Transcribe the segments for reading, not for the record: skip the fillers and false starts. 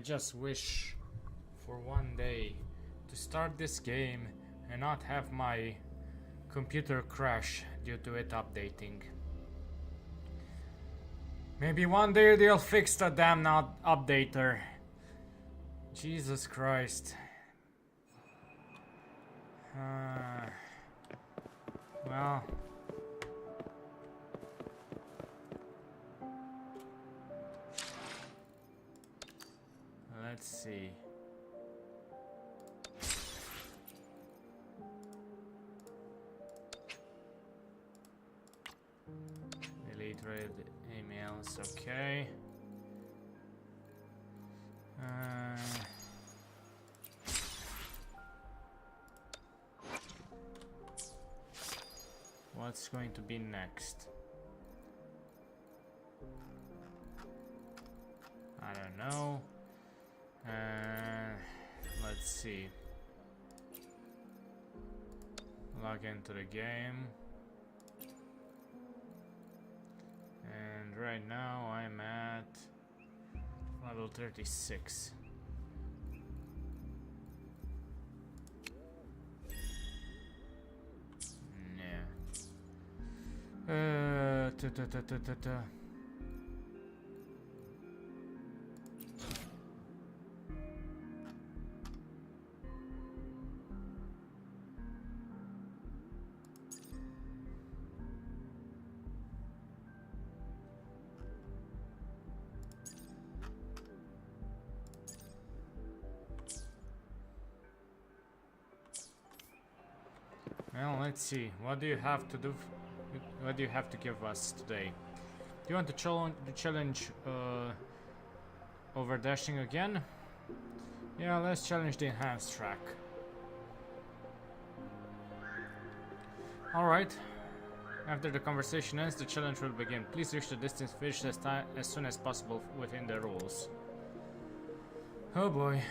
just wish for one day to start this game and not have my computer crash due to it updating. Maybe one day they'll fix the damn updater. Jesus Christ. Well. Let's see. Delete read emails, okay. What's going to be next? I don't know. Let's see. Log into the game. And right now I'm at level 36. Well, let's see. What do you have to do? What do you have to give us today? Do you want to challenge over dashing again? Yeah, let's challenge the enhanced track. Alright. After the conversation ends, the challenge will begin. Please reach the distance finished as soon as possible within the rules. Oh boy.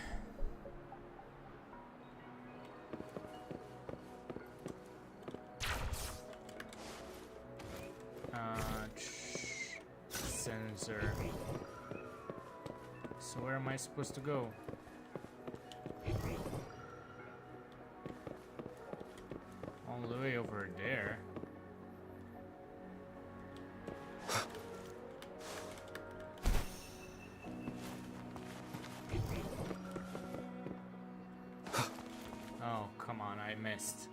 Sensor. So where am I supposed to go? All the way over there. Oh, come on, I missed.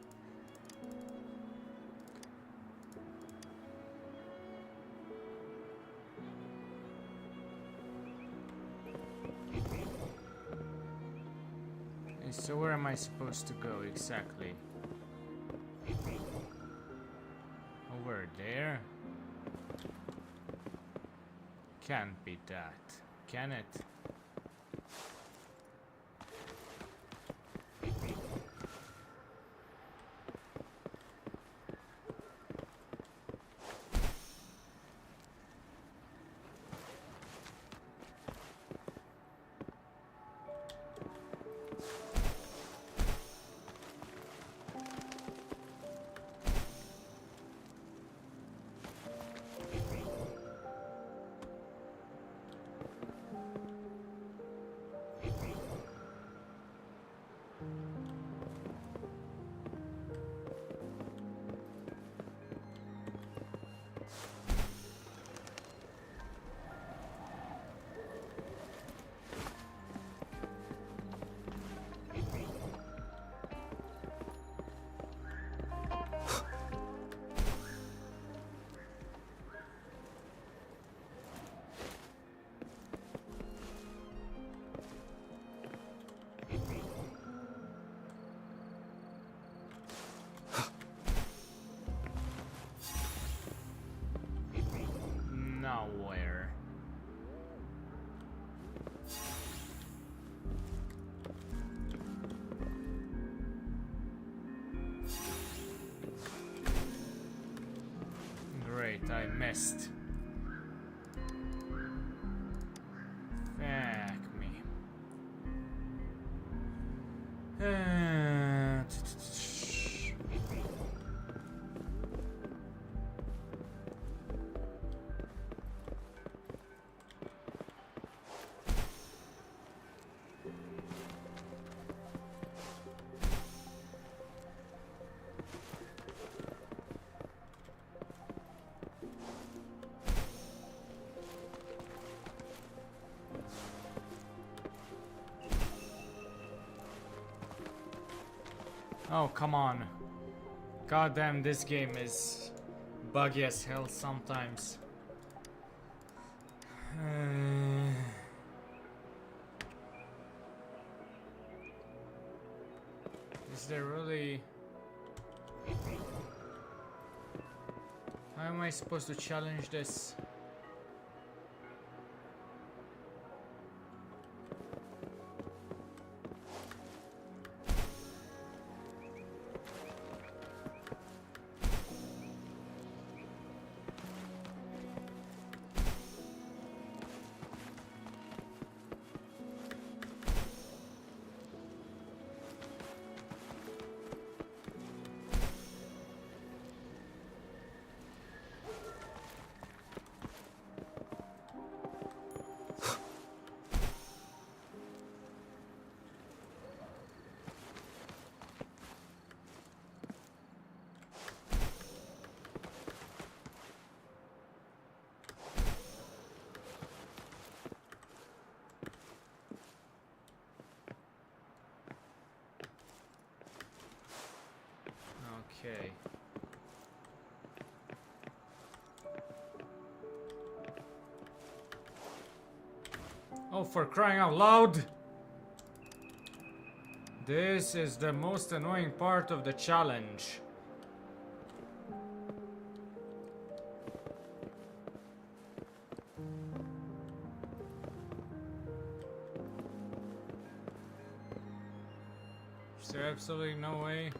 So where am I supposed to go exactly? Over there? Can't be that, can it? Nowhere. Great, I missed. Fuck me. Oh, come on. God damn, this game is buggy as hell sometimes. Is there really... How am I supposed to challenge this? Okay. Oh, for crying out loud! This is the most annoying part of the challenge. Is there absolutely no way?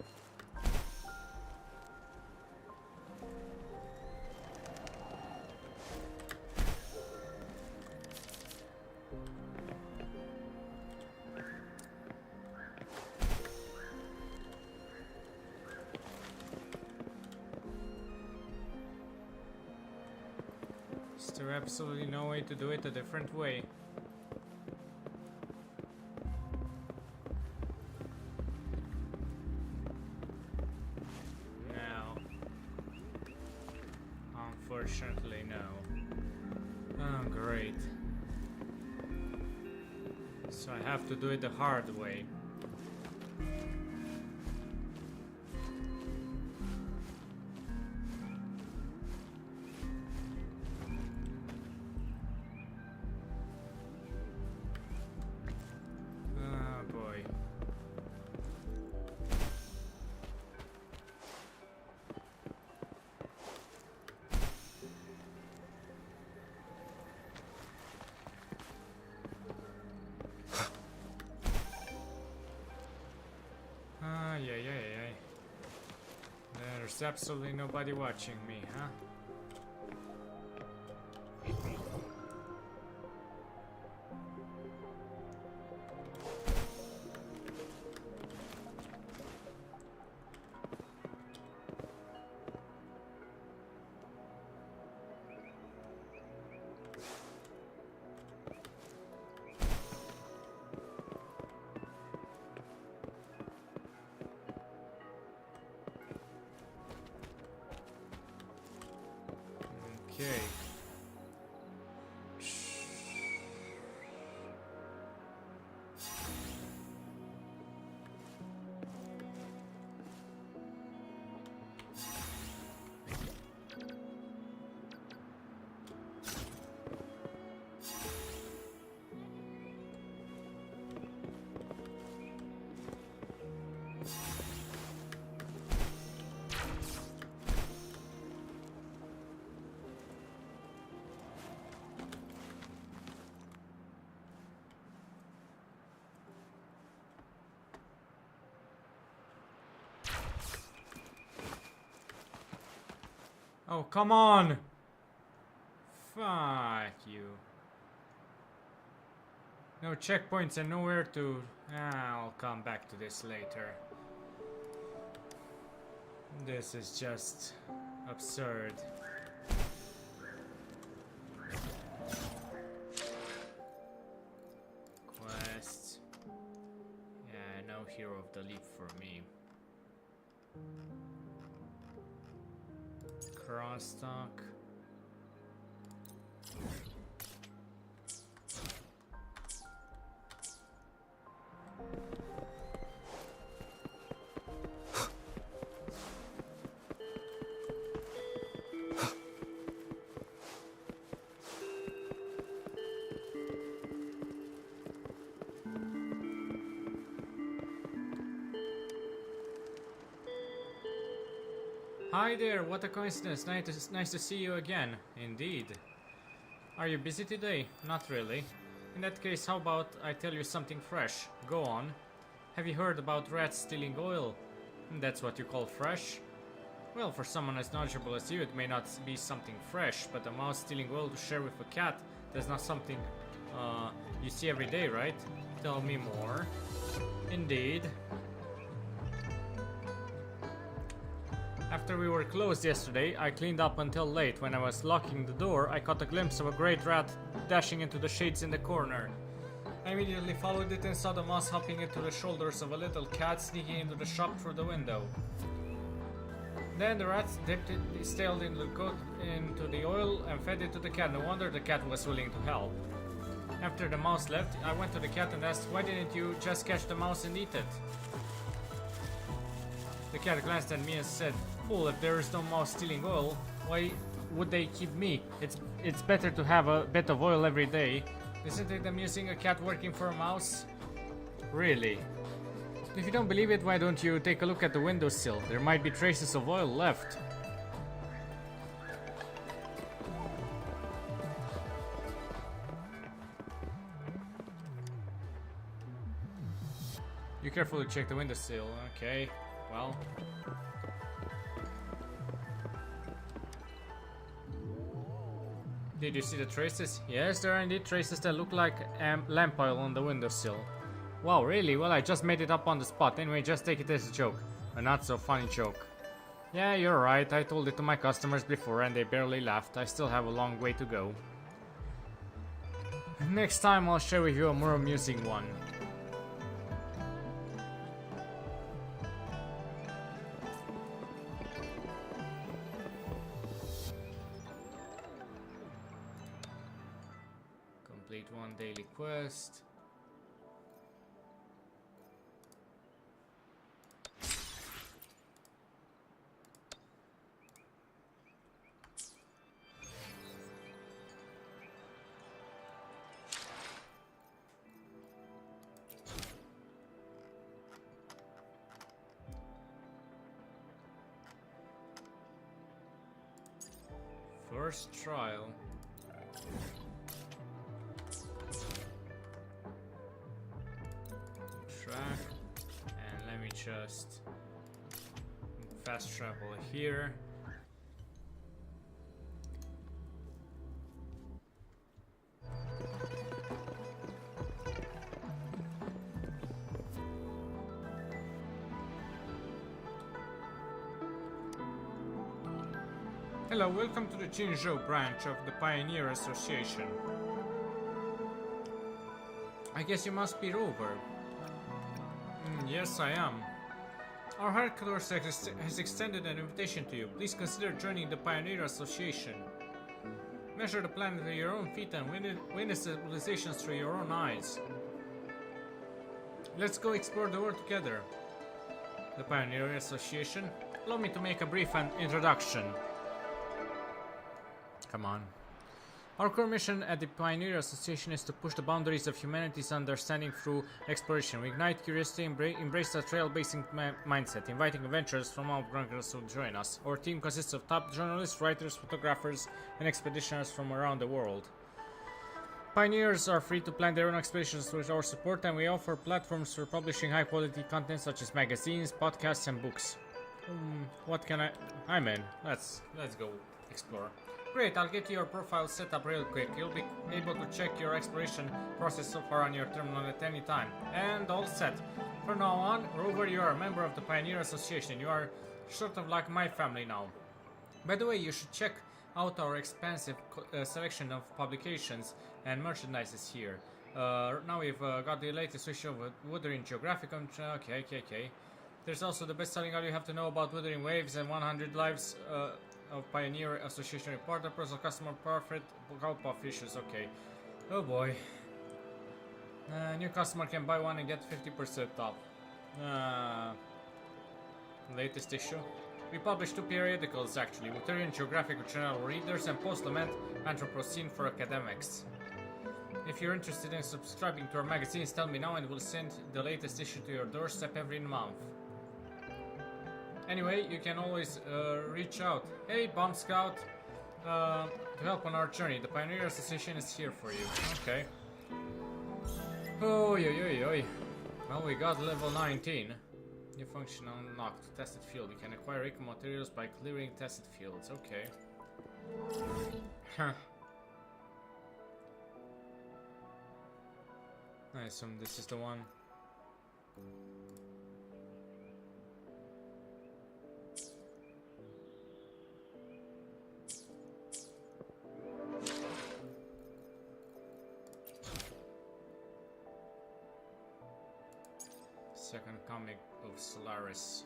Is there absolutely no way to do it a different way? No. Unfortunately, no. Oh, great. So I have to do it the hard way. There's absolutely nobody watching me, huh? Okay. Oh, come on! Fuck you. No checkpoints and nowhere to... I'll come back to this later. This is just absurd. Quest. Yeah, no hero of the leap for me. Crosstalk. Hi there, what a coincidence. Nice to see you again. Indeed. Are you busy today? Not really. In that case, how about I tell you something fresh? Go on. Have you heard about rats stealing oil? That's what you call fresh? Well, for someone as knowledgeable as you, it may not be something fresh, but a mouse stealing oil to share with a cat, that's not something you see every day, right? Tell me more. Indeed. After we were closed yesterday, I cleaned up until late. When I was locking the door, I caught a glimpse of a great rat dashing into the shades in the corner. I immediately followed it and saw the mouse hopping into the shoulders of a little cat sneaking into the shop through the window. Then the rat dipped its tail into the oil and fed it to the cat. No wonder the cat was willing to help. After the mouse left, I went to the cat and asked, why didn't you just catch the mouse and eat it? The cat glanced at me and said, fool, if there is no mouse stealing oil, why would they keep me? It's better to have a bit of oil every day. Isn't it amusing, a cat working for a mouse? Really? If you don't believe it, why don't you take a look at the windowsill? There might be traces of oil left. You carefully check the windowsill. Okay, well. Did you see the traces? Yes, there are indeed traces that look like lamp oil on the windowsill. Wow, really? Well, I just made it up on the spot. Anyway, just take it as a joke. A not so funny joke. Yeah, you're right. I told it to my customers before and they barely laughed. I still have a long way to go. Next time I'll share with you a more amusing one. Complete one daily quest. First trial. Track. And let me just fast travel here. Hello, welcome to the Jinzhou branch of the Pioneer Association. I guess you must be Rover. Yes, I am. Our headquarters has extended an invitation to you. Please consider joining the Pioneer Association. Measure the planet with your own feet and witness civilizations through your own eyes. Let's go explore the world together. The Pioneer Association. Allow me to make a brief introduction. Come on. Our core mission at the Pioneer Association is to push the boundaries of humanity's understanding through exploration. We ignite curiosity, embrace a trailblazing mindset, inviting adventurers from all backgrounds to join us. Our team consists of top journalists, writers, photographers, and expeditioners from around the world. Pioneers are free to plan their own expeditions with our support, and we offer platforms for publishing high-quality content such as magazines, podcasts, and books. What can I'm in. Let's go explore. Great, I'll get your profile set up real quick. You'll be able to check your exploration process so far on your terminal at any time. And all set. From now on, Rover, you are a member of the Pioneer Association. You are sort of like my family now. By the way, you should check out our expansive selection of publications and merchandises here. Now we've got the latest issue of Wuthering Geographic. Okay. There's also the best-selling All You Have to Know About Wuthering Waves and 100 Lives of Pioneer Association Reporter, Personal Customer Profit, Help of Issues. Okay. Oh boy. New customer can buy one and get 50% off. Latest issue. We publish 2 periodicals actually, Wuthering Geographic for general readers and Post-Lament Anthropocene for academics. If you're interested in subscribing to our magazines, tell me now and we'll send the latest issue to your doorstep every month. Anyway, you can always reach out. Hey, Bomb Scout! To help on our journey. The Pioneer Association is here for you. Okay. Oh, oi. Well, we got level 19. New function unlocked. Tested field. You can acquire eco materials by clearing tested fields. Okay. Huh. I assume this is the one. Second comic of Solaris.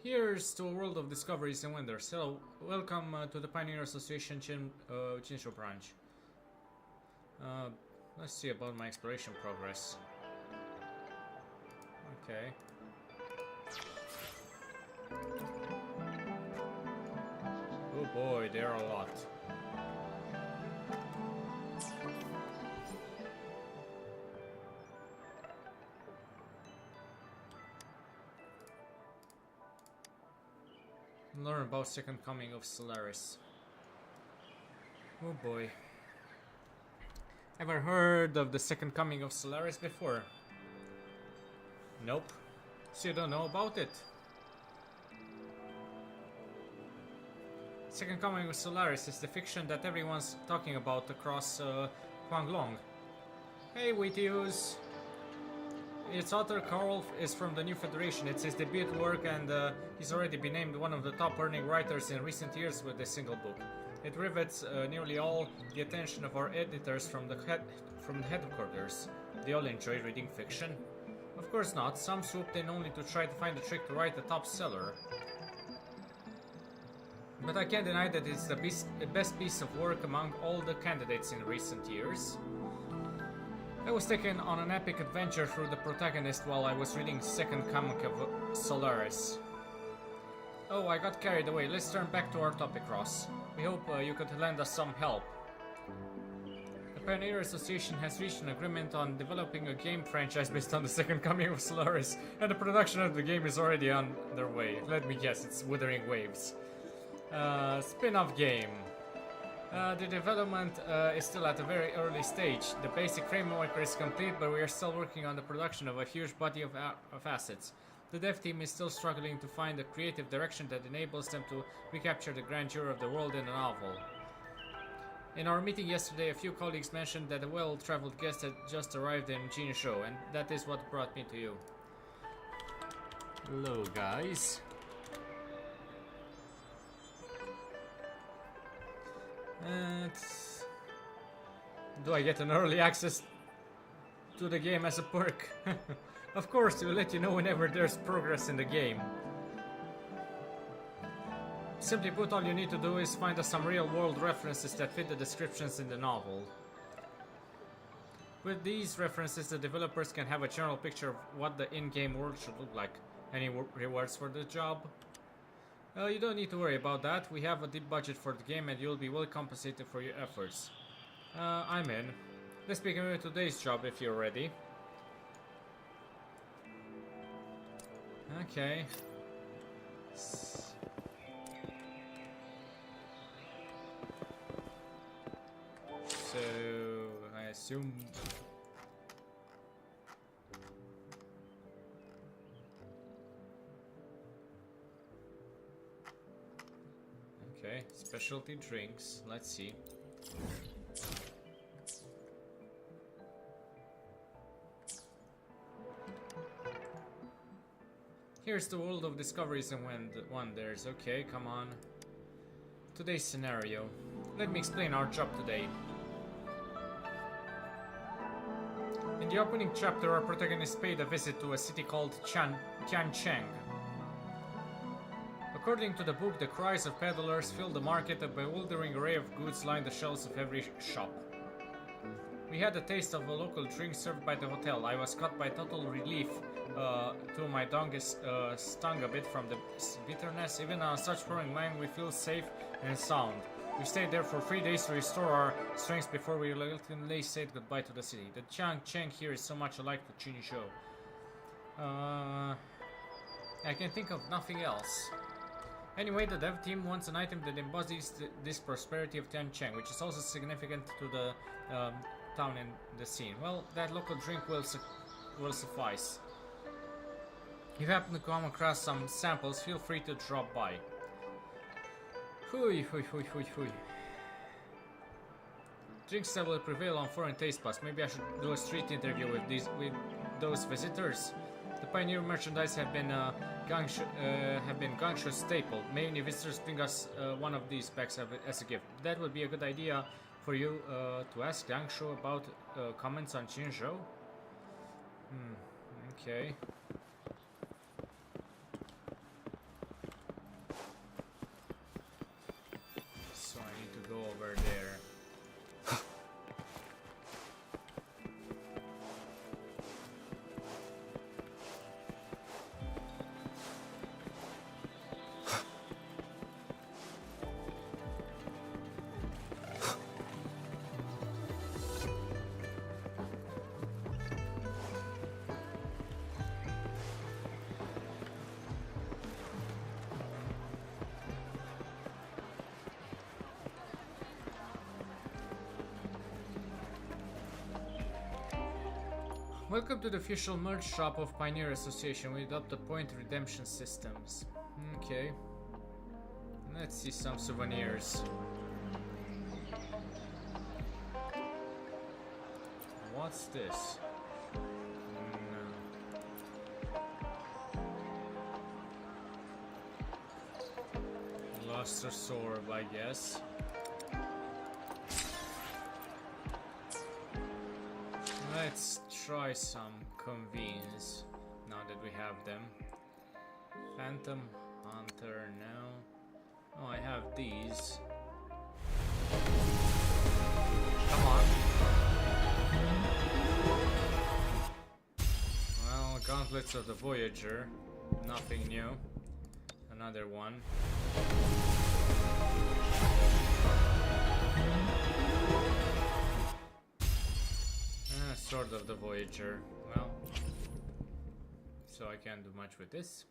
Here's to a world of discoveries and wonders. Hello, welcome to the Pioneer Association Chinsho branch. Let's see about my exploration progress. Okay. Oh boy, there are a lot. Learn about second coming of Solaris. Oh boy. Ever heard of the second coming of Solaris before? Nope. So you don't know about it. Second coming of Solaris is the fiction that everyone's talking about across Huanglong. Hey Wheatius! Its author Carl is from the New Federation. It's his debut work and he's already been named one of the top earning writers in recent years with this single book. It rivets nearly all the attention of our editors from the headquarters. They all enjoy reading fiction? Of course not. Some swooped in only to try to find a trick to write a top seller. But I can't deny that it's the best piece of work among all the candidates in recent years. I was taken on an epic adventure through the protagonist while I was reading second comic of Solaris. Oh, I got carried away. Let's turn back to our topic, Ross. We hope you could lend us some help. The Pioneer Association has reached an agreement on developing a game franchise based on the second coming of Solaris, and the production of the game is already underway. Let me guess, it's Wuthering Waves. Spin-off game. The development is still at a very early stage. The basic framework is complete, but we are still working on the production of a huge body of assets. The dev team is still struggling to find a creative direction that enables them to recapture the grandeur of the world in a novel. In our meeting yesterday, a few colleagues mentioned that a well-traveled guest had just arrived in Jinsho, and that is what brought me to you. Hello, guys. Do I get an early access to the game as a perk? Of course, we'll let you know whenever there's progress in the game. Simply put, all you need to do is find us some real-world references that fit the descriptions in the novel. With these references, the developers can have a general picture of what the in-game world should look like. Any rewards for the job? You don't need to worry about that. We have a deep budget for the game and you'll be well compensated for your efforts. I'm in. Let's begin with today's job if you're ready. Okay. So, I assume... Okay, specialty drinks. Let's see. Here's the world of discoveries and wonders. Okay, come on. Today's scenario. Let me explain our job today. In the opening chapter, our protagonist paid a visit to a city called Tiancheng. According to the book, the cries of peddlers filled the market. A bewildering array of goods lined the shelves of every shop. We had a taste of a local drink served by the hotel. I was caught by total relief to my tongue is stung a bit from the bitterness. Even on such foreign land, we feel safe and sound. We stayed there for 3 days to restore our strength before we reluctantly said goodbye to the city. The Chang here is so much alike to Qinzhou. I can think of nothing else. Anyway, the dev team wants an item that embodies this prosperity of Tiancheng, which is also significant to the town and the scene. Well, that local drink will suffice. If you happen to come across some samples, feel free to drop by. Hui. Drinks that will prevail on foreign taste buds. Maybe I should do a street interview with those visitors. The Pioneer merchandise have been Gangshu's staple. Many visitors bring us one of these bags as a gift. That would be a good idea for you to ask Gangshu about comments on Qinzhou. Okay. So I need to go over there. Welcome to the official merch shop of Pioneer Association. We adopt the point redemption systems. Okay. Let's see some souvenirs. What's this? Luster Sword, I guess. Let's try some convenience now that we have them. Phantom Hunter, no. Oh, I have these. Come on. Well, Gauntlets of the Voyager. Nothing new. Another one. Sword of the Voyager. Well, so I can't do much with this.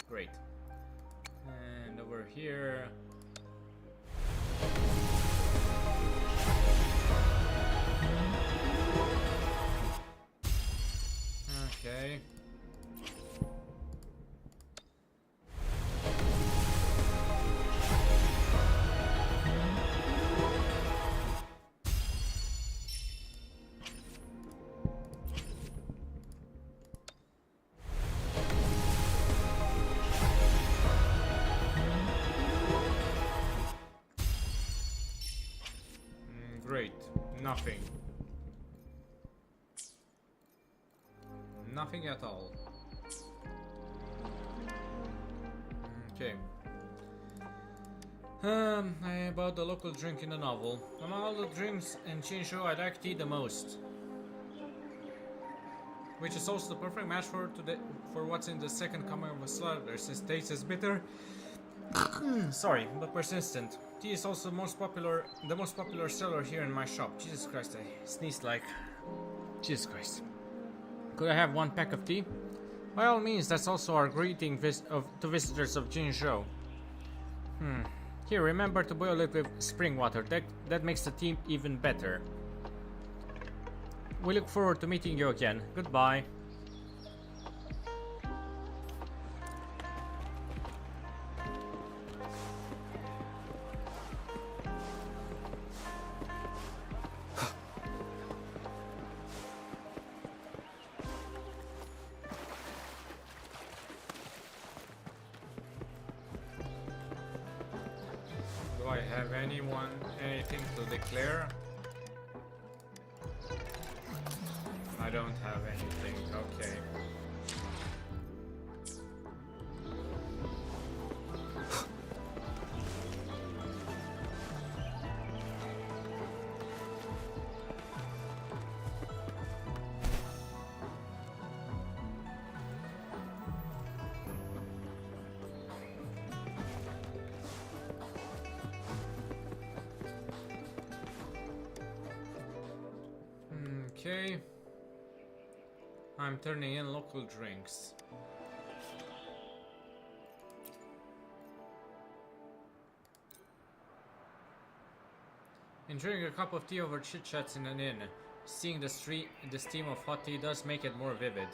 Great. And over here. Okay. Great. Nothing. Nothing at all. Okay. About the local drink in the novel. Among all the drinks in Qinzhou, I like tea the most. Which is also the perfect match for what's in the second coming of a slaughter, since taste is bitter. Sorry, but persistent. Tea is also the most popular seller here in my shop. Jesus Christ, I sneezed like... Jesus Christ. Could I have one pack of tea? By all means, that's also our greeting to visitors of Qinzhou. Here, remember to boil it with spring water. That makes the tea even better. We look forward to meeting you again. Goodbye. Do I have anything to declare? I don't have anything, okay. Okay. I'm turning in local drinks. Enjoying a cup of tea over chit-chats in an inn. Seeing the steam of hot tea does make it more vivid.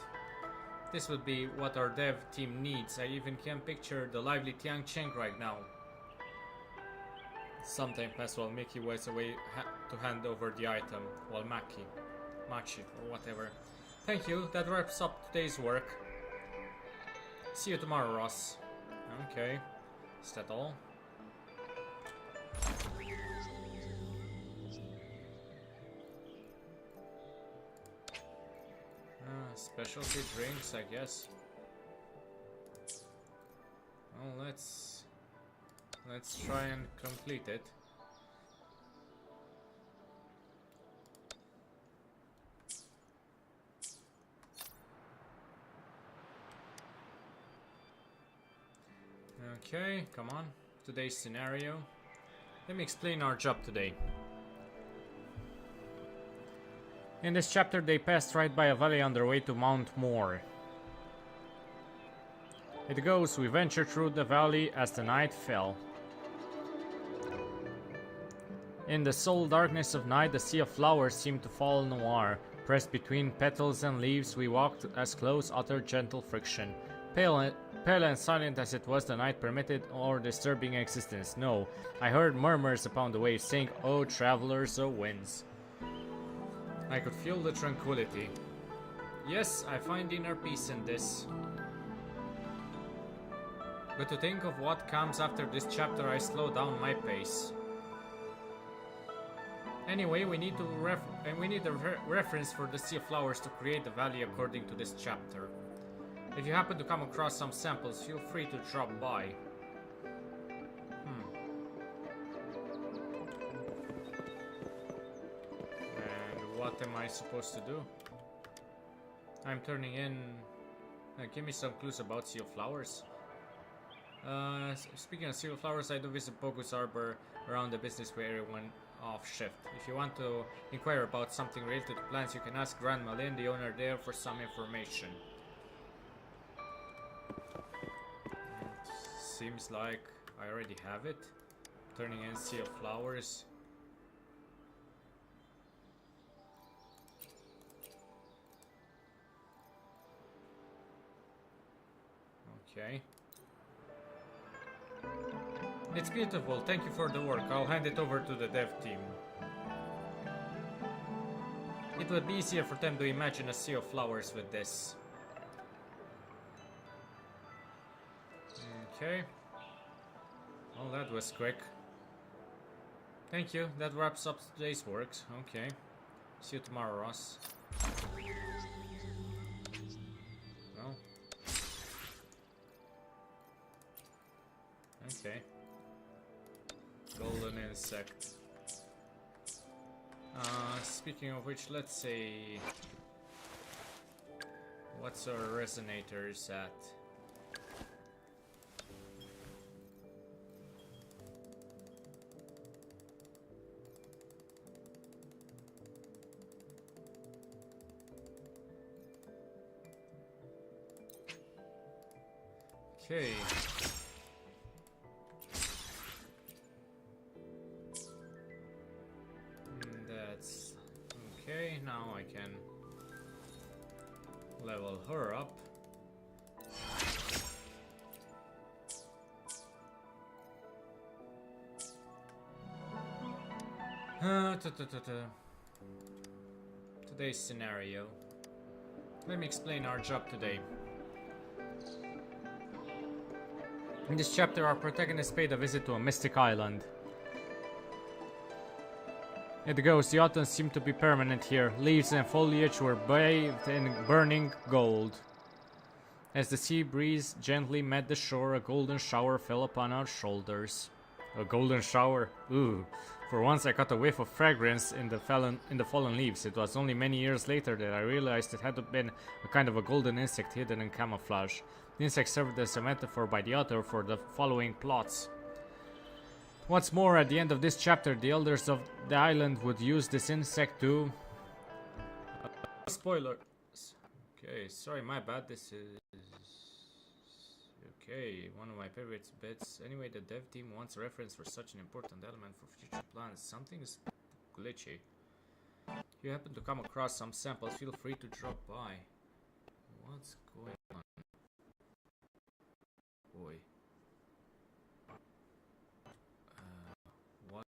This would be what our dev team needs. I even can picture the lively Tiang Cheng right now. Some time passed while Mickey was away to hand over the item, while Machi, or whatever. Thank you, that wraps up today's work. See you tomorrow, Ross. Okay, is that all? Specialty drinks, I guess. Well, let's try and complete it. Okay, come on. Today's scenario. Let me explain our job today. In this chapter, they passed right by a valley on their way to Mount Moore. It goes, we ventured through the valley as the night fell. In the sole darkness of night, the sea of flowers seemed to fall noir. Pressed between petals and leaves, we walked as close, utter gentle friction. Pale and silent as it was, the night permitted or disturbing existence. No, I heard murmurs upon the waves, saying, "O travelers, O winds." I could feel the tranquility. Yes, I find inner peace in this. But to think of what comes after this chapter, I slow down my pace. Anyway, we need a reference for the Sea of Flowers to create the valley according to this chapter. If you happen to come across some samples, feel free to drop by. What am I supposed to do? I'm turning in... give me some clues about Sea of Flowers. Speaking of Sea of Flowers, I do visit Bogus Arbor around the business way everyone off shift. If you want to inquire about something related to plants, you can ask Grandma Lynn, the owner there, for some information. It seems like I already have it. Turning in Sea of Flowers. Okay. It's beautiful, thank you for the work. I'll hand it over to the dev team. It would be easier for them to imagine a sea of flowers with this. Okay. Well, that was quick. Thank you, that wraps up today's works. Okay. See you tomorrow, Ross. No. Okay. Golden insect. Speaking of which, let's say... What's our resonators at? Okay. That's okay. Now I can level her up. Today's scenario. Let me explain our job today. In this chapter, our protagonist paid a visit to a mystic island. It goes, the autumn seemed to be permanent here. Leaves and foliage were bathed in burning gold. As the sea breeze gently met the shore, a golden shower fell upon our shoulders. A golden shower? Ooh. For once I caught a whiff of fragrance in the fallen leaves. It was only many years later that I realized it had been a kind of a golden insect hidden in camouflage. The insect served as a metaphor by the author for the following plots. What's more, at the end of this chapter, the elders of the island would use this insect to spoilers. Okay, sorry, my bad. This is okay. One of my favorite bits. Anyway, the dev team wants a reference for such an important element for future plans. Something is glitchy. If you happen to come across some samples, feel free to drop by. What's going on? Boy. What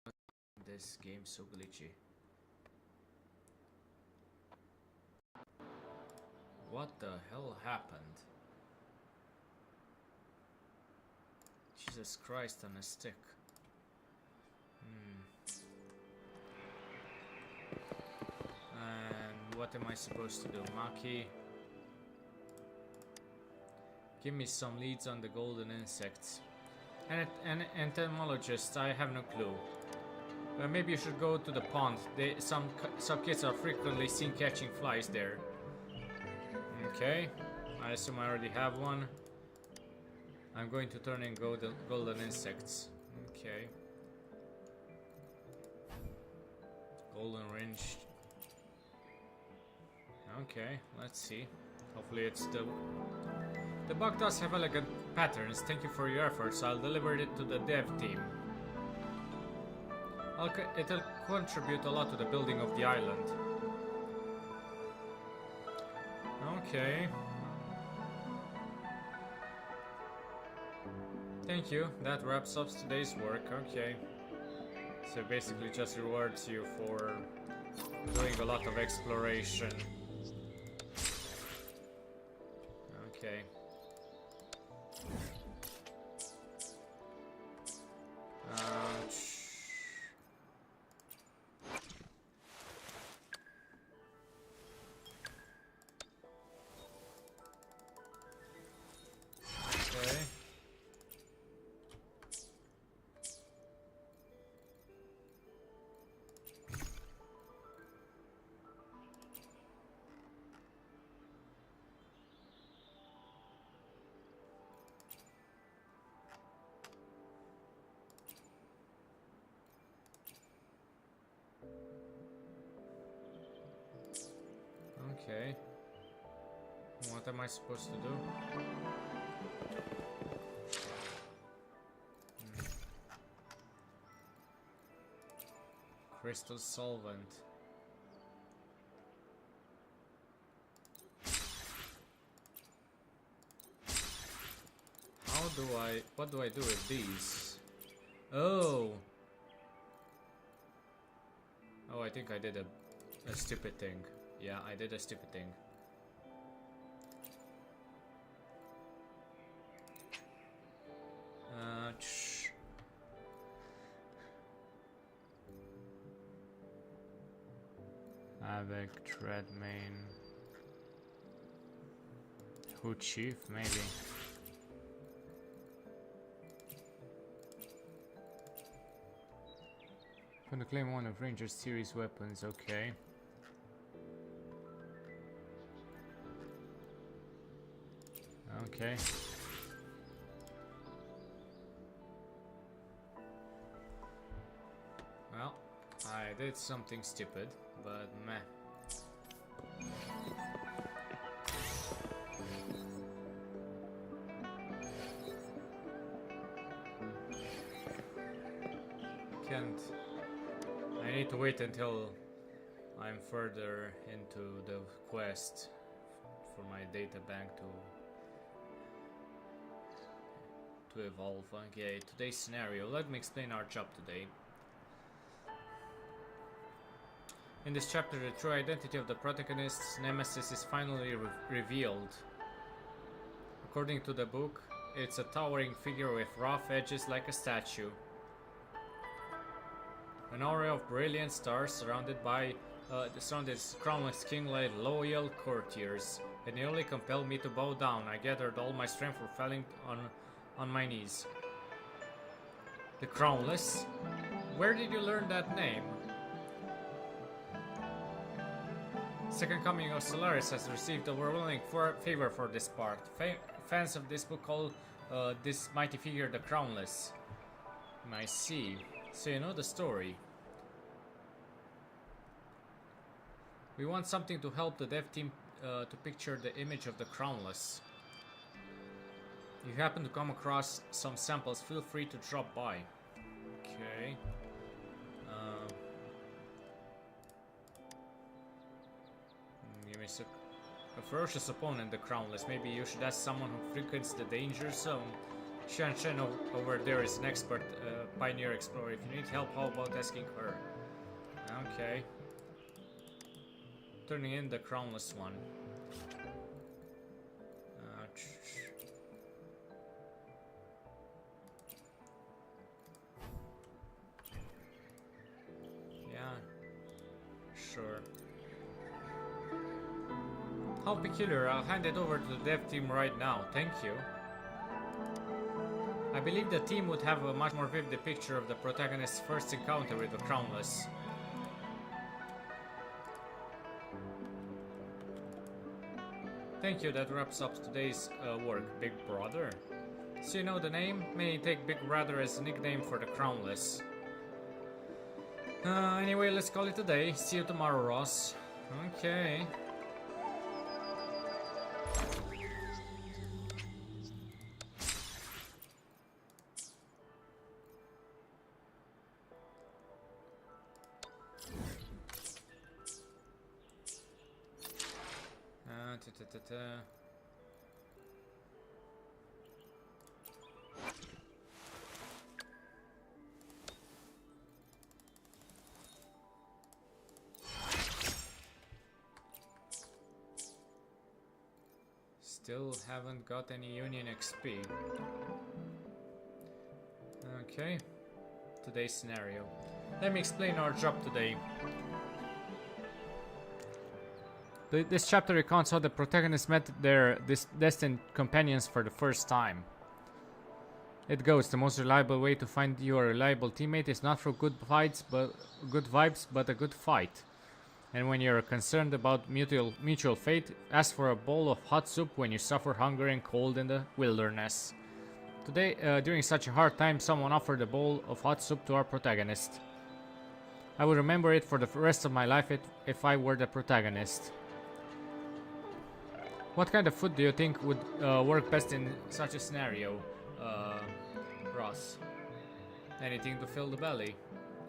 this game so glitchy? What the hell happened? Jesus Christ on a stick. And what am I supposed to do? Maki? Give me some leads on the golden insects. An entomologist, I have no clue. Maybe you should go to the pond. Some kids are frequently seen catching flies there. Okay, I assume I already have one. I'm going to turn in golden insects. Okay. Golden range. Okay, let's see. Hopefully it's the bug does have elegant patterns. Thank you for your efforts. I'll deliver it to the dev team. It'll contribute a lot to the building of the island. Okay. Thank you. That wraps up today's work. Okay. So basically just rewards you for doing a lot of exploration. Okay. Okay. What am I supposed to do? Crystal solvent. What do I do with these? Oh! Oh, I think I did a stupid thing. Yeah, I did a stupid thing. Avec, Treadmain. Who Chief, maybe. Going to claim one of Ranger's series weapons, okay. Okay. Well, I did something stupid, but meh. I need to wait until I'm further into the quest for my data bank to evolve. Okay, today's scenario. Let me explain our job today. In this chapter, the true identity of the protagonist's nemesis is finally revealed. According to the book, it's a towering figure with rough edges like a statue. An aura of brilliant stars surrounded crownless king-led loyal courtiers. It nearly compelled me to bow down. I gathered all my strength for falling on my knees. The Crownless? Where did you learn that name? Second Coming of Solaris has received overwhelming favor for this part. Fans of this book call this mighty figure the Crownless. I see. So you know the story. We want something to help the dev team to picture the image of the crownless. If you happen to come across some samples, feel free to drop by. Okay. Give me a sec. A ferocious opponent, the crownless. Maybe you should ask someone who frequents the danger zone. Shan Shen over there is an expert pioneer explorer. If you need help, how about asking her? Okay. Turning in the crownless one. Yeah. Sure. How peculiar. I'll hand it over to the dev team right now. Thank you. I believe the team would have a much more vivid picture of the protagonist's first encounter with the crownless. Thank you, that wraps up today's work, Big Brother. So you know the name? Many take Big Brother as a nickname for the crownless. Anyway, let's call it a day. See you tomorrow, Ross. Okay. Still haven't got any Union XP. Okay. Today's scenario. Let me explain our job today. This chapter recounts how the protagonists met their destined companions for the first time. It goes, the most reliable way to find your reliable teammate is not through good vibes, but a good fight. And when you're concerned about mutual fate, ask for a bowl of hot soup when you suffer hunger and cold in the wilderness. Today, during such a hard time, someone offered a bowl of hot soup to our protagonist. I would remember it for the rest of my life if I were the protagonist. What kind of food do you think would work best in such a scenario, Ross? Anything to fill the belly.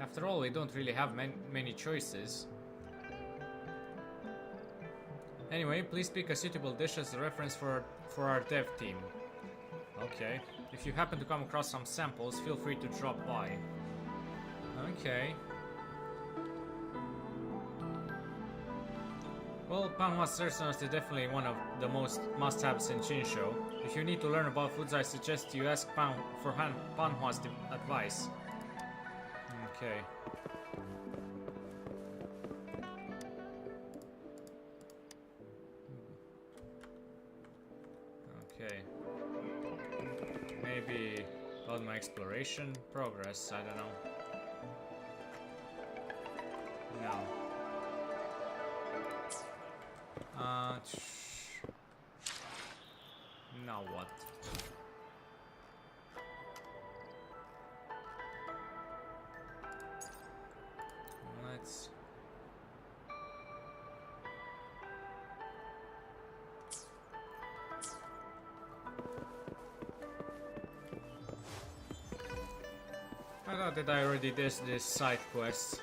After all, we don't really have many choices. Anyway, please pick a suitable dish as a reference for our dev team. Okay. If you happen to come across some samples, feel free to drop by. Okay. Well, panhwa's restaurant is definitely one of the most must-haves in Shinsho. If you need to learn about foods, I suggest you ask for panhwa's advice. Okay. Okay. Maybe about my exploration progress, I don't know. No. Now what? Let's... I thought that I already did this side quest.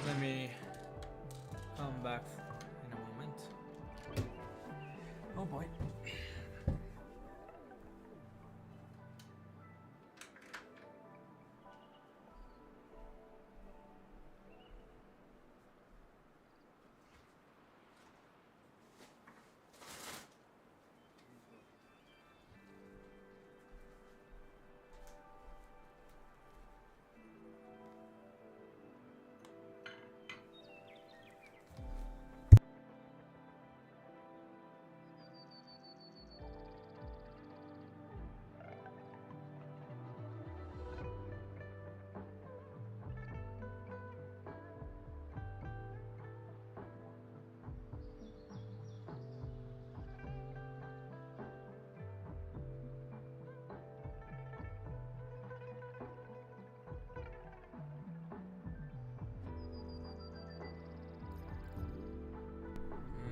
Let me come back in a moment. Oh boy.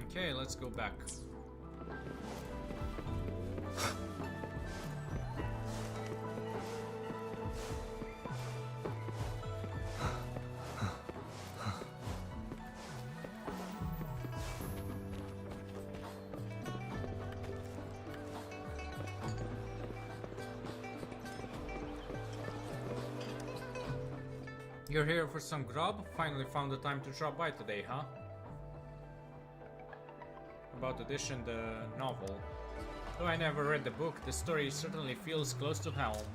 Okay, let's go back. You're here for some grub? Finally found the time to drop by today, huh? About the dish and the novel. Though I never read the book, the story certainly feels close to home.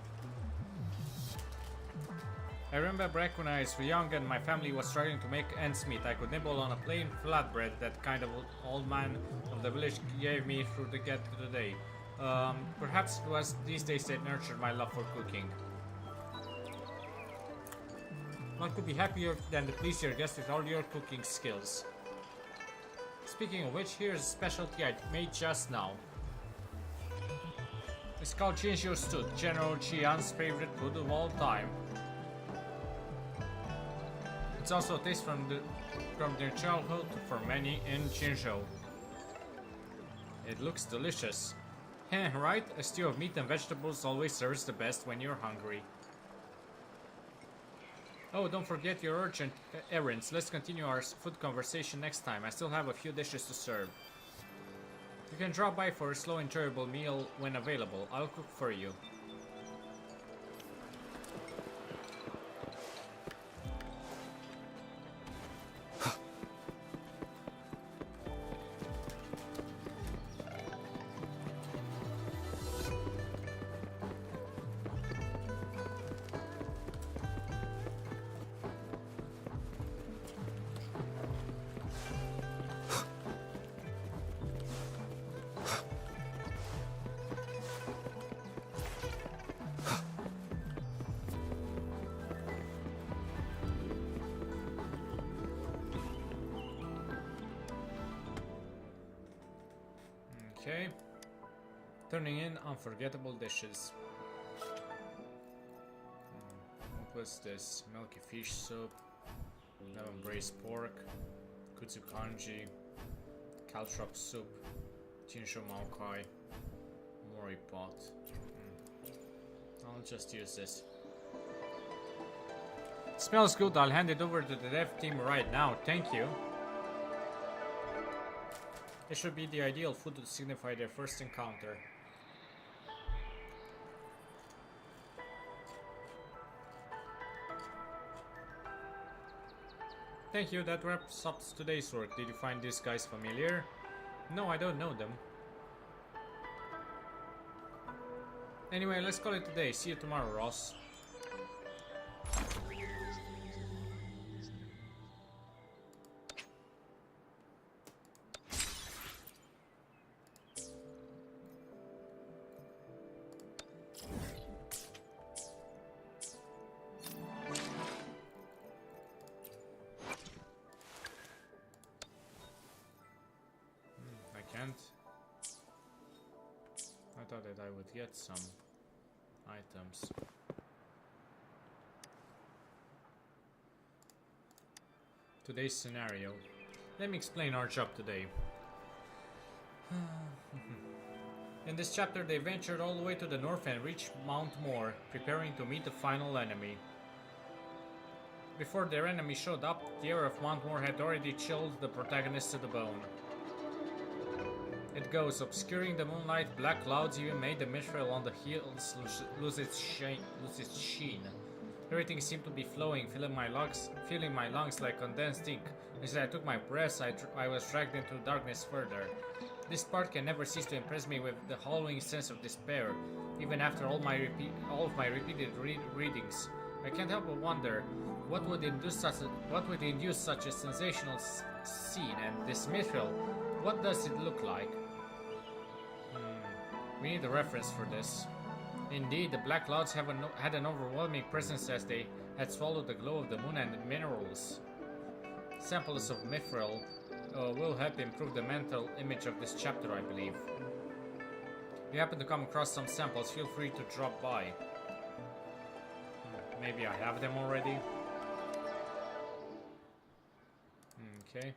I remember back when I was young and my family was struggling to make ends meet. I could nibble on a plain flatbread that kind of old man of the village gave me through the get to the day. Perhaps it was these days that nurtured my love for cooking. One could be happier than to please your guest with all your cooking skills. Speaking of which, here's a specialty I made just now. It's called Chinchou Stew, General Chian's favorite food of all time. It's also a taste from their childhood for many in Chinchou. It looks delicious. Heh, right? A stew of meat and vegetables always serves the best when you're hungry. Oh, don't forget your urgent errands. Let's continue our food conversation next time. I still have a few dishes to serve. You can drop by for a slow, enjoyable meal when available. I'll cook for you. Okay. Turning in unforgettable dishes. What was this? Milky fish soup, lemon braised pork, kutsu kanji, caltrop soup, Chinchou maokai, mori pot. I'll just use this. Smells good. I'll hand it over to the dev team right now. Thank you. It should be the ideal food to signify their first encounter. Thank you, that wraps up today's work. Did you find these guys familiar? No, I don't know them. Anyway, let's call it a day. See you tomorrow, Ross. I thought that I would get some items. Today's scenario. Let me explain our job today. In this chapter, they ventured all the way to the north and reached Mount Moore, preparing to meet the final enemy. Before their enemy showed up, the air of Mount Moore had already chilled the protagonist to the bone. It goes, obscuring the moonlight, black clouds even made the mithril on the hills lose its sheen. Everything seemed to be flowing, filling my lungs like condensed ink. As I took my breath, I was dragged into darkness further. This part can never cease to impress me with the hollowing sense of despair, even after all of my repeated readings. I can't help but wonder, what would induce such a sensational scene, and this mithril, what does it look like? We need a reference for this. Indeed, the black clouds had an overwhelming presence as they had swallowed the glow of the moon and the minerals. Samples of mithril will help improve the mental image of this chapter, I believe. If you happen to come across some samples, feel free to drop by. Maybe I have them already. Okay.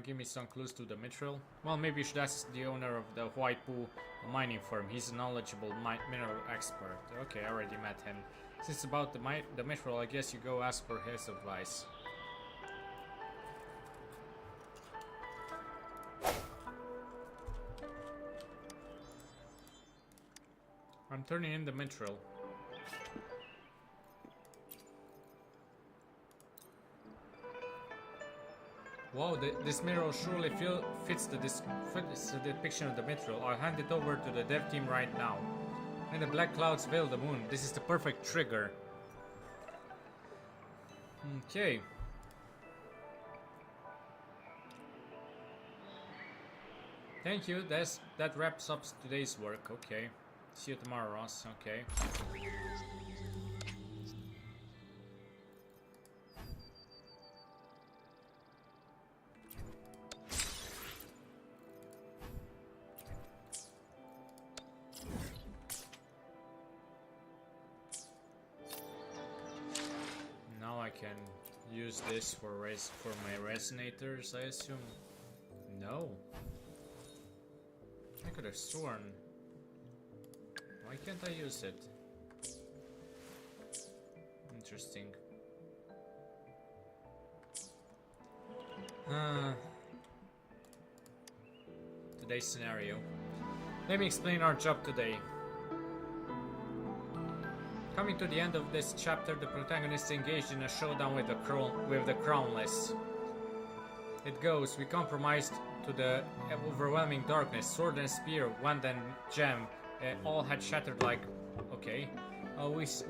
Give me some clues to the mithril. Well, maybe you should ask the owner of the White Poo mining firm. He's a knowledgeable mineral expert. Okay, I already met him. Since it's about the mithril, I guess you go ask for his advice. I'm turning in the mithril. Wow, this mirror surely fits the depiction of the mithril. I'll hand it over to the dev team right now. And the black clouds veil the moon. This is the perfect trigger. Okay. Thank you. That wraps up today's work. Okay. See you tomorrow, Ross. Okay. Now I can use this for my resonators, I assume. No. I could have sworn. Why can't I use it? Interesting. Today's scenario. Let me explain our job today. Coming to the end of this chapter, the protagonist engaged in a showdown with the Crownless. It goes, we compromised to the overwhelming darkness. Sword and spear, wand and gem, all had shattered like... okay.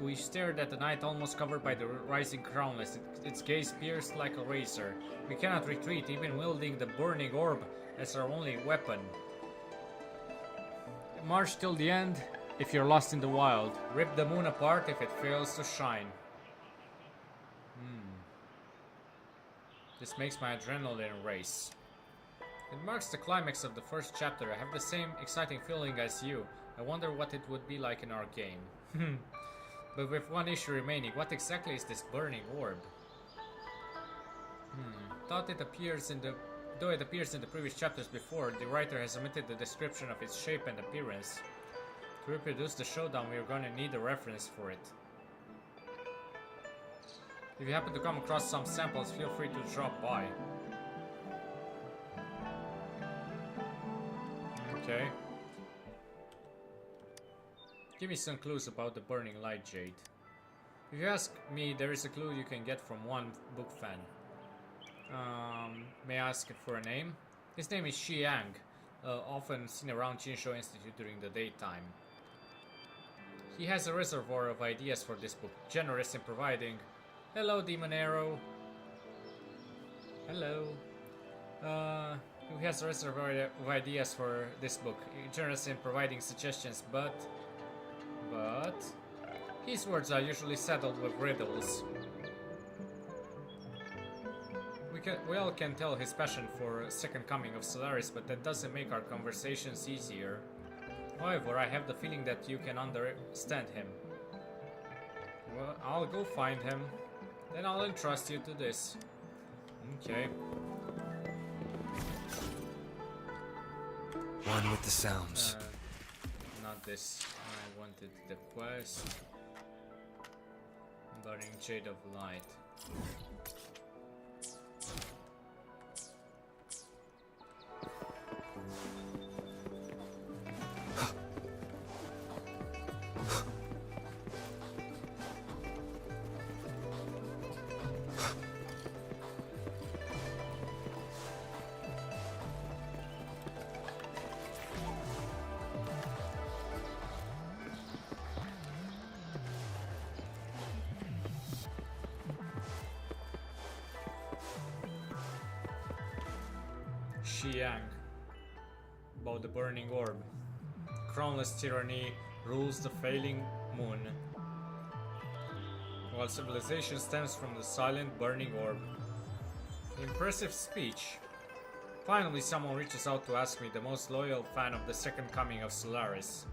We stared at the night almost covered by the rising Crownless, its gaze pierced like a razor. We cannot retreat, even wielding the burning orb as our only weapon. March till the end if you're lost in the wild. Rip the moon apart if it fails to shine. This makes my adrenaline race. It marks the climax of the first chapter. I have the same exciting feeling as you. I wonder what it would be like in our game. But with one issue remaining, what exactly is this burning orb? Though it appears in the previous chapters before, the writer has omitted the description of its shape and appearance. To reproduce the showdown, we are gonna need a reference for it. If you happen to come across some samples, feel free to drop by. Okay. Give me some clues about the burning light jade. If you ask me, there is a clue you can get from one book fan. May I ask for a name? His name is Shi Yang, often seen around Jinsho Institute during the daytime. He has a reservoir of ideas for this book, generous in providing... Hello, Demon Arrow. Hello. He has a reservoir of ideas for this book, generous in providing suggestions, but his words are usually saddled with riddles. We all can tell his passion for Second Coming of Solaris, but that doesn't make our conversations easier. However, I have the feeling that you can understand him. Well, I'll go find him. Then I'll entrust you to this. Okay. One with the sounds. Not this. I wanted the quest. Burning Jade of Light. Yang, about the burning orb. Crownless tyranny rules the failing moon, while civilization stems from the silent burning orb. Impressive speech. Finally, someone reaches out to ask me, the most loyal fan of the Second Coming of Solaris.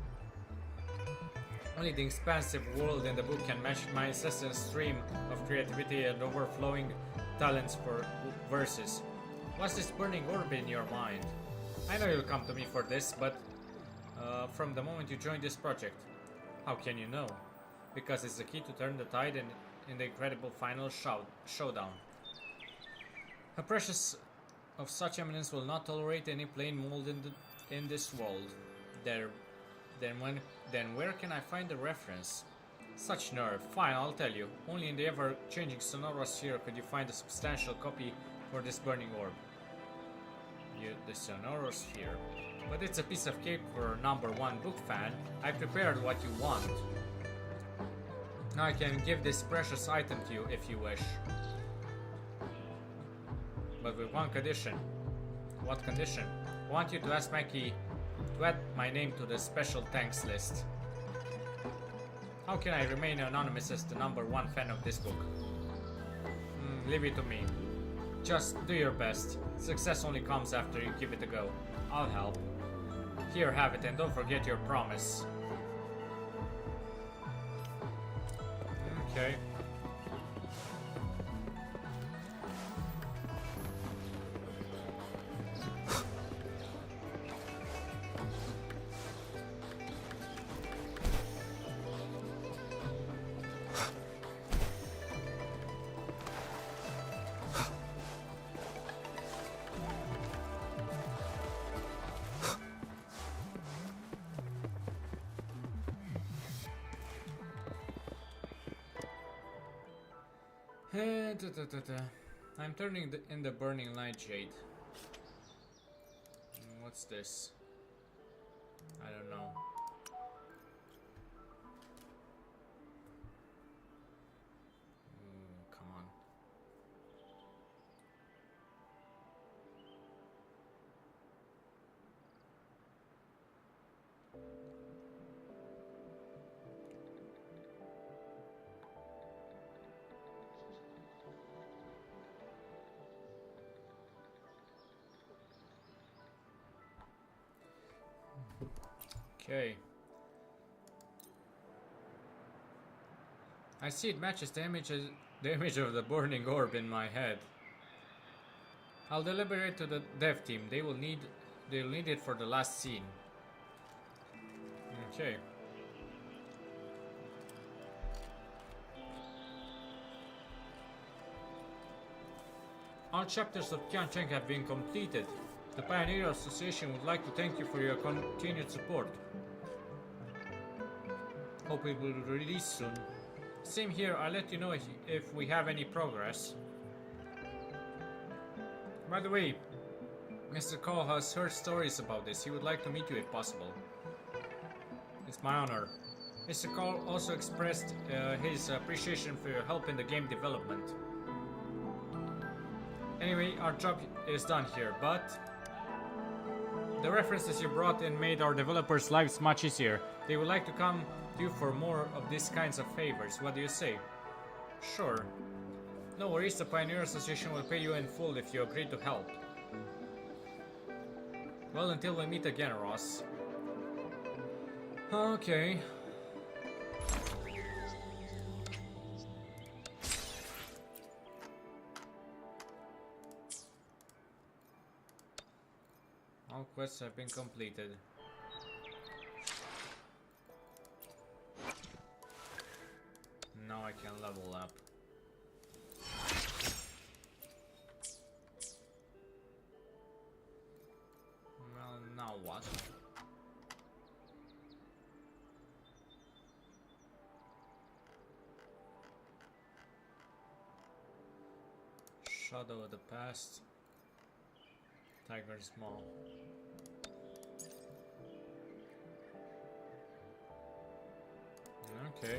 Only the expansive world in the book can match my incessant stream of creativity and overflowing talents for verses. What's this burning orb in your mind? I know you'll come to me for this, but from the moment you joined this project. How can you know? Because it's the key to turn the tide in the incredible final showdown. A precious of such eminence will not tolerate any plain mold in this world. Then where can I find the reference? Such nerve. Fine, I'll tell you. Only in the ever-changing Sonorosphere could you find a substantial copy for this burning orb. The Sonorosphere. But it's a piece of cake for a #1 book fan. I prepared what you want. Now I can give this precious item to you if you wish. But with one condition. What condition? I want you to ask Mackie to add my name to the special thanks list. How can I remain anonymous as the #1 fan of this book? Leave it to me. Just do your best. Success only comes after you give it a go. I'll help. Here, have it, and don't forget your promise. Okay. I'm turning in the burning light jade. What's this? I don't know. Come on. Okay. I see it matches the image of the burning orb in my head. I'll deliberate to the dev team. They'll need it for the last scene. Okay. All chapters of Tiancheng have been completed. The Pioneer Association would like to thank you for your continued support. Hope it will release soon. Same here, I'll let you know if we have any progress. By the way, Mr. Cole has heard stories about this. He would like to meet you if possible. It's my honor. Mr. Cole also expressed his appreciation for your help in the game development. Anyway, our job is done here, but the references you brought in made our developers' lives much easier. They would like to come to you for more of these kinds of favors. What do you say? Sure. No worries, the Pioneer Association will pay you in full if you agree to help. Well, until we meet again, Ross. Okay. All quests have been completed. Now I can level up. Well, now what? Shadow of the Past. Tiger's Maw. Okay.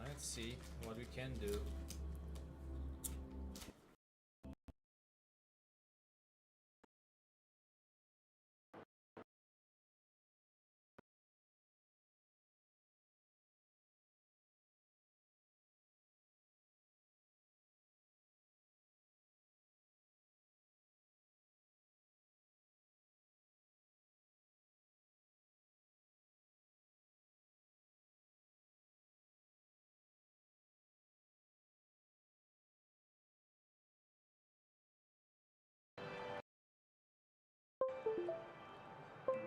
Let's see what we can do.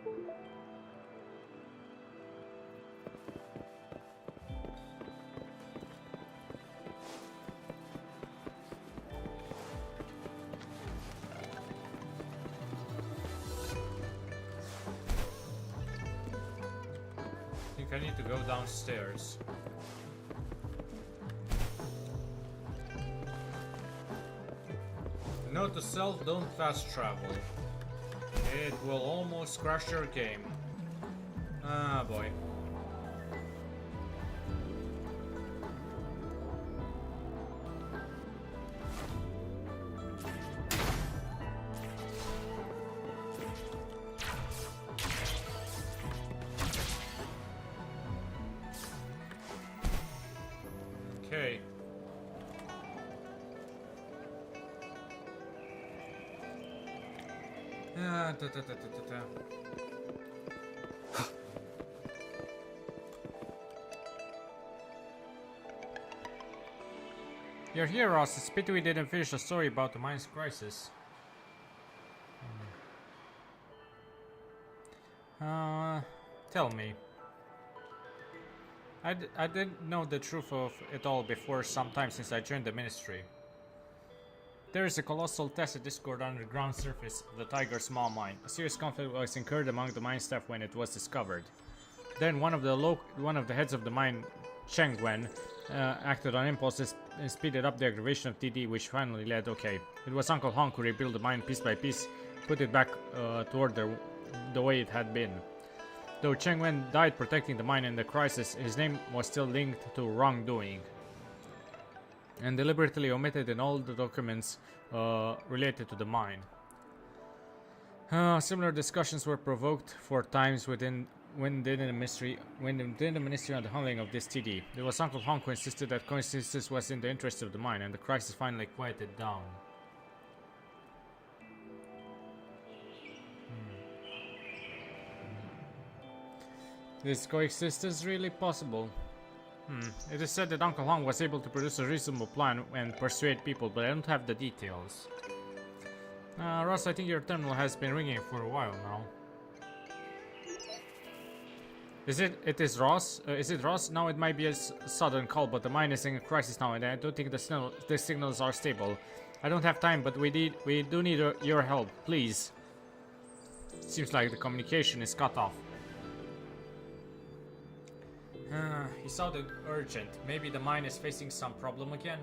I think I need to go downstairs. Note to self, don't fast travel. It will almost crash your game. Ah, boy. Okay. You're here, Ross. It's pity we didn't finish the story about the mine's crisis. Tell me. I didn't know the truth of it all before sometime since I joined the ministry. There is a colossal tacit discord under the ground surface of the Tiger small mine. A serious conflict was incurred among the mine staff when it was discovered. Then one of the heads of the mine, Cheng Wen, acted on impulses and speeded up the aggravation of TD, which finally led okay. It was Uncle Honk who rebuilt the mine piece by piece, put it back toward the way it had been. Though Cheng Wen died protecting the mine in the crisis, his name was still linked to wrongdoing, and deliberately omitted in all the documents related to the mine. Similar discussions were provoked for times within the ministry on the handling of this TD. It was Uncle Honk who insisted that coexistence was in the interest of the mine, and the crisis finally quieted down. Is coexistence really possible? It is said that Uncle Honk was able to produce a reasonable plan and persuade people, but I don't have the details. Ross, I think your terminal has been ringing for a while now. It is Ross? Is it Ross? Now it might be a sudden call, but the mine is in a crisis now, and I don't think the signals are stable. I don't have time, but we do need your help, please. Seems like the communication is cut off. He sounded urgent. Maybe the mine is facing some problem again.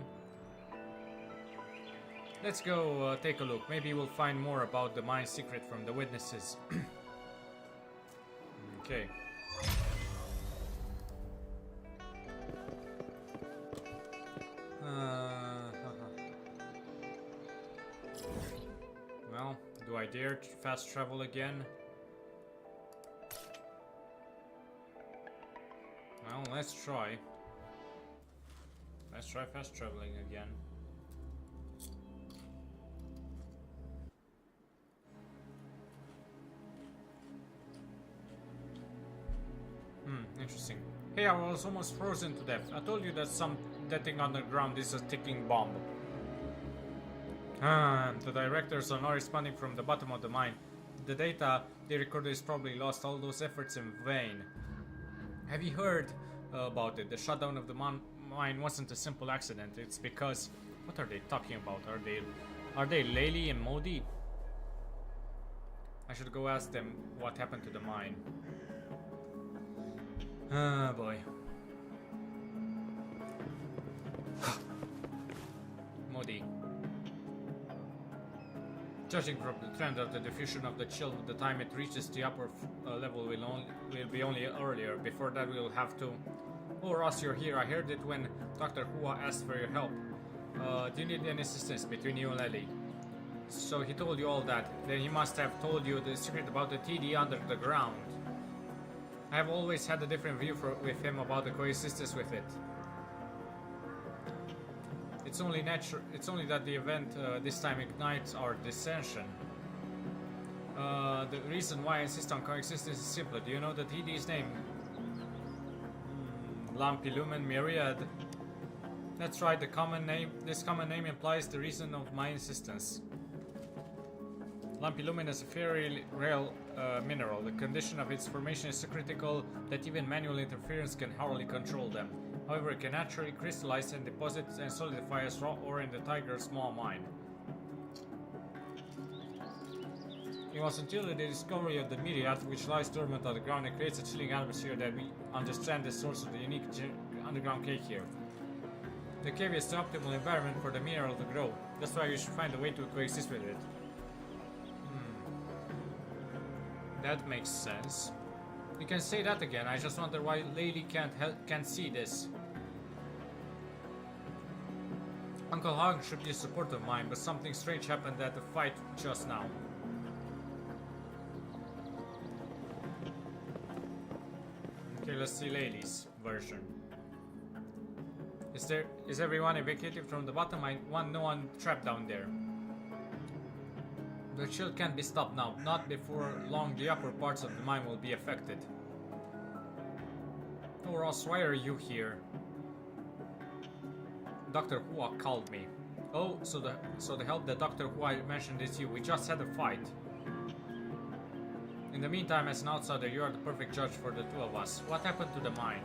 Let's go take a look. Maybe we'll find more about the mine's secret from the witnesses. Okay. Well, do I dare to fast travel again? Well, let's try. Let's try fast traveling again. Interesting. Hey, I was almost frozen to death. I told you that that thing underground is a ticking bomb. The directors are not responding from the bottom of the mine. The data they recorded is probably lost. All those efforts in vain. Have you heard about it? The shutdown of the mine wasn't a simple accident. It's because... What are they talking about? Are they Laylee and Modi? I should go ask them what happened to the mine. Ah, boy. Modi. Judging from the trend of the diffusion of the chill, the time it reaches the upper level will be only earlier. Before that, we'll have to... Oh, Ross, you're here. I heard it when Dr. Hua asked for your help. Do you need any assistance between you and Ellie? So he told you all that. Then he must have told you the secret about the TD under the ground. I have always had a different view with him about the coexistence with it. It's only natural. It's only that the event this time ignites our dissension. The reason why I insist on coexistence is simple. Do you know the TD's name? Lampilumen Myriad. That's right. This common name implies the reason of my insistence. Lumpy lumen is a very rare mineral. The condition of its formation is so critical that even manual interference can hardly control them. However, it can naturally crystallize and deposit and solidify as raw ore in the Tiger's small mine. It was until the discovery of the myriad, which lies dormant on the ground and creates a chilling atmosphere, that we understand the source of the unique underground cave here. The cave is the optimal environment for the mineral to grow. That's why you should find a way to coexist with it. That makes sense. You can say that again. I just wonder why Lady can't see this. Uncle Hog should be a support of mine, but something strange happened at the fight just now. Okay, let's see Lady's version. Is everyone evacuated from the bottom? I want no one trapped down there. The chill can't be stopped now. Not before long the upper parts of the mine will be affected. Oh Ross, why are you here? Dr. Hua called me. Oh, so the help that Dr. Hua mentioned is you. We just had a fight. In the meantime, as an outsider, you are the perfect judge for the two of us. What happened to the mine?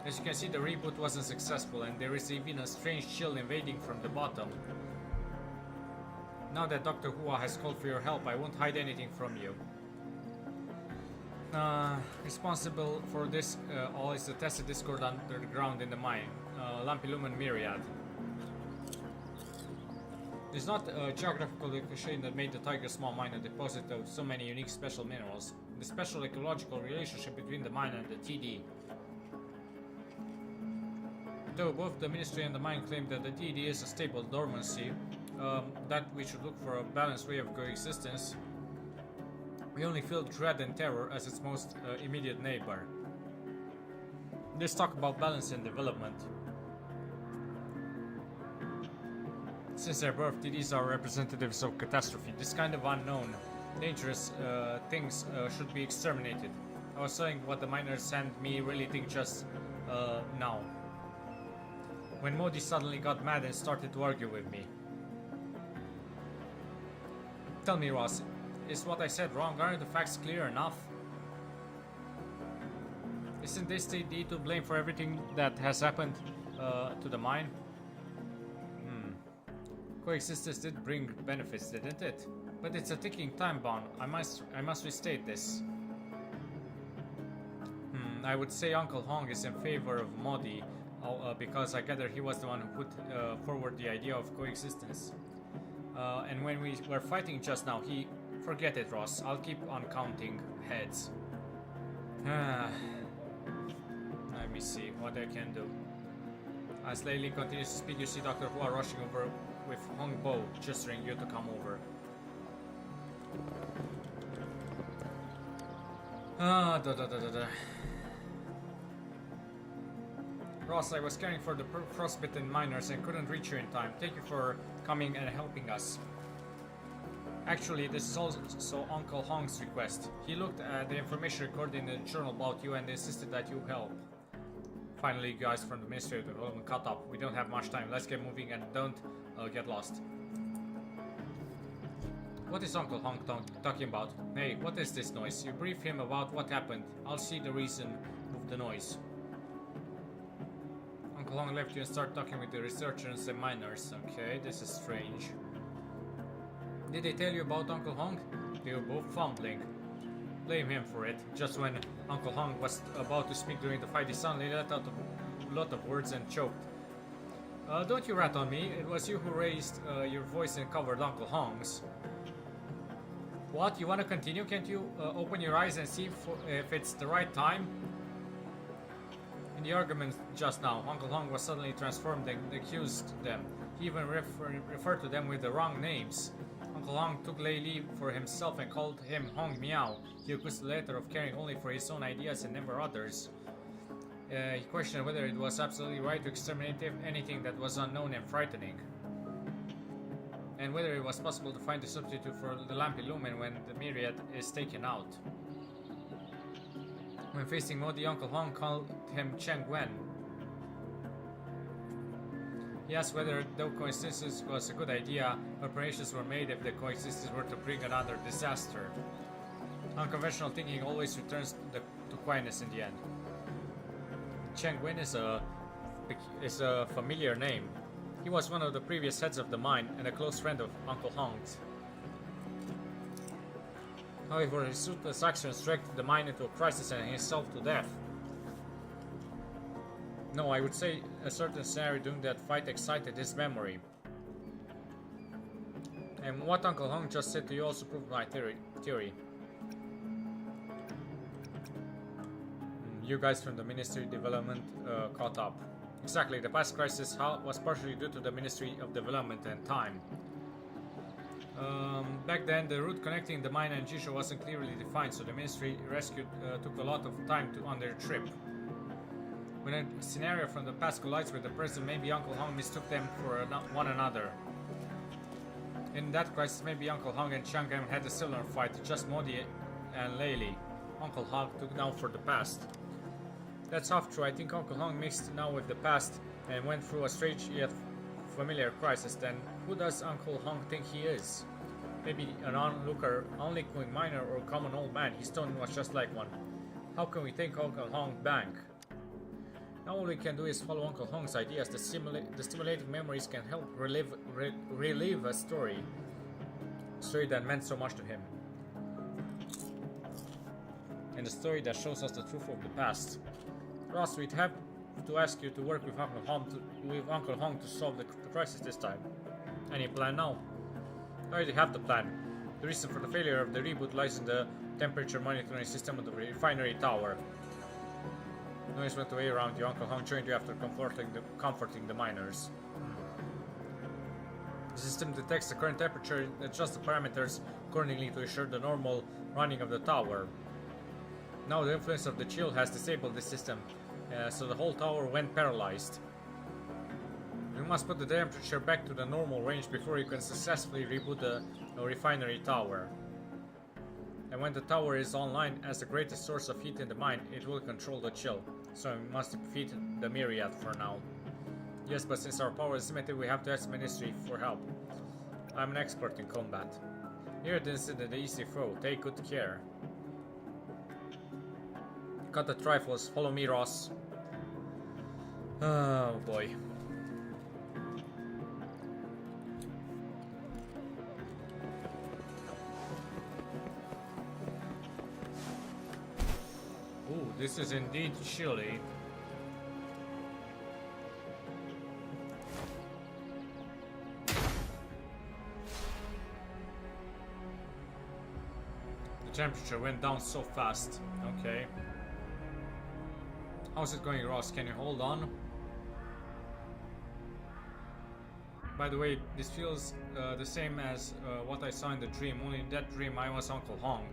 As you can see, the reboot wasn't successful, and there is even a strange chill invading from the bottom. Now that Dr. Hua has called for your help, I won't hide anything from you. Responsible for this all is the tested discord under the ground in the mine. Lumpy Lumen Myriad. It's not a geographical location that made the Tiger small mine a deposit of so many unique special minerals. The special ecological relationship between the mine and the TD. Though both the Ministry and the mine claim that the TD is a stable dormancy, that we should look for a balanced way of coexistence, we only feel dread and terror as its most immediate neighbor. Let's talk about balance and development. Since their birth, TDs are representatives of catastrophe. This kind of unknown, dangerous things should be exterminated. I was saying what the miners sent me really think just now. When Modi suddenly got mad and started to argue with me. Tell me, Ross, is what I said wrong? Aren't the facts clear enough? Isn't this TD to blame for everything that has happened to the mine? Coexistence did bring benefits, didn't it? But it's a ticking time bomb. I must restate this. I would say Uncle Hong is in favor of Modi, because I gather he was the one who put forward the idea of coexistence. And when we were fighting just now, forget it, Ross. I'll keep on counting heads. Let me see what I can do. As Lei continues to speak, you see Dr. Hua rushing over with Hong Bo, gesturing you to come over. Ross, I was caring for the frostbitten miners and couldn't reach you in time. Thank you for coming and helping us. Actually, this is also Uncle Hong's request. He looked at the information recorded in the journal about you and insisted that you help. Finally, guys from the Ministry of Development caught up. We don't have much time. Let's get moving and don't get lost. What is Uncle Hong talking about? Hey, what is this noise? You brief him about what happened. I'll see the reason of the noise. Uncle Hong left you and started talking with the researchers and miners. Okay, this is strange. Did they tell you about Uncle Hong? They were both fumbling. Blame him for it. Just when Uncle Hong was about to speak during the fight, he suddenly let out a lot of words and choked. Don't you rat on me. It was you who raised your voice and covered Uncle Hong's. What? You want to continue? Can't you open your eyes and see if it's the right time? In the argument just now, Uncle Hong was suddenly transformed and accused them. He even referred to them with the wrong names. Uncle Hong took Lei Li for himself and called him Hong Miao. He accused the latter of caring only for his own ideas and never others. He questioned whether it was absolutely right to exterminate anything that was unknown and frightening. And whether it was possible to find a substitute for the Lumpy Lumen when the myriad is taken out. When facing Modi, Uncle Hong called him Cheng Wen. He asked whether the coexistence was a good idea. Preparations were made if the coexistence were to bring another disaster. Unconventional thinking always returns to quietness in the end. Cheng Wen is a familiar name. He was one of the previous heads of the mine and a close friend of Uncle Hong's. However, his ruthless actions dragged the mine into a crisis and himself to death. No, I would say a certain scenario during that fight excited his memory. And what Uncle Hong just said to you also proved my theory. You guys from the Ministry of Development caught up. Exactly, the past crisis was partially due to the Ministry of Development and time. Back then, the route connecting the mine and Jisho wasn't clearly defined, so the Ministry rescue took a lot of time on their trip. When a scenario from the past collides with the present, maybe Uncle Hong mistook them for one another. In that crisis, maybe Uncle Hong and Chiang Em had a similar fight, just Modi and Leili. Uncle Hong took now for the past. That's half true. I think Uncle Hong mixed now with the past and went through a strange yet familiar crisis. Then who does Uncle Hong think he is? Maybe an onlooker, onlooking miner, or common old man. His tone was just like one. How can we thank Uncle Hong back? Now all we can do is follow Uncle Hong's ideas. The stimulating memories can help relive a story that meant so much to him. And a story that shows us the truth of the past. Ross, we'd have to ask you to work with Uncle Hong to solve the crisis this time. Any plan now? I already have the plan. The reason for the failure of the reboot lies in the temperature monitoring system of the refinery tower. Noise went away around you. Uncle Hong joined you after comforting the miners. The system detects the current temperature and adjusts the parameters accordingly to ensure the normal running of the tower. Now the influence of the chill has disabled the system, so the whole tower went paralyzed. You must put the temperature back to the normal range before you can successfully reboot the refinery tower. And when the tower is online as the greatest source of heat in the mine, it will control the chill. So we must defeat the Myriad for now. Yes, but since our power is limited, we have to ask Ministry for help. I'm an expert in combat. Here this isn't the easy foe. Take good care. Cut the trifles. Follow me, Ross. Oh boy. Ooh, this is indeed chilly. The temperature went down so fast. Okay. How's it going, Ross? Can you hold on? By the way, this feels the same as what I saw in the dream, only in that dream I was Uncle Hong.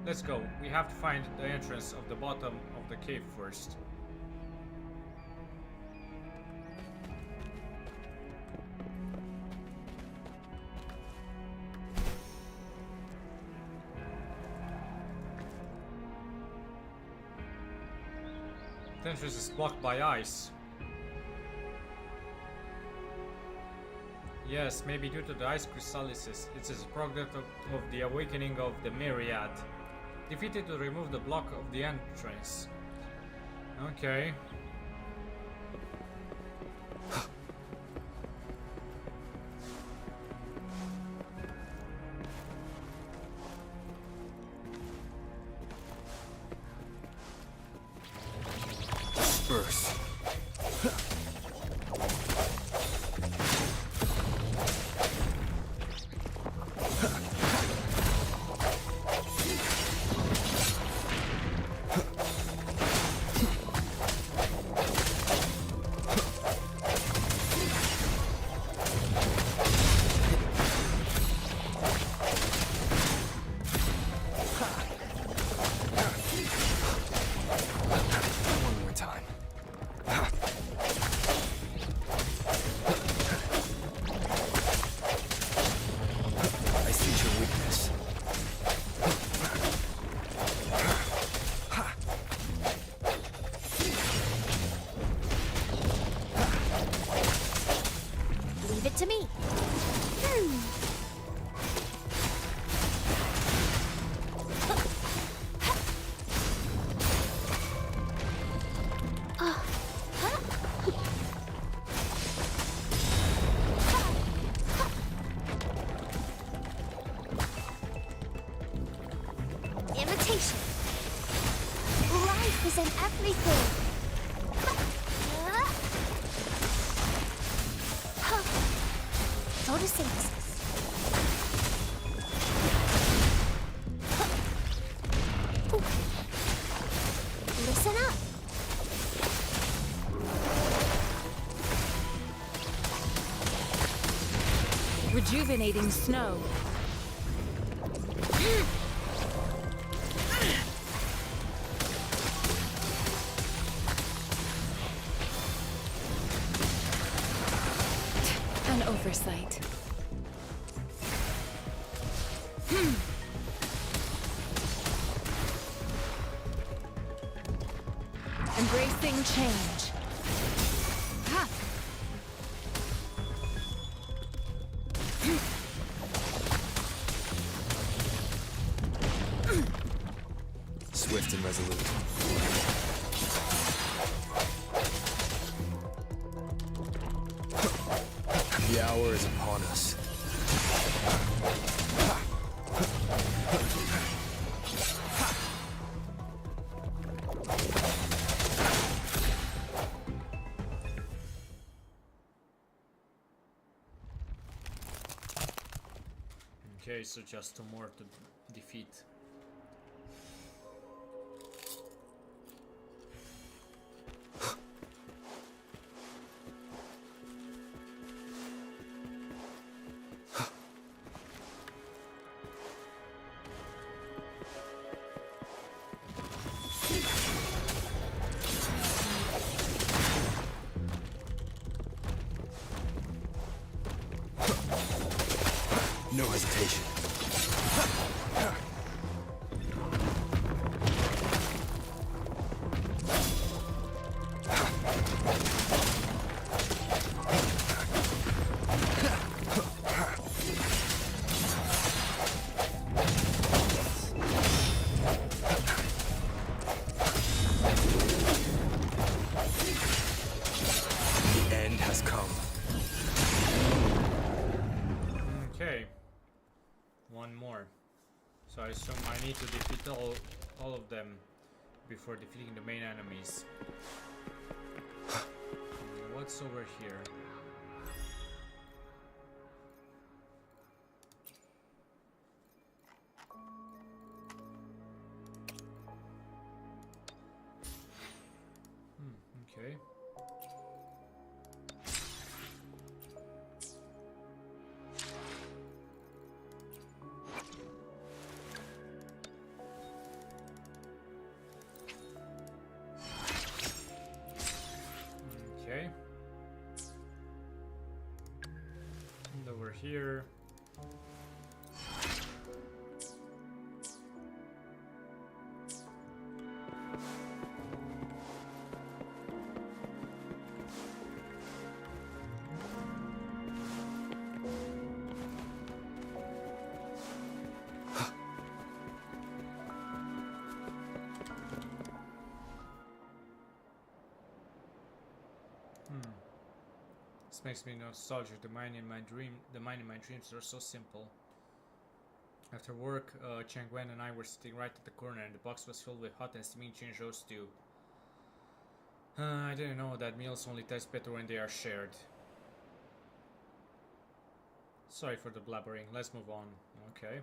Let's go. We have to find the entrance of the bottom of the cave first. The entrance is blocked by ice. Yes, maybe due to the ice crystallisis. It is a product of the awakening of the Myriad. Defeated to remove the block of the entrance. Okay. Disperse. Imitation. Life is in everything. Photosynthesis. Listen up. Rejuvenating snow. An oversight. Embracing change. Ha! Swift and resolute. The hour is upon us. Okay, so just two more to defeat. No hesitation. The end has come. Okay. One more. So I assume I need to defeat all of them before defeating the main enemies. What's over here? Okay. Okay. And over here. This makes me nostalgic. The mine in my dreams are so simple. After work, Chang Wen and I were sitting right at the corner, and the box was filled with hot and steaming chinchou stew. I didn't know that meals only taste better when they are shared. Sorry for the blabbering. Let's move on. Okay.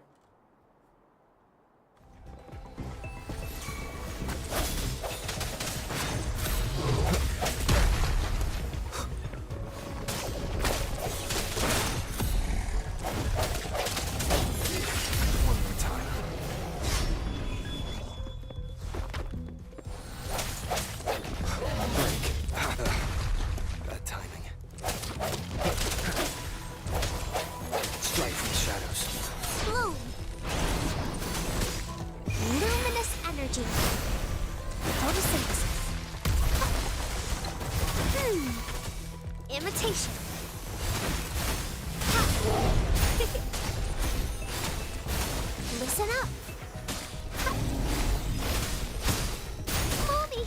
Imitation. Listen up. Mommy.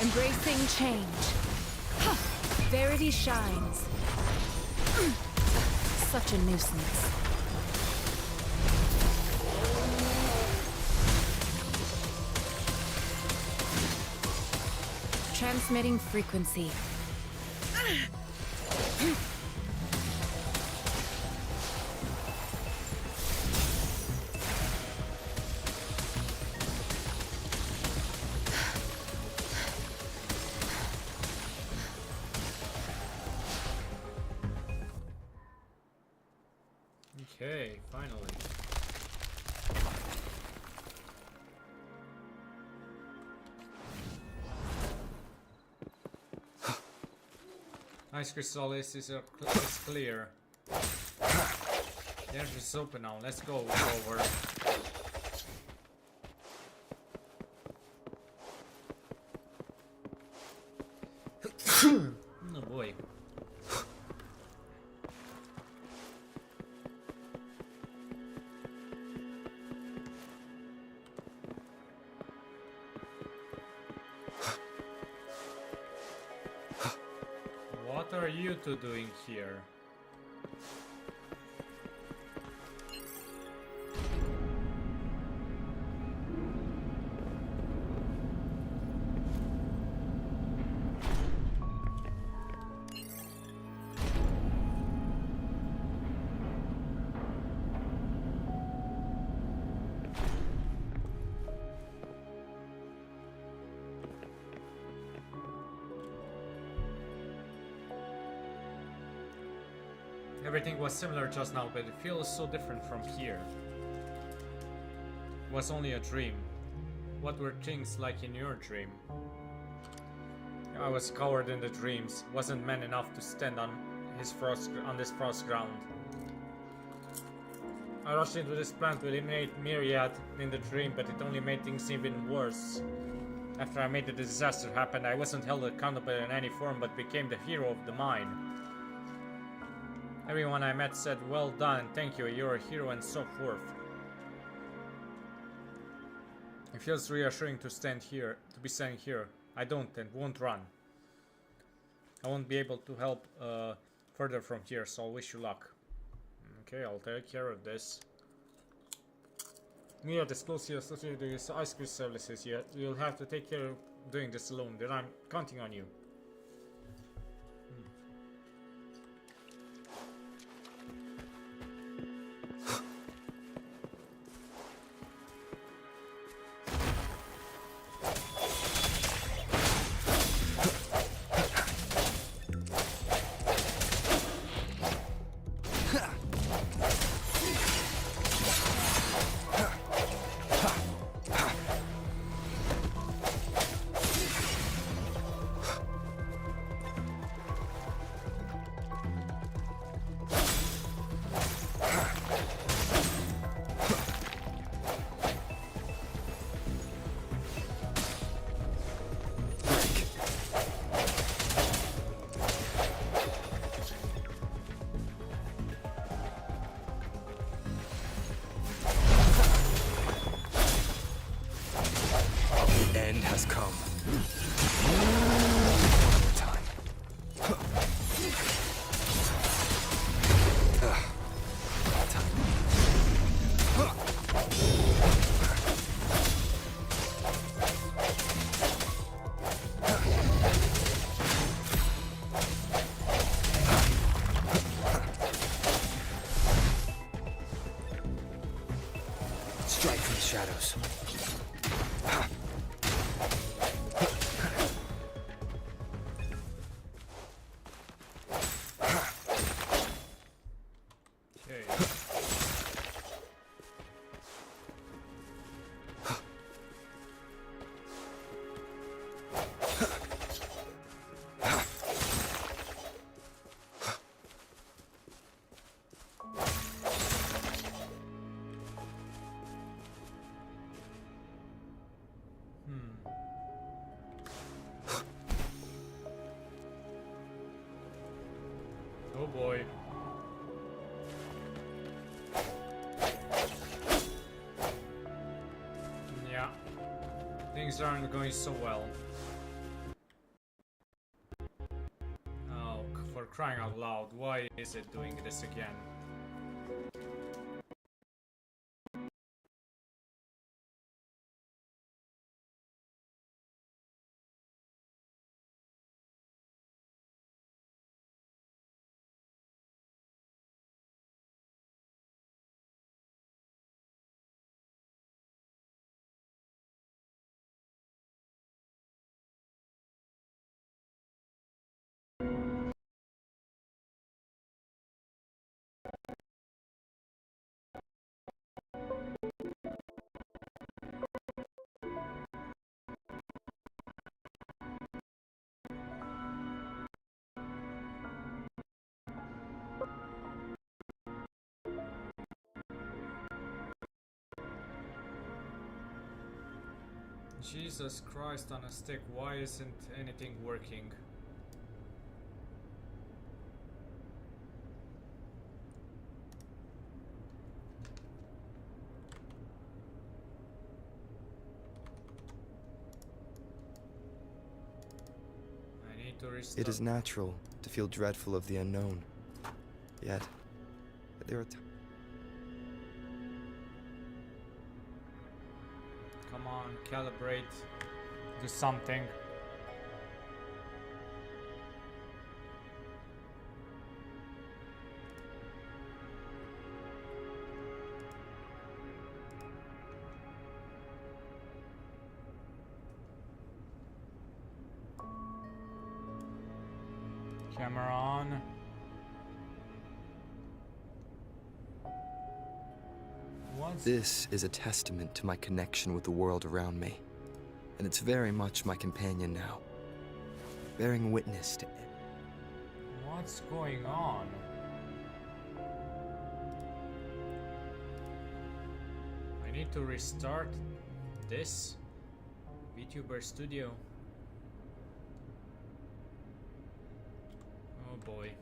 Embracing change. Ha! Verity shines. Such a nuisance. Transmitting frequency. Okay, finally. Ice crystal is clear. The entrance is open now. Let's go over. Oh boy. What are you two doing here? Everything was similar just now, but it feels so different from here. It was only a dream. What were things like in your dream? I was covered in the dreams. Wasn't man enough to stand on this frost ground. I rushed into this plan to eliminate Myriad in the dream, but it only made things even worse. After I made the disaster happen, I wasn't held accountable in any form, but became the hero of the mine. Everyone I met said, "Well done, thank you, you're a hero," and so forth. It feels reassuring to be standing here. I don't and won't run. I won't be able to help further from here, so I'll wish you luck. Okay, I'll take care of this. Mia, the closely associated with ice cream services, you'll have to take care of doing this alone, then I'm counting on you. Has come. Time. Strike from the shadows. Oh boy. Yeah. Things aren't going so well. for crying out loud, why is it doing this again? Jesus Christ on a stick, why isn't anything working? I need to restart. It is natural to feel dreadful of the unknown. Yet, there are Come on, calibrate. Do something. Camera on. This is a testament to my connection with the world around me, and it's very much my companion now, bearing witness to it. What's going on? I need to restart this VTuber Studio. Oh boy.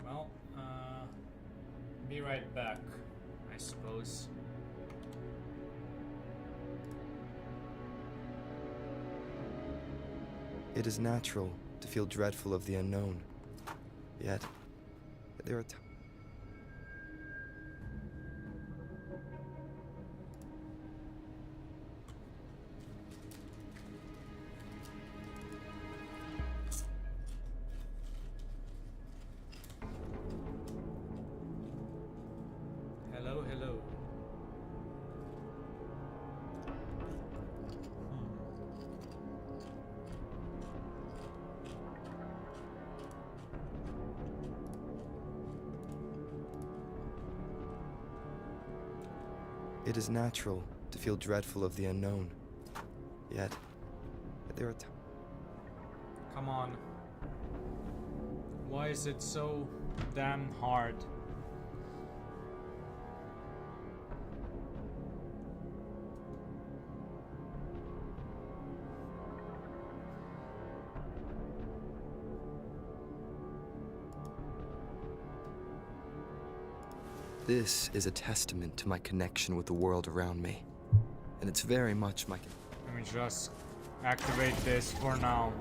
Well, be right back, I suppose. It is natural to feel dreadful of the unknown. Yet, there are Hello, hello. It is natural to feel dreadful of the unknown. Yet, there are Come on. Why is it so damn hard? This is a testament to my connection with the world around me, and it's very much my. Let me just activate this for now.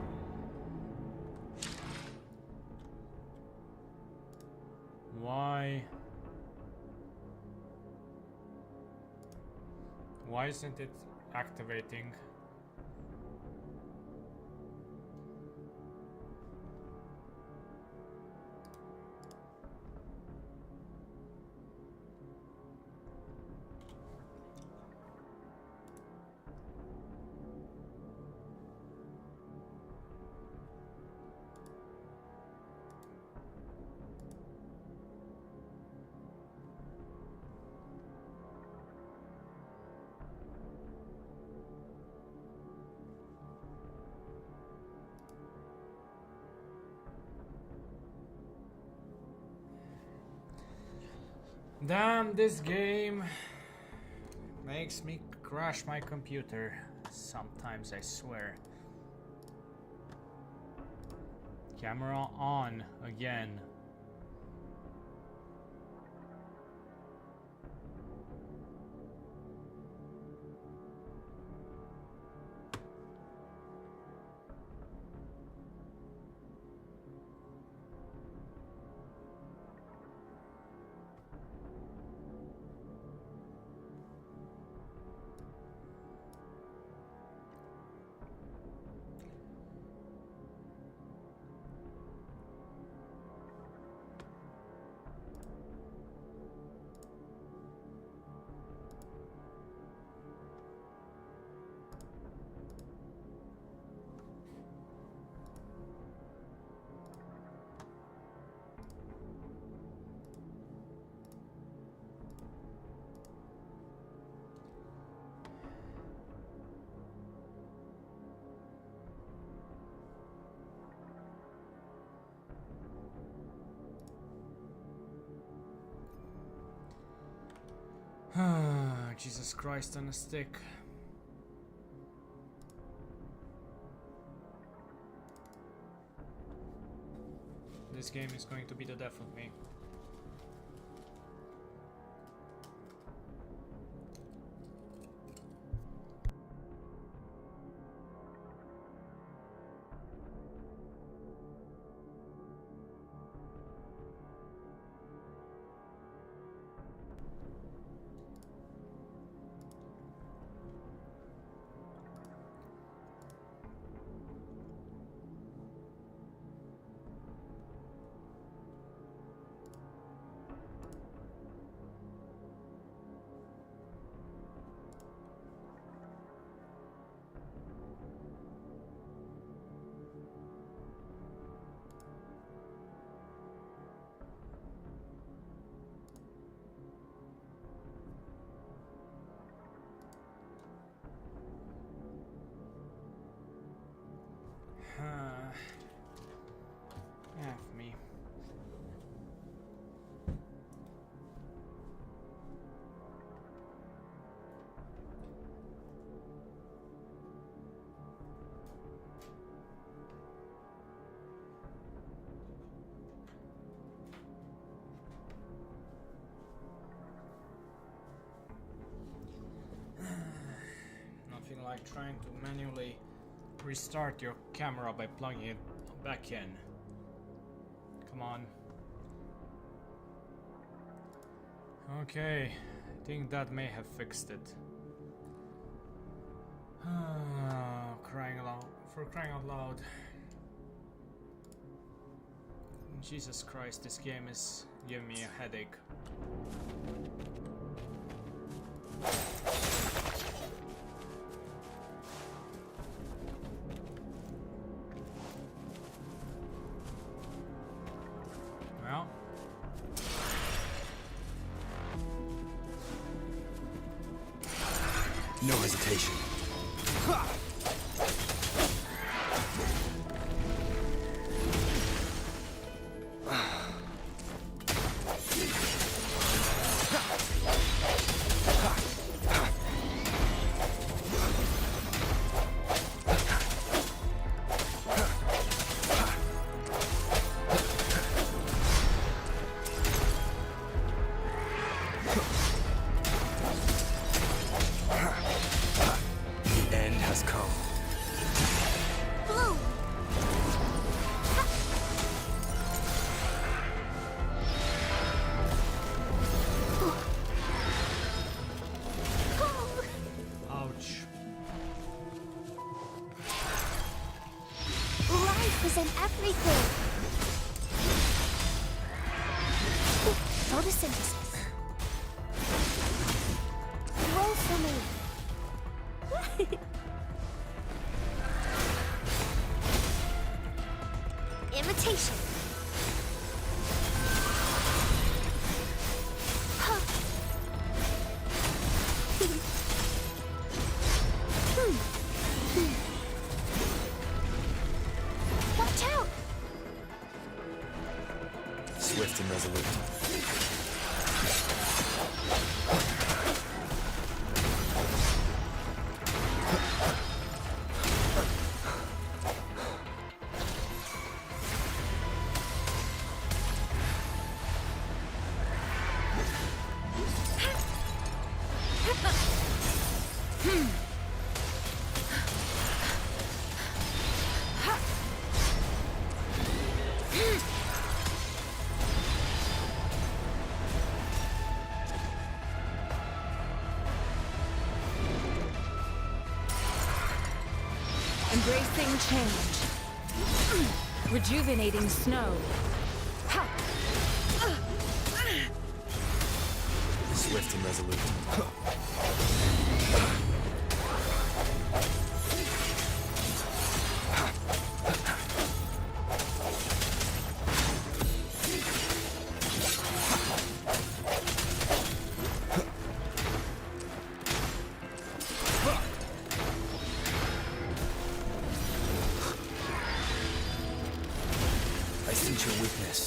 Why? Why isn't it activating? Damn, this game makes me crash my computer sometimes, I swear. Camera on again. Jesus Christ on a stick. This game is going to be the death of me. F me. Nothing like trying to manually restart your camera by plugging it back in. Come on. Okay, I think that may have fixed it. Crying out loud. Jesus Christ, this game is giving me a headache. Well, No hesitation. The end has come. Blue. ouch. Life is in everything. Photosynthesis. Roll for me. Imitation. Huh. Watch out! Swift and resolute. Embracing change. Rejuvenating snow. Swift and resolute. I sense your weakness.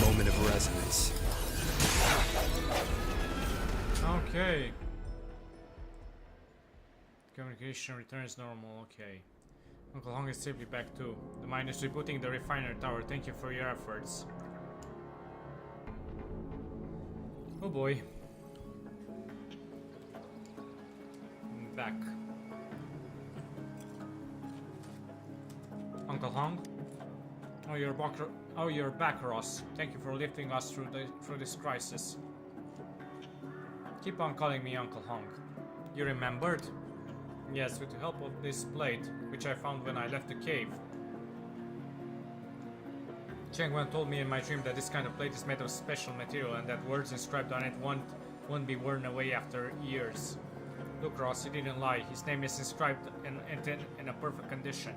Moment of resonance. Okay. Communication returns normal, okay. Uncle Hong is safely back too. The mine is rebooting the refinery tower. Thank you for your efforts. Oh boy. I'm back. Uncle Hong? Oh, you're back, Ross. Thank you for lifting us through this crisis. Keep on calling me Uncle Hong. You remembered? Yes, with the help of this plate, which I found when I left the cave. Cheng Wen told me in my dream that this kind of plate is made of special material and that words inscribed on it won't be worn away after years. Look, Ross, he didn't lie. His name is inscribed in a perfect condition.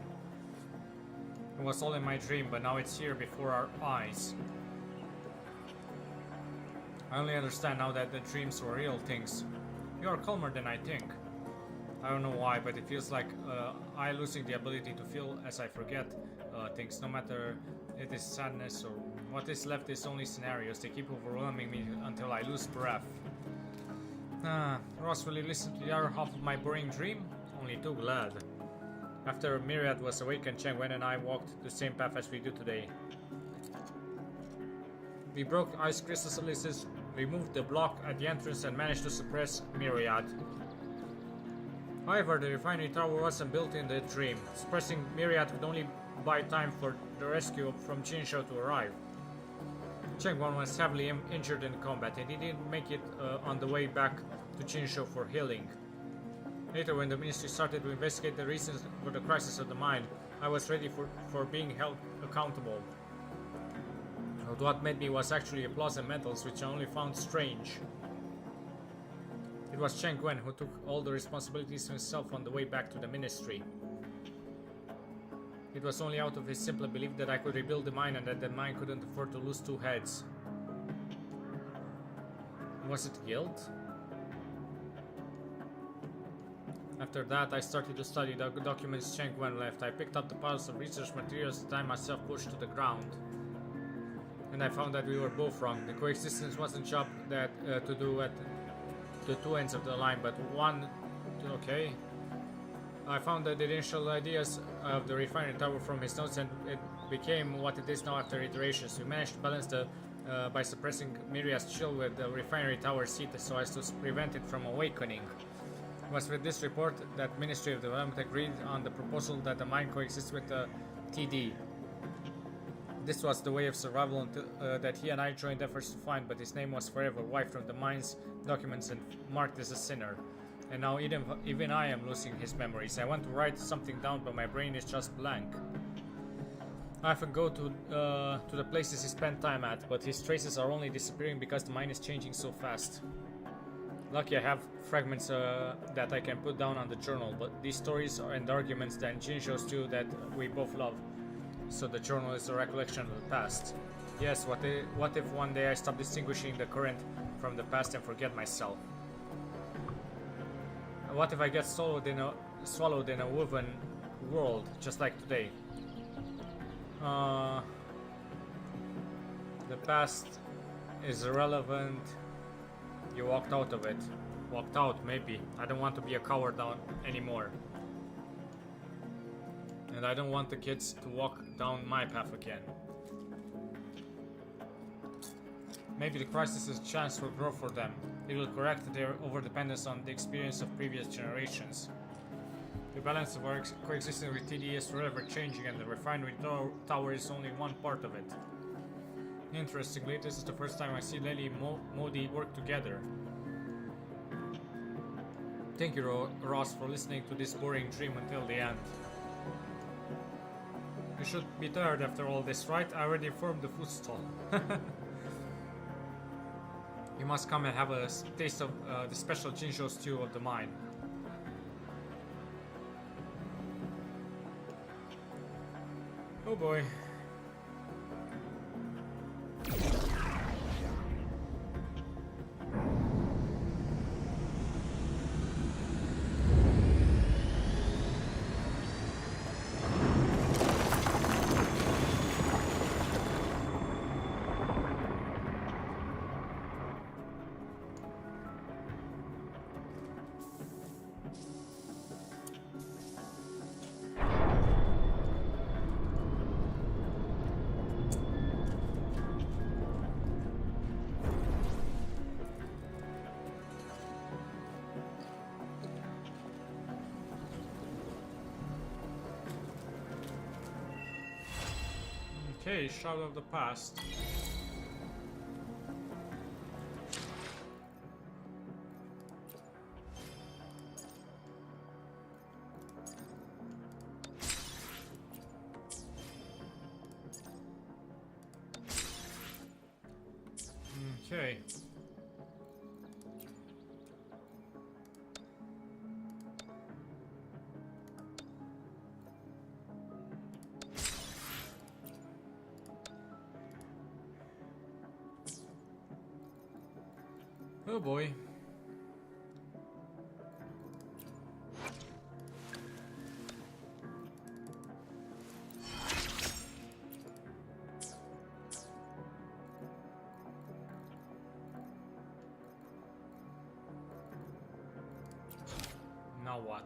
It was all in my dream, but now it's here before our eyes. I only understand now that the dreams were real things. You are calmer than I think. I don't know why, but it feels like I losing the ability to feel as I forget things, no matter it is sadness or what is left is only scenarios. They keep overwhelming me until I lose breath. Ross, will you listen to the other half of my boring dream? Only too glad. After Myriad was awakened, Cheng Wen and I walked the same path as we do today. We broke ice crystallises, removed the block at the entrance and managed to suppress Myriad. However, the refinery tower wasn't built in the dream. Suppressing Myriad would only buy time for the rescue from Jinshou to arrive. Cheng Wen was heavily injured in combat and he didn't make it on the way back to Jinshou for healing. Later, when the ministry started to investigate the reasons for the crisis of the mine, I was ready for being held accountable. But what made me was actually applause and medals, which I only found strange. It was Cheng Wen who took all the responsibilities to himself on the way back to the ministry. It was only out of his simple belief that I could rebuild the mine and that the mine couldn't afford to lose two heads. Was it guilt? After that, I started to study the documents Cheng Wen left. I picked up the piles of research materials that I myself pushed to the ground. And I found that we were both wrong. The coexistence wasn't a job that to do at the two ends of the line, but one. Okay. I found the initial ideas of the refinery tower from his notes, and it became what it is now after iterations. We managed to balance by suppressing Myriad's chill with the refinery tower seat so as to prevent it from awakening. It was with this report that Ministry of Development agreed on the proposal that the mine coexists with the TD. This was the way of survival until, that he and I joined efforts to find, but his name was forever wiped from the mine's documents and marked as a sinner. And now even I am losing his memories. I want to write something down, but my brain is just blank. I often go to the places he spent time at, but his traces are only disappearing because the mine is changing so fast. Lucky I have fragments that I can put down on the journal, but these stories and arguments that Jin shows too that we both love. So the journal is a recollection of the past. Yes, what if one day I stop distinguishing the current from the past and forget myself? What if I get swallowed in a woven world, just like today? The past is irrelevant. You walked out of it. Walked out, maybe. I don't want to be a coward anymore. And I don't want the kids to walk down my path again. Maybe the crisis is a chance for growth for them. It will correct their overdependence on the experience of previous generations. The balance of our coexistence with TD is forever changing, and the refinery tower is only one part of it. Interestingly, this is the first time I see Lely and Modi work together. Thank you, Ross, for listening to this boring dream until the end. You should be tired after all this, right? I already formed the food stall. You must come and have a taste of the special Jinzhou stew of the mine. Oh boy. Okay, Shadow of the Past. Okay. Oh boy. Now what?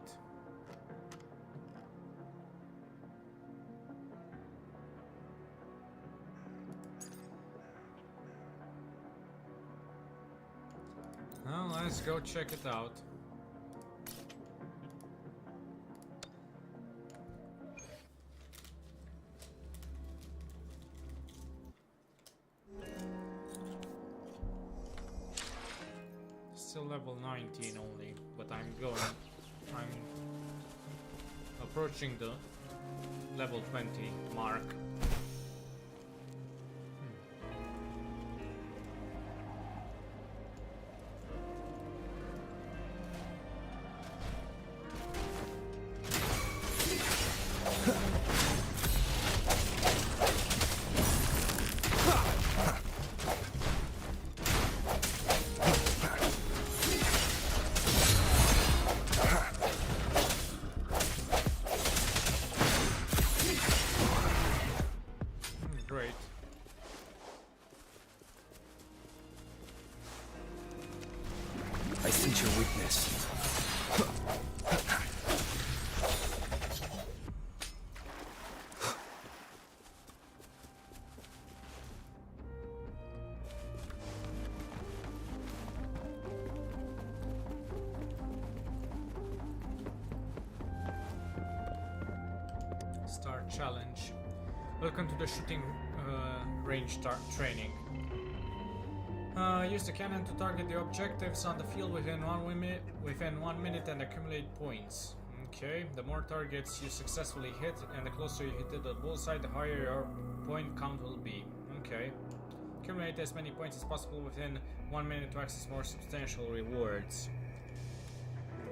Well, let's go check it out. Still level 19 only, but I'm approaching the level 20 mark. Great. I sense your weakness. Start challenge. Welcome to the shooting range training. Use the cannon to target the objectives on the field within 1 minute and accumulate points. Okay, the more targets you successfully hit and the closer you hit the bullseye, the higher your point count will be. Okay. Accumulate as many points as possible within 1 minute to access more substantial rewards.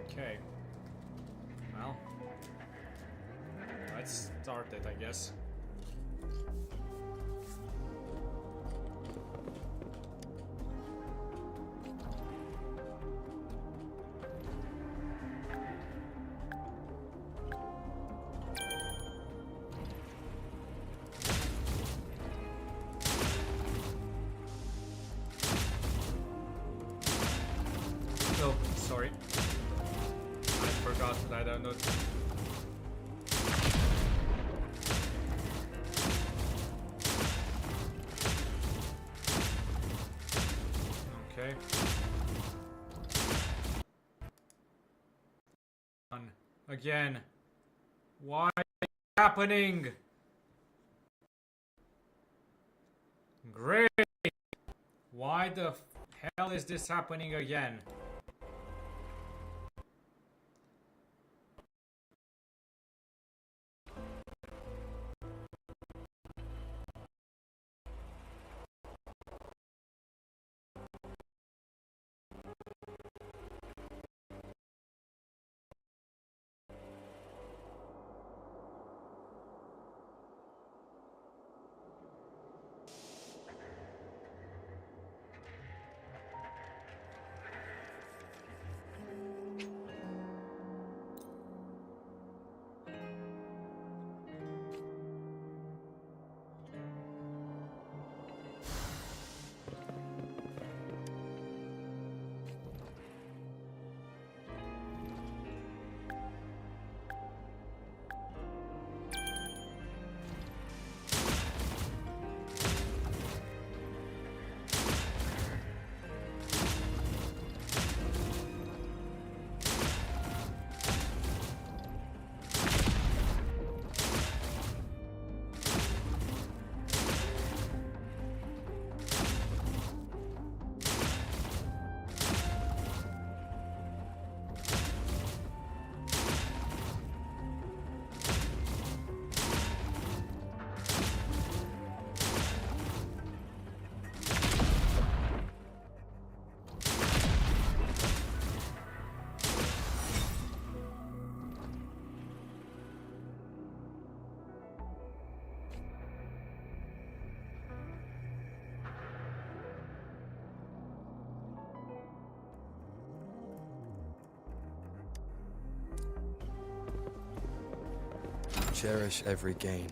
Okay. Well, let's start it, I guess. Oh, sorry. I forgot that I don't know. Okay. Again. Why is it happening? Great. Why the hell is this happening again? cherish every gain.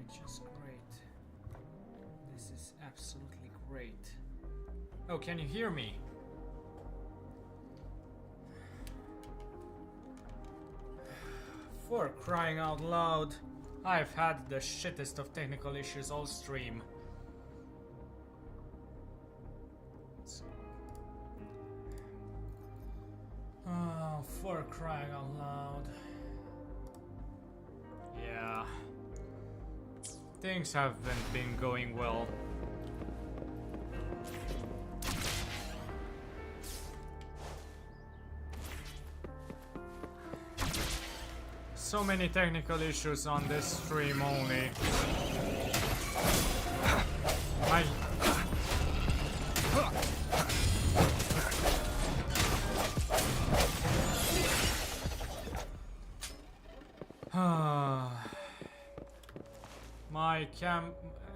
Just great. This is absolutely great. Oh, can you hear me? For crying out loud. I've had the shittest of technical issues all stream. Oh, for crying out loud. Yeah. Things haven't been going well. So many technical issues on this stream only. My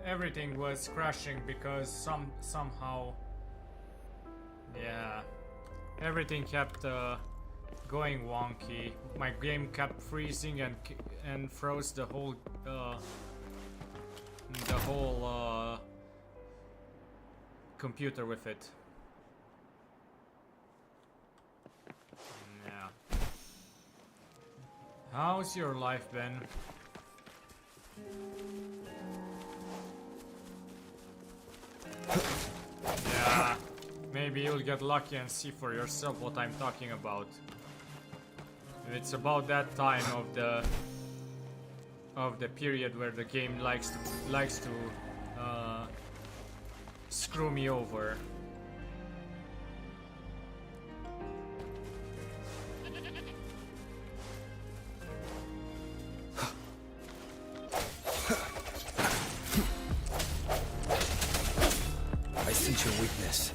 everything was crashing because somehow, yeah, everything kept going wonky. My game kept freezing and froze the whole computer with it. Yeah. How's your life been? Yeah. Maybe you'll get lucky and see for yourself what I'm talking about. It's about that time of the period where the game likes to screw me over. I sense your weakness.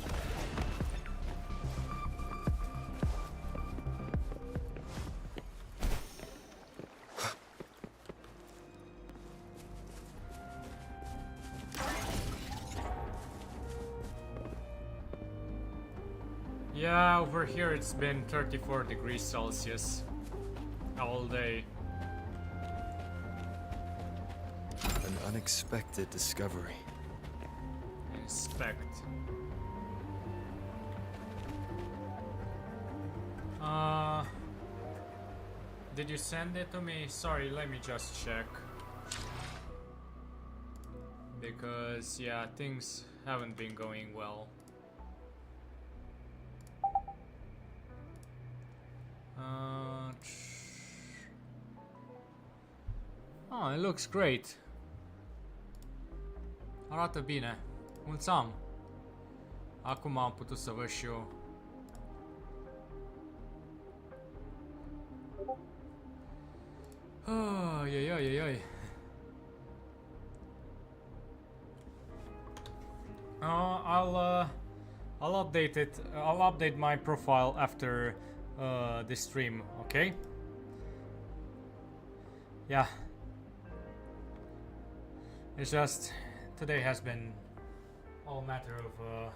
Yeah, over here it's been 34 degrees Celsius all day. An unexpected discovery. Inspect. Did you send it to me? Sorry, let me just check. Because, yeah, things haven't been going well. Oh, it looks great. Arată bine. Mulțumim. Acum am putut să văd și eu. Ai, ai, ai, ai. I'll update it. I'll update my profile after this stream, okay? Yeah. It's just today has been all matter of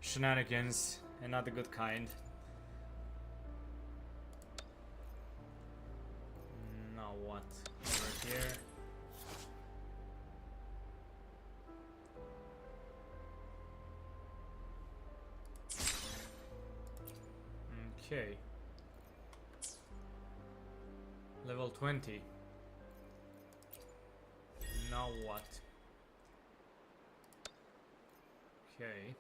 shenanigans and not the good kind. Now what? Over here. Okay. Level 20. Now what? Okay.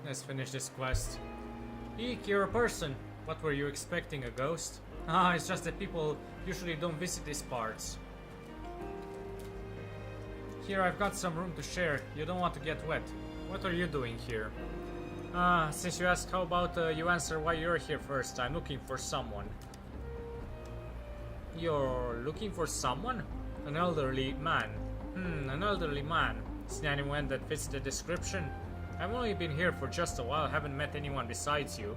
Let's finish this quest. Eek, you're a person. What were you expecting, a ghost? Ah, it's just that people usually don't visit these parts. Here, I've got some room to share. You don't want to get wet. What are you doing here? Ah, since you asked, how about you answer why you're here first? I'm looking for someone. You're looking for someone? An elderly man. An elderly man. Seen anyone that fits the description? I've only been here for just a while, haven't met anyone besides you.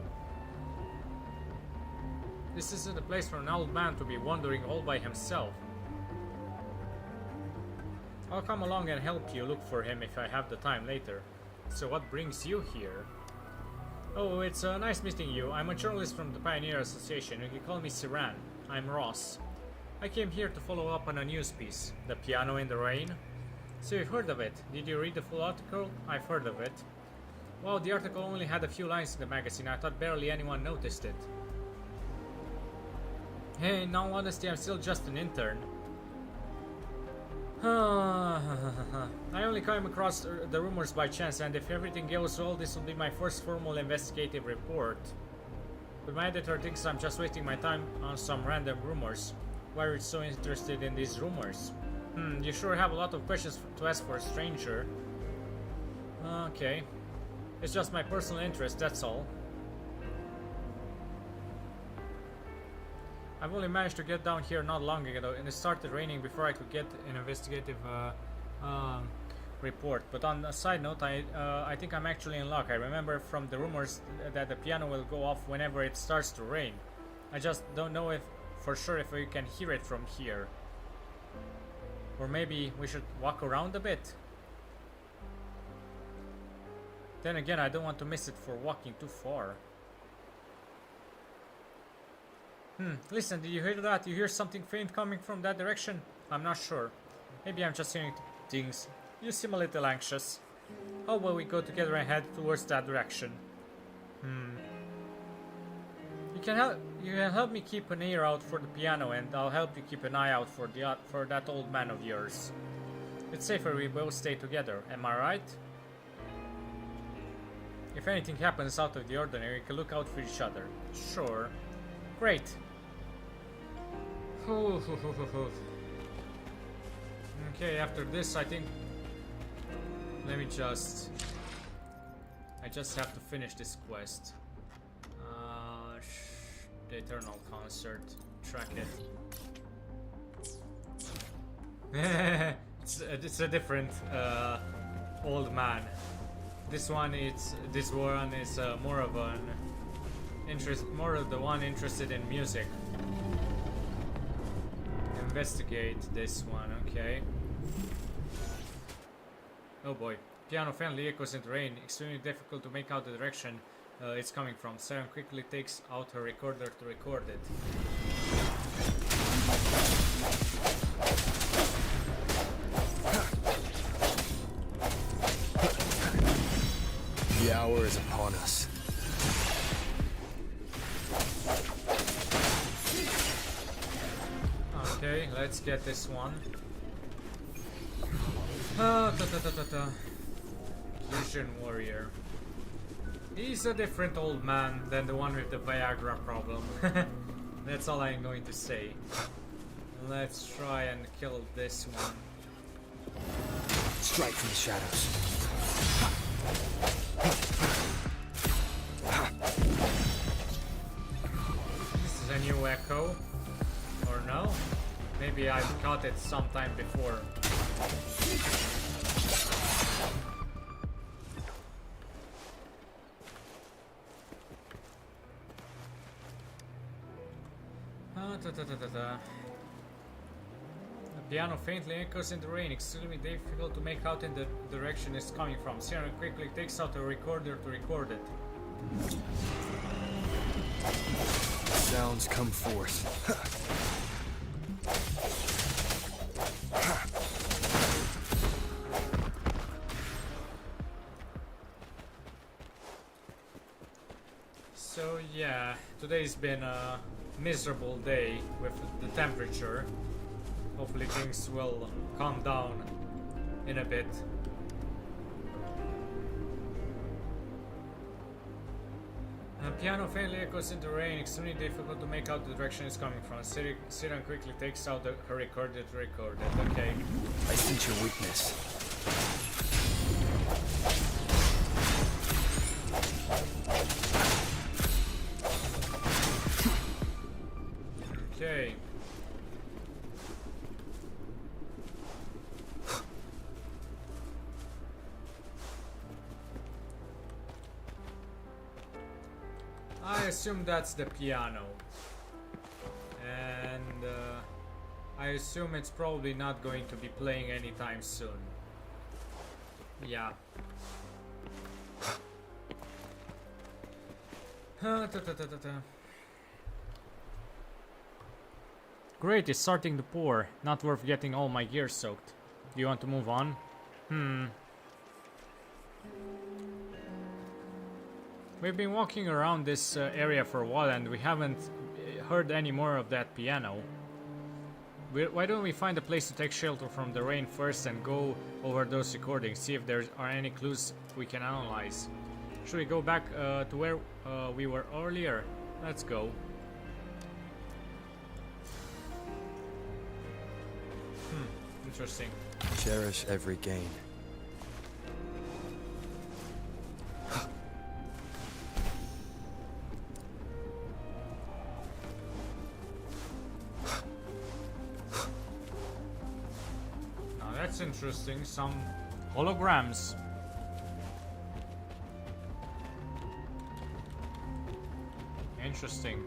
This isn't a place for an old man to be wandering all by himself. I'll come along and help you look for him if I have the time later. So what brings you here? Oh, it's nice meeting you. I'm a journalist from the Pioneer Association. You can call me Siran. I'm Ross. I came here to follow up on a news piece, The Piano in the Rain. So you've heard of it. Did you read the full article? I've heard of it. Wow, the article only had a few lines in the magazine. I thought barely anyone noticed it. Hey, in all honesty, I'm still just an intern. I only came across the rumors by chance, and if everything goes well, this will be my first formal investigative report. But my editor thinks I'm just wasting my time on some random rumors. Why are you so interested in these rumors? You sure have a lot of questions to ask for a stranger. Okay. It's just my personal interest, that's all. I've only managed to get down here not long ago, and it started raining before I could get an investigative report. But on a side note, I think I'm actually in luck. I remember from the rumors that the piano will go off whenever it starts to rain. I just don't know if for sure if we can hear it from here. Or maybe we should walk around a bit. Then again, I don't want to miss it for walking too far. Listen, did you hear that? You hear something faint coming from that direction? I'm not sure. Maybe I'm just hearing things. You seem a little anxious. How about we go together and head towards that direction? You can help me keep an ear out for the piano, and I'll help you keep an eye out for that old man of yours. It's safer we both stay together, am I right? If anything happens out of the ordinary, we can look out for each other. Sure. Great. Okay, after this, I think... I just have to finish this quest. The Eternal Concert. Track it. It's a different old man. This one is more of an more of the one interested in music. Investigate this one, okay. Oh boy. Piano faintly echoes in the rain, extremely difficult to make out the direction it's coming from. Sarah quickly takes out her recorder to record it. The hour is upon us. Okay, let's get this one. Fusion Warrior. He's a different old man than the one with the Viagra problem. That's all I'm going to say. Let's try and kill this one. Strike from the shadows. This is a new echo. Or no? Maybe I've caught it sometime before. The piano faintly echoes in the rain, extremely difficult to make out in the direction it's coming from. Siren quickly takes out a recorder to record it. Sounds come forth. So yeah, today's been a miserable day with the temperature. Hopefully things will calm down in a bit. Piano faintly echoes in the rain, extremely difficult to make out the direction it's coming from. Siren quickly takes out her recorder to record it. Okay. I sense your weakness. Okay. I assume that's the piano. And I assume it's probably not going to be playing anytime soon. Yeah. Great, it's starting to pour. Not worth getting all my gear soaked. Do you want to move on? We've been walking around this area for a while and we haven't heard any more of that piano. Why don't we find a place to take shelter from the rain first and go over those recordings, see if there are any clues we can analyze. Should we go back to where we were earlier? Let's go. Interesting. Cherish every gain. Now that's interesting. Some holograms. Interesting.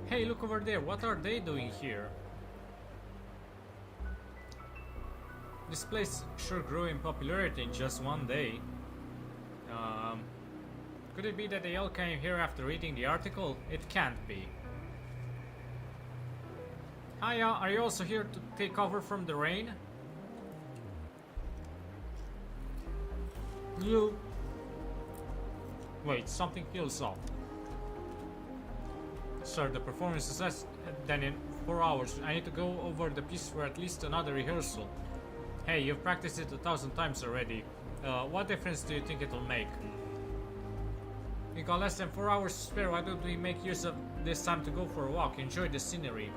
Hey, look over there. What are they doing here? This place sure grew in popularity in just one day. Could it be that they all came here after reading the article? It can't be. Hiya, are you also here to take cover from the rain? You. Wait, something feels off. Sir, the performance is less than in 4 hours. I need to go over the piece for at least another rehearsal. Hey, you've practiced it 1,000 times already. What difference do you think it'll make? We got less than 4 hours to spare. Why don't we make use of this time to go for a walk? Enjoy the scenery.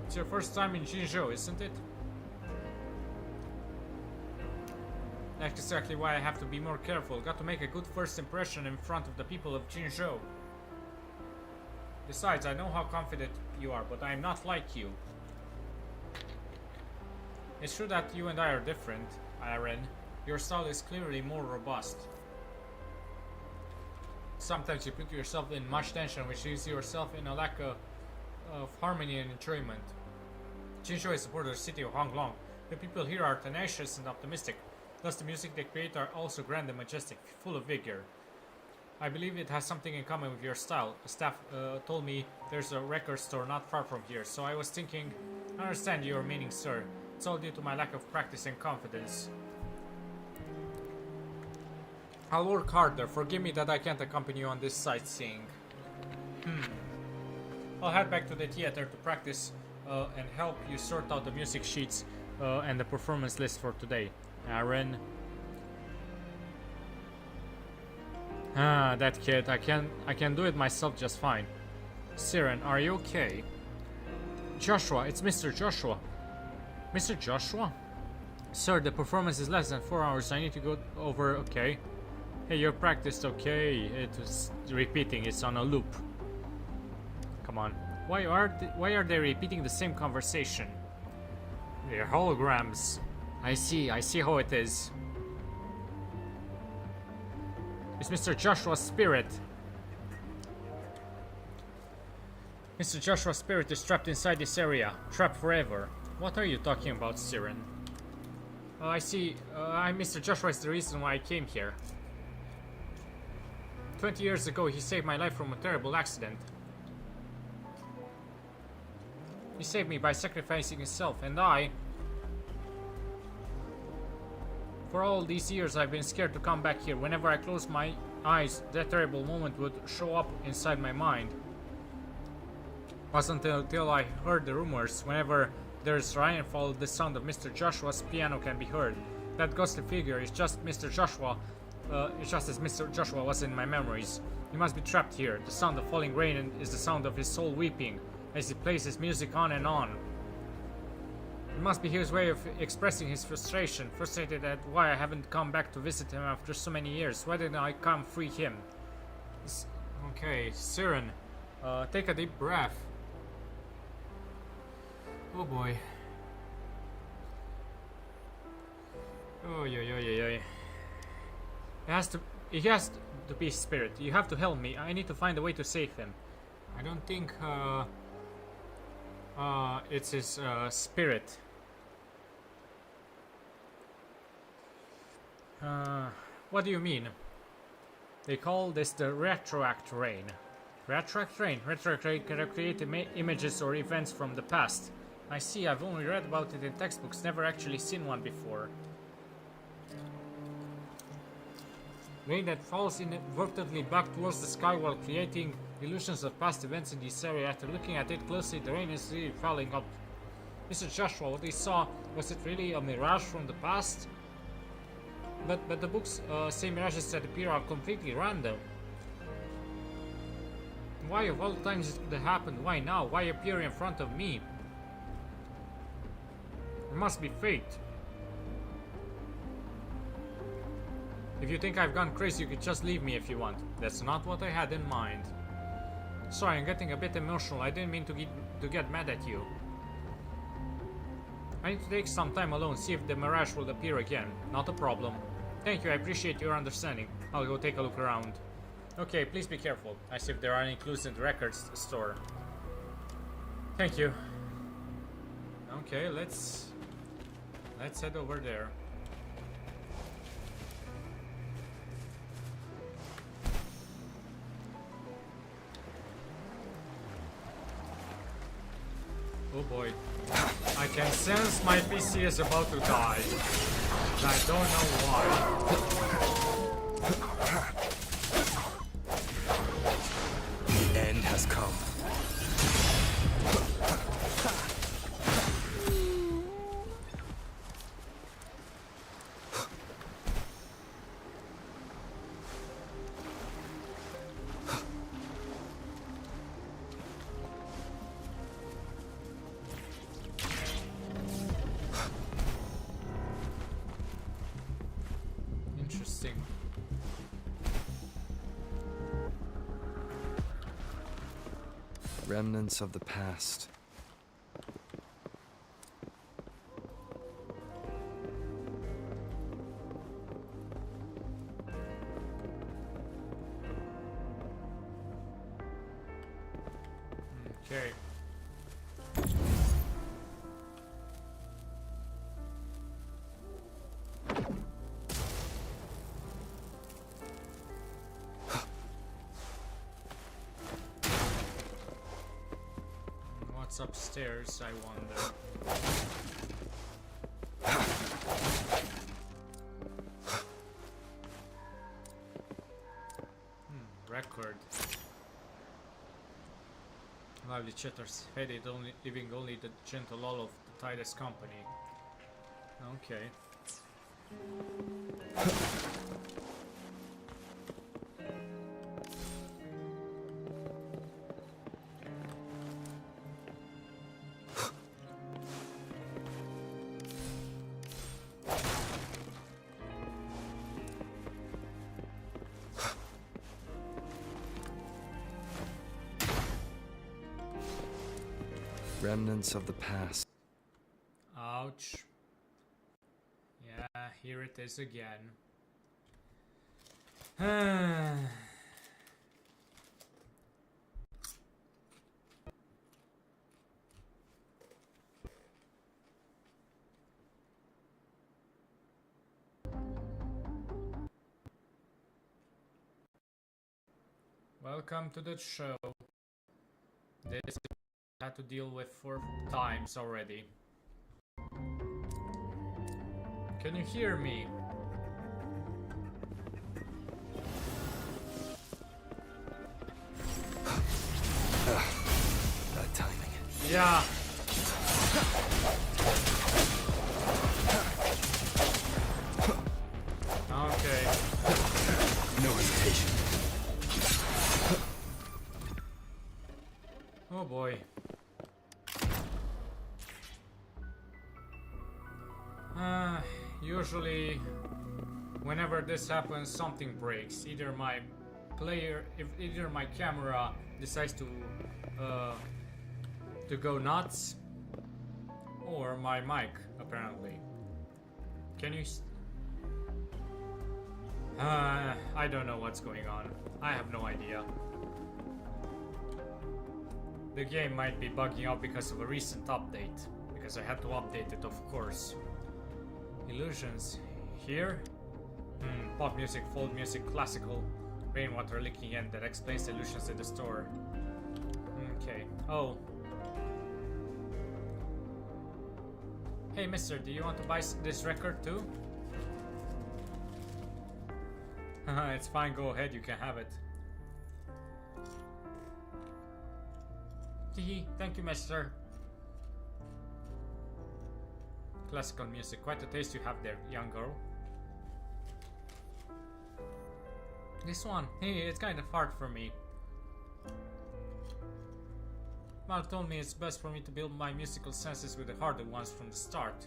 It's your first time in Jinzhou, isn't it? That's exactly why I have to be more careful. Got to make a good first impression in front of the people of Jinzhou. Besides, I know how confident you are, but I am not like you. It's true that you and I are different, Aaron. Your style is clearly more robust. Sometimes you put yourself in much tension, which leaves yourself in a lack of harmony and enjoyment. Jinzhou is the border city of Honglong. The people here are tenacious and optimistic. Thus the music they create are also grand and majestic, full of vigor. I believe it has something in common with your style. The staff told me there's a record store not far from here, so I was thinking, I understand your meaning, sir. It's all due to my lack of practice and confidence. I'll work harder. Forgive me that I can't accompany you on this sightseeing. I'll head back to the theater to practice and help you sort out the music sheets and the performance list for today. Aaron. That kid. I can do it myself just fine. Siren, are you okay? Joshua, it's Mr. Joshua. Mr. Joshua? Sir, the performance is less than 4 hours. I need to go over. Okay. Hey, you're practiced, okay? It was repeating. It's on a loop. Come on. Why are they repeating the same conversation? They're holograms. I see how it is. It's Mr. Joshua's spirit. Mr. Joshua's spirit is trapped inside this area. Trapped forever. What are you talking about, Siren? I see. Mr. Joshua is the reason why I came here. 20 years ago, he saved my life from a terrible accident. He saved me by sacrificing himself, and for all these years, I've been scared to come back here. Whenever I close my eyes, that terrible moment would show up inside my mind. It wasn't until I heard the rumors. Whenever there's rainfall, the sound of Mr. Joshua's piano can be heard. That ghostly figure is just Mr. Joshua. It's just as Mr. Joshua was in my memories. He must be trapped here. The sound of falling rain is the sound of his soul weeping as he plays his music on and on. It must be his way of expressing his frustration, frustrated at why I haven't come back to visit him after so many years. Why didn't I come free him? Okay, Siren, take a deep breath. Oh boy. Oh yeah. He has to be spirit. You have to help me. I need to find a way to save him. I don't think it's his spirit. What do you mean? They call this the retroact rain. Retroact rain? Retroact rain can recreate images or events from the past. I see, I've only read about it in textbooks, never actually seen one before. Rain that falls inadvertently back towards the sky while creating illusions of past events in this area. After looking at it closely, the rain is really falling up. Mr. Joshua, what they saw, was it really a mirage from the past? But the books say mirages that appear are completely random. Why of all times it could have happened? Why now? Why appear in front of me? It must be fate. If you think I've gone crazy, you could just leave me if you want. That's not what I had in mind. Sorry, I'm getting a bit emotional. I didn't mean to get mad at you. I need to take some time alone, see if the mirage will appear again. Not a problem. Thank you, I appreciate your understanding. I'll go take a look around. Okay, please be careful. I see if there are any clues in the records store. Thank you. Okay, let's head over there. Oh boy. I can sense my PC is about to die. I don't know why. The end has come. Interesting. Remnants of the past. Okay. What's upstairs, I wonder. Record. Lively chatters headed only, leaving only the gentle lull of the tightest company. Okay. Remnants of the past. Ouch. Yeah, here it is again. Welcome to the show. This I had to deal with 4 times already. Can you hear me? Bad timing. Yeah. Okay. No hesitation. Oh boy. Usually, whenever this happens, something breaks. Either my camera decides to go nuts, or my mic apparently. Can you? I don't know what's going on. I have no idea. The game might be bugging out because of a recent update. Because I had to update it, of course. Illusions. Here? Pop music, folk music, classical, rainwater leaking, and that explains the illusions in the store. Okay. Oh. Hey, mister, do you want to buy this record too? It's fine, go ahead, you can have it. Hehe, thank you, mister. Classical music, quite a taste you have there, young girl. This one, hey, it's kind of hard for me. Mother told me it's best for me to build my musical senses with the harder ones from the start.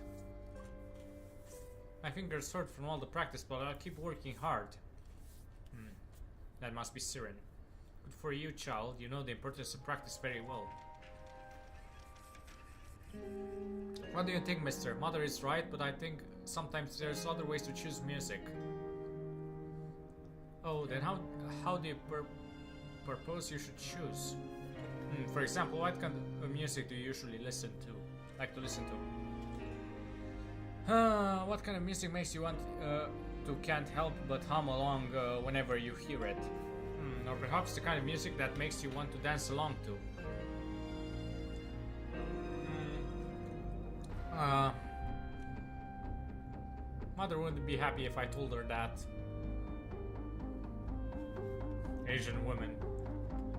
My fingers hurt from all the practice, but I'll keep working hard. That must be Siren. Good for you, child. You know the importance of practice very well. What do you think, mister? Mother is right, but I think sometimes there's other ways to choose music. Oh, then how do you propose you should choose? For example, what kind of music do you usually like to listen to? What kind of music makes you want to can't help but hum along whenever you hear it? Or perhaps the kind of music that makes you want to dance along to? Mother wouldn't be happy if I told her that. Asian women.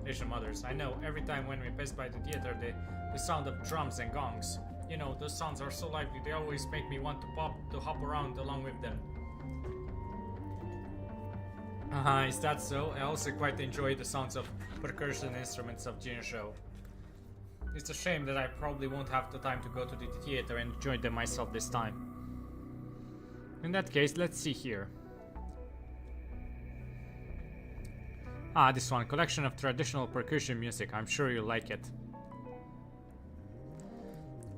Asian mothers. I know, every time when we pass by the theater, the sound of drums and gongs. You know, those sounds are so lively, they always make me want to hop around along with them. Is that so? I also quite enjoy the sounds of percussion instruments of Jinsho. It's a shame that I probably won't have the time to go to the theater and enjoy them myself this time. In that case, let's see here. This one. Collection of traditional percussion music. I'm sure you'll like it.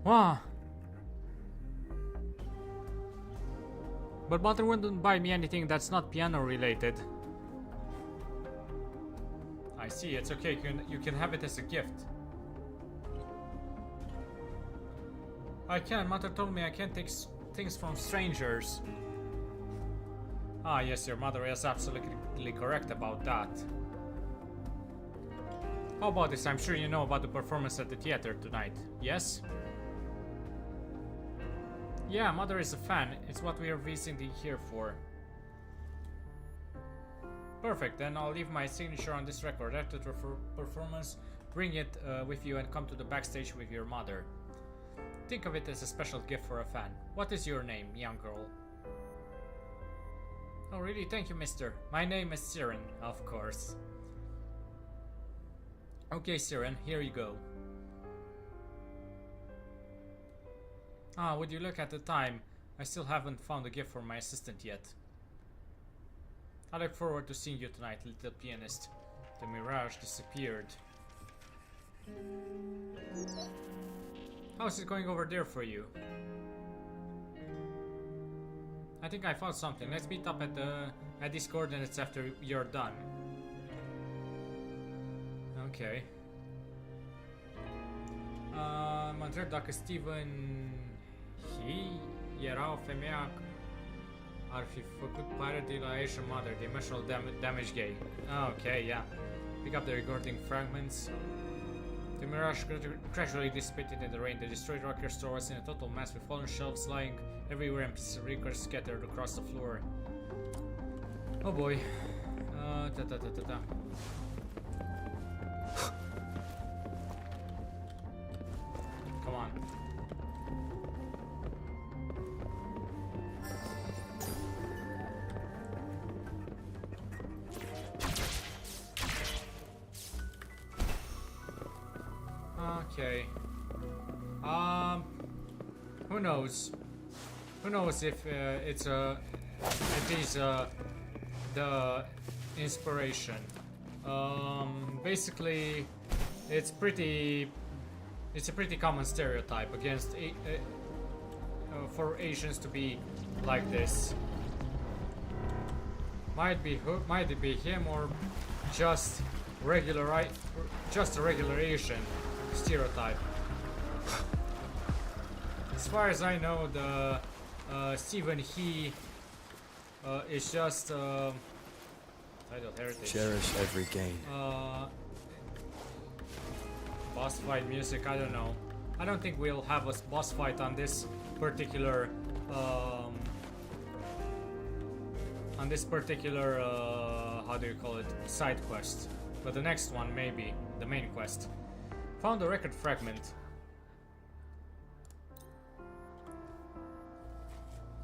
Wow. But Mother wouldn't buy me anything that's not piano related. I see, it's okay, you can have it as a gift. I can, Mother told me I can't take things from strangers. Yes, your mother is absolutely correct about that. How about this? I'm sure you know about the performance at the theater tonight, yes? Yeah, Mother is a fan. It's what we are visiting here for. Perfect, then I'll leave my signature on this record. After the performance, bring it with you and come to the backstage with your mother. Think of it as a special gift for a fan. What is your name, young girl? Oh really? Thank you, mister. My name is Siren, of course. Okay, Siren, here you go. Would you look at the time? I still haven't found a gift for my assistant yet. I look forward to seeing you tonight, little pianist. The mirage disappeared. How's it going over there for you? I think I found something. Let's meet up at these coordinates after you're done. Okay. Mă întreb dacă Steven era o femeie ar fi făcut parody la Asian Mother, the emotional damage gay. Okay, yeah. Pick up the recording fragments. The mirage gradually dissipated in the rain. The destroyed rocker store was in a total mess with fallen shelves lying everywhere and pieces of records scattered across the floor. Oh boy. Come on. Okay. Who knows? Who knows if it is the inspiration. Basically, it's a pretty common stereotype against for Asians to be like this. Might it be him or just a regular Asian stereotype. As far as I know, the Stephen It's just title heritage. Cherish every gain. Boss fight music, I don't know. I don't think we'll have a boss fight on this particular how do you call it, side quest. But the next one maybe, the main quest. Found a record fragment.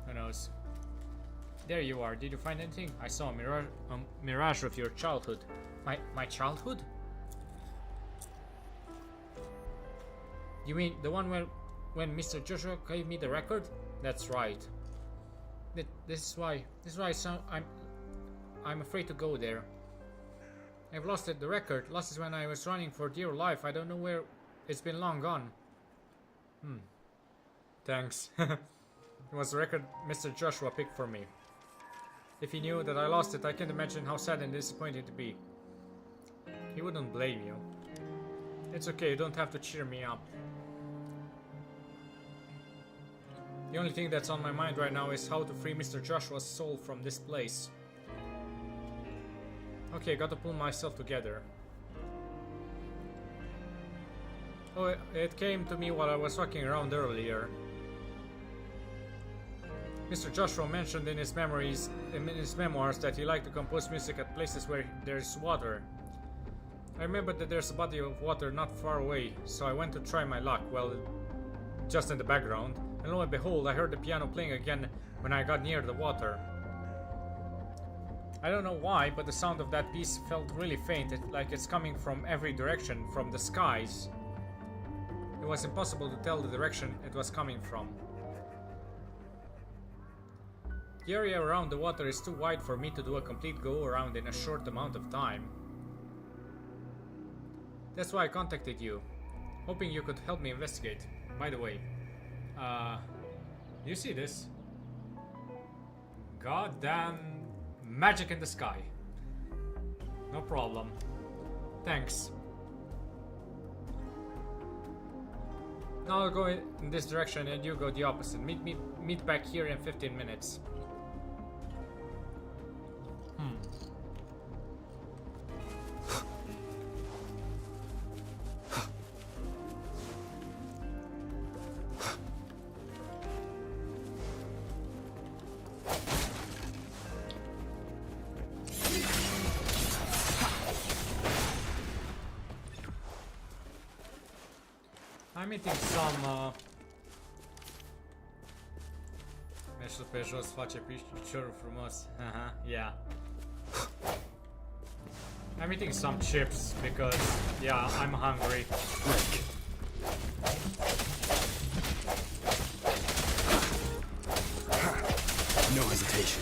Who knows? There you are. Did you find anything? I saw a mirage of your childhood. My childhood? You mean the one when Mr. Joshua gave me the record? That's right. This is why I'm afraid to go there. I've lost it, the record. Lost it when I was running for dear life. I don't know where. It's been long gone. Thanks. It was the record Mr. Joshua picked for me. If he knew that I lost it, I can't imagine how sad and disappointed it'd be. He wouldn't blame you. It's okay, you don't have to cheer me up. The only thing that's on my mind right now is how to free Mr. Joshua's soul from this place. Okay, gotta pull myself together. Oh, it came to me while I was walking around earlier. Mr. Joshua mentioned in his memoirs that he liked to compose music at places where there's water. I remembered that there's a body of water not far away, so I went to try my luck, well, just in the background, and lo and behold, I heard the piano playing again when I got near the water. I don't know why, but the sound of that piece felt really faint, like it's coming from every direction, from the skies. It was impossible to tell the direction it was coming from. The area around the water is too wide for me to do a complete go-around in a short amount of time. That's why I contacted you, hoping you could help me investigate. By the way, you see this? Goddamn magic in the sky. No problem. Thanks. Now I'll go in this direction and you go the opposite. Meet back here in 15 minutes. I'm eating some Meșul pe jos face piciorul frumos. Yeah. I'm eating some chips because, yeah, I'm hungry. No hesitation.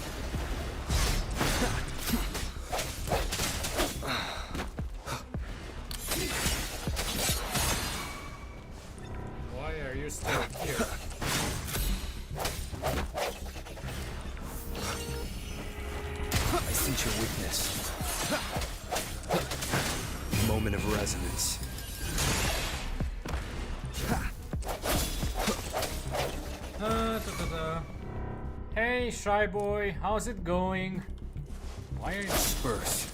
Why are you still here? I sense your weakness. Moment of resonance. Hey, shy boy, how's it going? Why are you Disperse.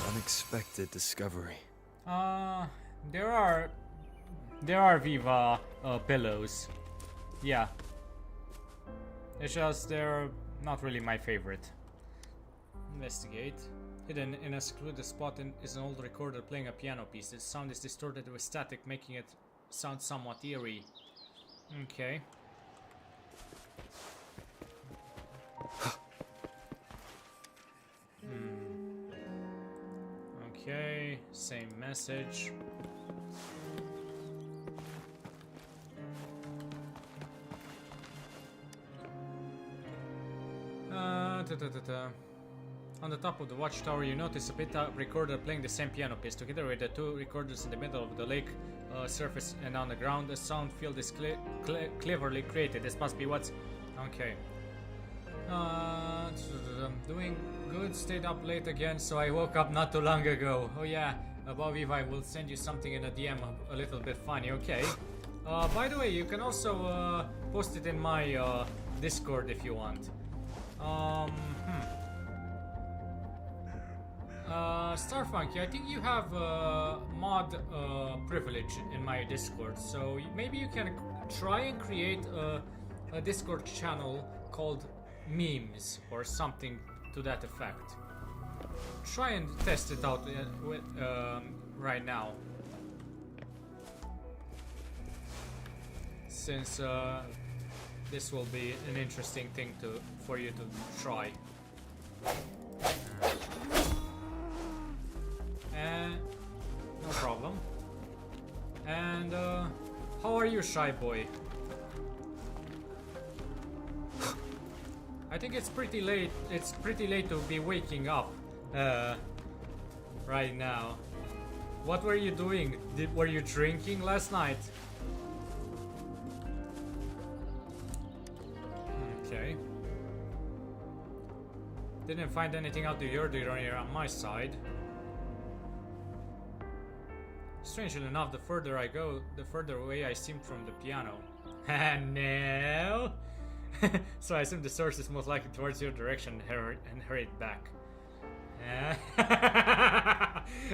Unexpected discovery. There are Viva pillows. Yeah. It's just they're not really my favorite. Investigate. Hidden in a secluded spot is an old recorder playing a piano piece. The sound is distorted with static, making it sound somewhat eerie. Okay. Okay, same message. On the top of the watchtower, you notice a beta recorder playing the same piano piece. Together with the two recorders in the middle of the lake surface and on the ground, a sound field is cleverly created. This must be what's... Okay. I'm doing good. Stayed up late again, so I woke up not too long ago. Oh yeah, above Eve, I will send you something in a DM a little bit funny. Okay. By the way, you can also post it in my Discord if you want. Starfunky, I think you have mod privilege in my Discord, so maybe you can try and create a Discord channel called Memes or something to that effect. Try and test it out right now, since this will be an interesting thing for you to try. No problem. And how are you, shy boy? I think it's pretty late. It's pretty late to be waking up right now. What were you doing? Were you drinking last night? Okay. Didn't find anything out of the ordinary on my side. Strangely enough, the further I go, the further away I seem from the piano. No. So I assume the source is most likely towards your direction and hurried back.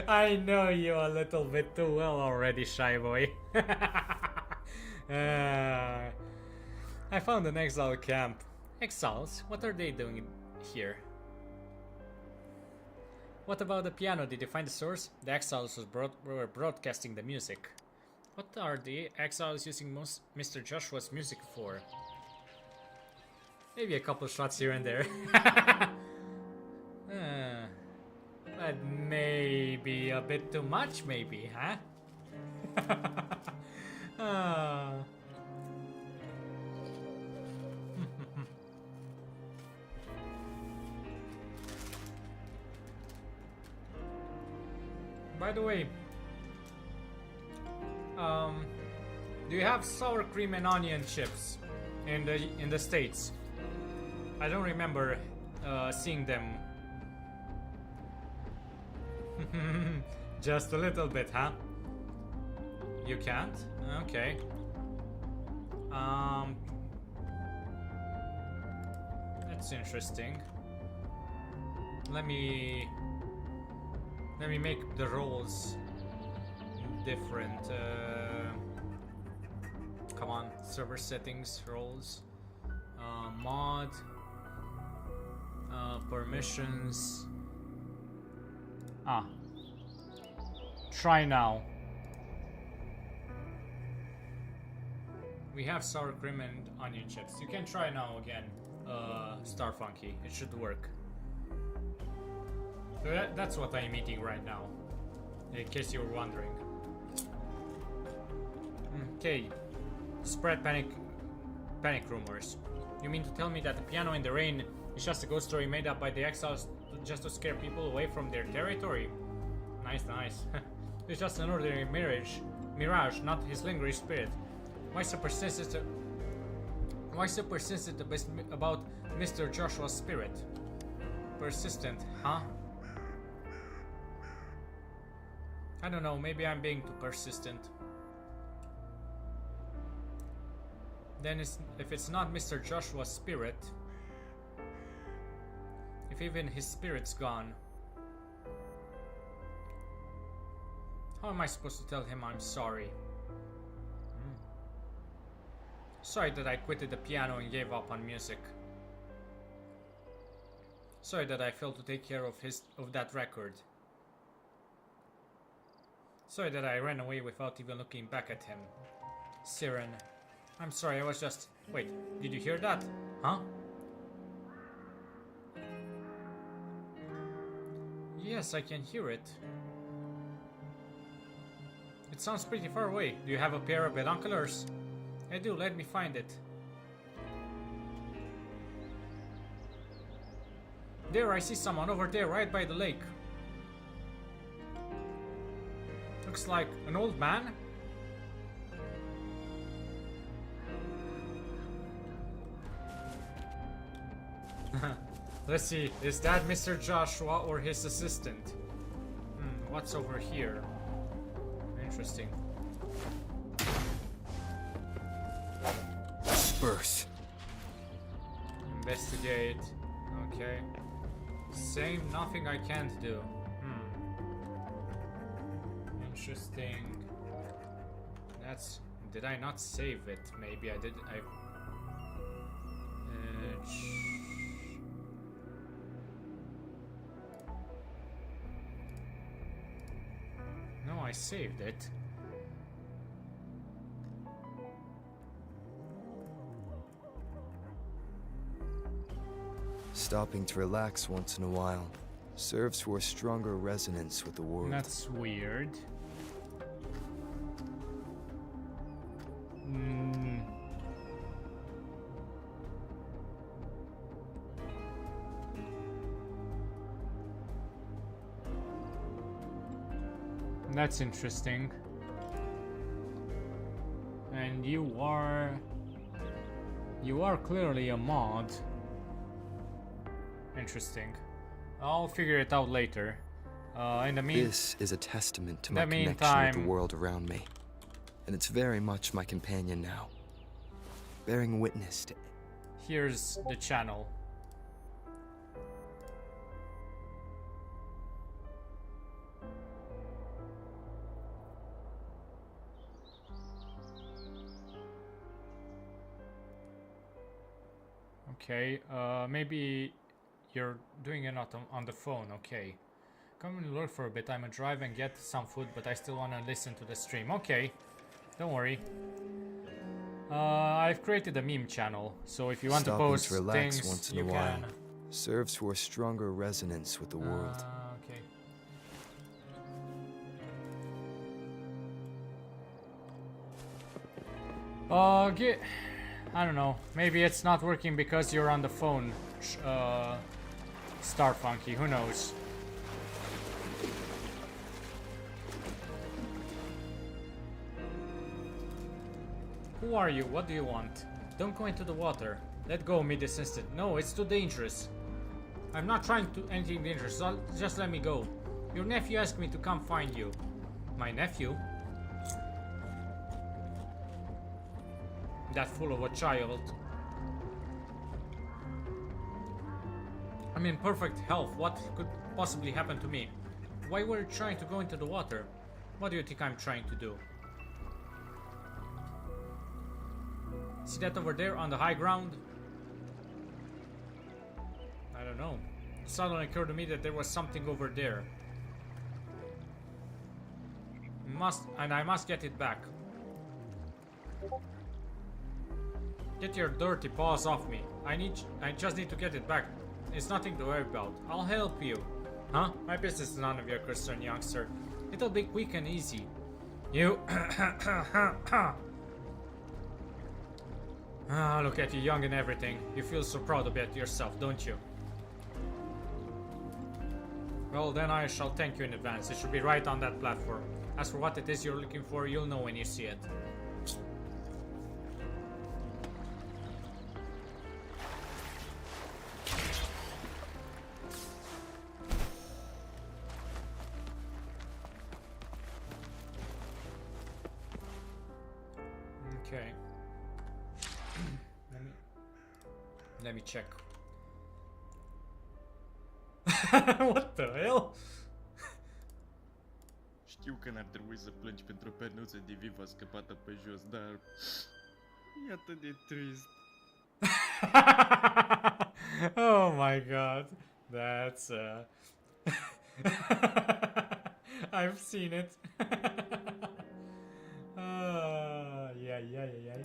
I know you a little bit too well already, shy boy. I found an exile camp. Exiles? What are they doing here? What about the piano? Did you find the source? The exiles were broadcasting the music. What are the exiles using Mr. Joshua's music for? Maybe a couple shots here and there. But maybe a bit too much, maybe, huh? By the way, do you have sour cream and onion chips in the States? I don't remember seeing them. Just a little bit, huh? You can't? Okay. That's interesting. Let me make the roles different. Come on, server settings, roles, mod, permissions. Try now. We have sour cream and onion chips. You can try now again, Starfunky. It should work. So that's what I'm eating right now, in case you were wondering. Okay. Spread panic rumors. You mean to tell me that the piano in the rain is just a ghost story made up by the exiles just to scare people away from their territory? Nice, nice. It's just an ordinary mirage, not his lingering spirit. Why so persistent about Mr. Joshua's spirit? Persistent, huh? I don't know, maybe I'm being too persistent. Then if it's not Mr. Joshua's spirit, if even his spirit's gone, how am I supposed to tell him I'm sorry? Sorry that I quitted the piano and gave up on music. Sorry that I failed to take care of that record. Sorry that I ran away without even looking back at him. Siren, I'm sorry, I was just... Wait, did you hear that? Huh? Yes, I can hear it. It sounds pretty far away. Do you have a pair of binoculars? I do, let me find it. There, I see someone over there, right by the lake. Looks like an old man. Let's see, is that Mr. Joshua or his assistant? What's over here? Interesting. Disperse. Investigate. Okay. Same, nothing I can't do. Interesting. That's... Did I not save it? Maybe I did. No, I saved it. Stopping to relax once in a while serves for a stronger resonance with the world. That's weird. That's interesting. And you are clearly a mod. Interesting. I'll figure it out later. In the meantime, this is a testament to my connection with the world around me, and it's very much my companion now, bearing witness to. Here's the channel. Okay, maybe you're doing it not on the phone, okay. Come and lurk for a bit, I'ma drive and get some food, but I still wanna listen to the stream. Okay, don't worry. I've created a meme channel, so if you want to post to relax things, once in you a while can. serves for a stronger resonance with the world. Okay. I don't know. Maybe it's not working because you're on the phone. Star Funky, who knows? Who are you? What do you want? Don't go into the water. Let go of me this instant. No, it's too dangerous. I'm not trying to anything dangerous. So just let me go. Your nephew asked me to come find you. My nephew? That fool of a child. I'm in perfect health. What could possibly happen to me? Why were you trying to go into the water? What do you think I'm trying to do? See that over there on the high ground? I don't know. It suddenly occurred to me that there was something over there. I must get it back. Get your dirty paws off me. I just need to get it back. It's nothing to worry about. I'll help you. Huh? My business is none of your concern, youngster. It'll be quick and easy. You... Ah, look at you, young and everything. You feel so proud about yourself, don't you? Well, then I shall thank you in advance. It should be right on that platform. As for what it is you're looking for, you'll know when you see it. Okay. Let me check. What the hell? Știu că n-ar trebui să plângi pentru o pernuță de vivă scăpată pe jos, dar e atât de trist. Oh my god. That's I've seen it. Yeah.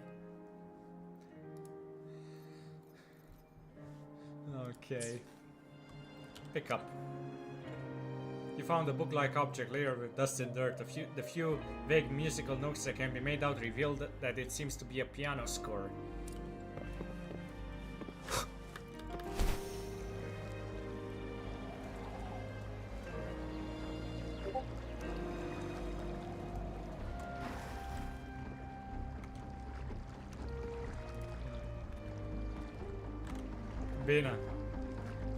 Okay. Pick up. You found a book-like object layered with dust and dirt. The few vague musical notes that can be made out revealed that it seems to be a piano score. Bine.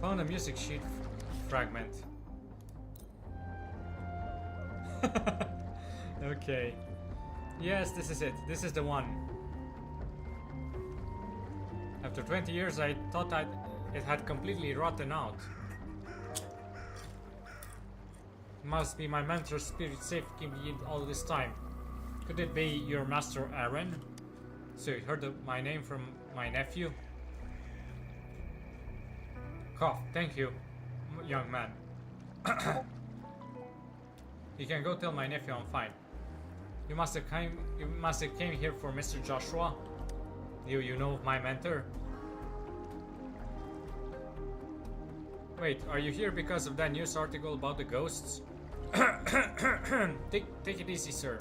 Found a music sheet fragment. Okay. Yes, this is it. This is the one. After 20 years, I thought it had completely rotten out. Must be my mentor's spirit safe keeping it all this time. Could it be your master Aaron? So you heard my name from my nephew? Cough, thank you, young man. You can go tell my nephew I'm fine. You must have came here for Mr. Joshua. You know my mentor? Wait, are you here because of that news article about the ghosts? Take it easy, sir.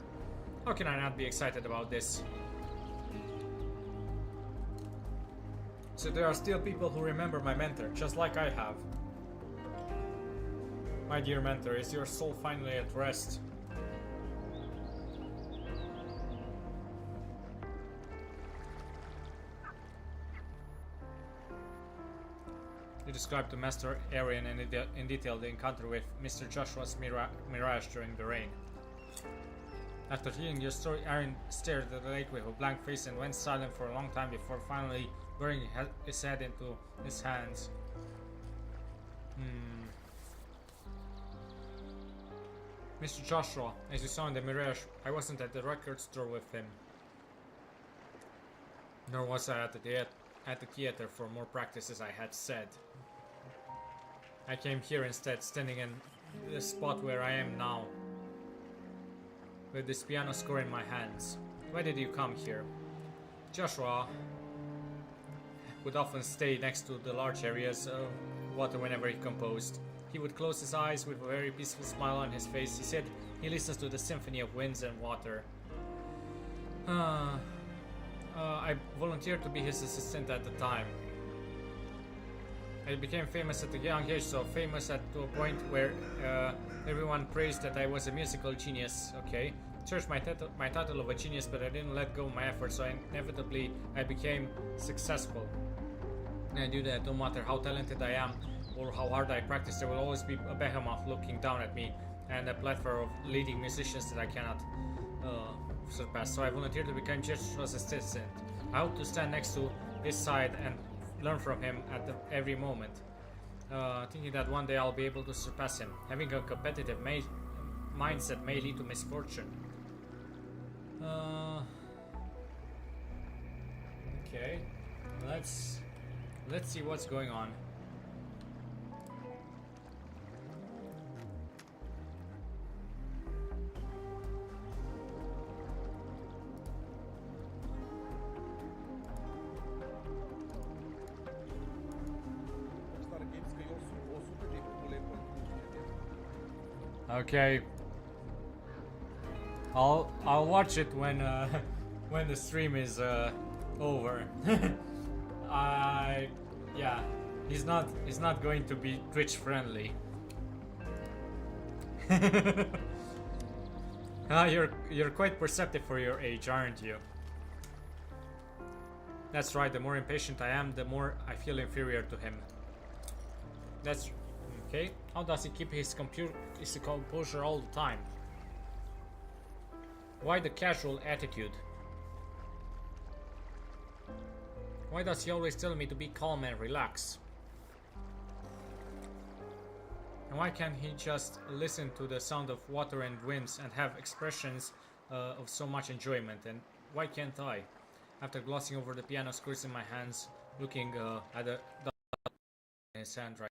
How can I not be excited about this? So there are still people who remember my mentor, just like I have. My dear mentor, is your soul finally at rest? You described to Master Arian in detail the encounter with Mr. Joshua's mirage during the rain. After hearing your story, Aaron stared at the lake with a blank face and went silent for a long time before finally burying his head into his hands. Mr. Joshua, as you saw in the mirage, I wasn't at the record store with him. Nor was I at the theater for more practice as I had said. I came here instead, standing in the spot where I am now, with this piano score in my hands. Why did you come here? Joshua would often stay next to the large areas of water whenever he composed. He would close his eyes with a very peaceful smile on his face. He said he listens to the symphony of winds and water. I volunteered to be his assistant at the time. I became famous at a young age, so famous to a point where everyone praised that I was a musical genius. Okay, searched my title of a genius, but I didn't let go of my efforts, so inevitably I became successful. And I knew that no matter how talented I am or how hard I practice, there will always be a behemoth looking down at me and a plethora of leading musicians that I cannot surpass. So I volunteered to become Joshua's assistant. I hope to stand next to his side and learn from him at every moment, thinking that one day I'll be able to surpass him. Having a competitive mindset may lead to misfortune. Okay, let's see what's going on. Okay, I'll watch it when when the stream is over. Yeah, he's not going to be Twitch friendly. You're quite perceptive for your age, aren't you? That's right. The more impatient I am, the more I feel inferior to him. That's okay. How does he keep his composure all the time? Why the casual attitude? Why does he always tell me to be calm and relax? And why can't he just listen to the sound of water and winds and have expressions of so much enjoyment? And why can't I? After glossing over the piano screws in my hands, looking at the in his hand right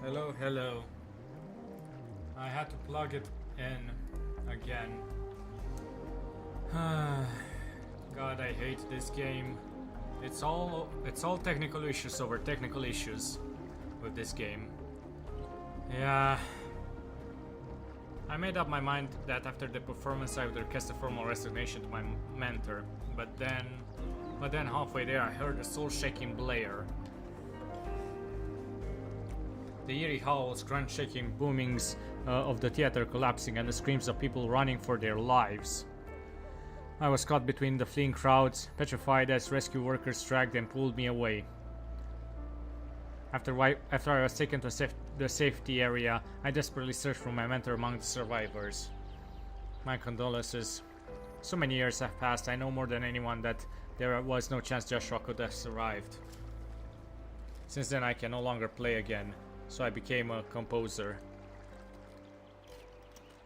Hello, hello. I had to plug it in again. God, I hate this game. It's all technical issues over technical issues with this game. Yeah. I made up my mind that after the performance I would request a formal resignation to my mentor, but then halfway there I heard a soul-shaking blare. The eerie howls, grunt-shaking boomings of the theater collapsing, and the screams of people running for their lives. I was caught between the fleeing crowds, petrified as rescue workers dragged and pulled me away. After I was taken to the safety area, I desperately searched for my mentor among the survivors. My condolences. So many years have passed, I know more than anyone that there was no chance Joshua could have survived. Since then I can no longer play again, so I became a composer.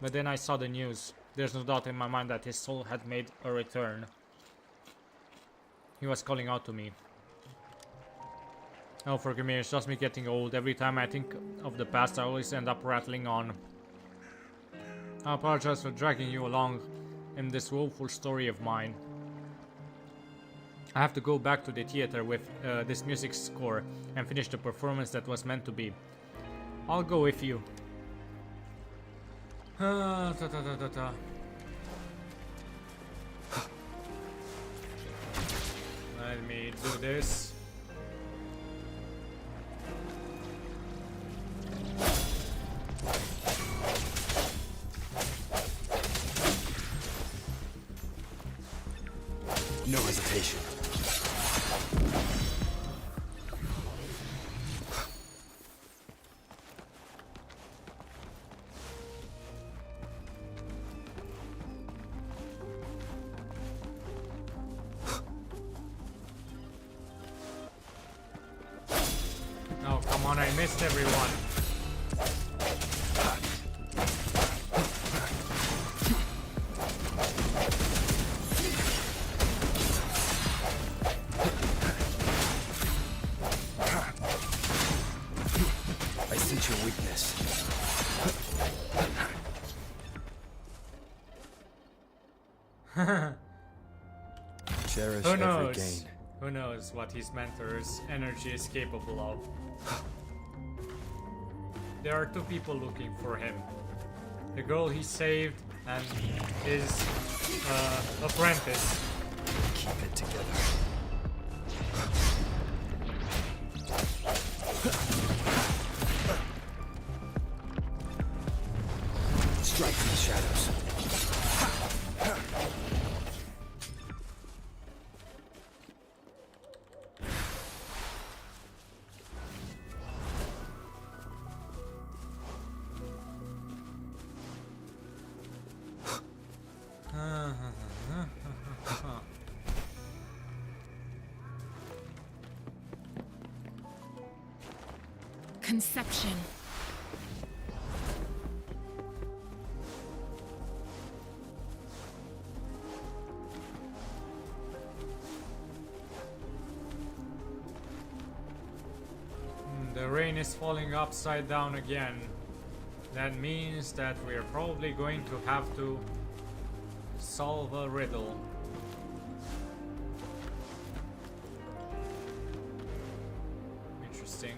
But then I saw the news. There's no doubt in my mind that his soul had made a return. He was calling out to me. Oh, forgive me, it's just me getting old. Every time I think of the past, I always end up rattling on. I apologize for dragging you along in this woeful story of mine. I have to go back to the theater with this music score and finish the performance that was meant to be. I'll go with you. Let me do this. No hesitation. Oh, come on, I missed everyone. I sense your weakness. Cherish Who every knows? gain. Who knows what his mentor's energy is capable of? There are two people looking for him. The girl he saved and his apprentice. Keep it together. Strike from the shadows. Conception. The rain is falling upside down again. That means that we're probably going to have to solve a riddle. Interesting.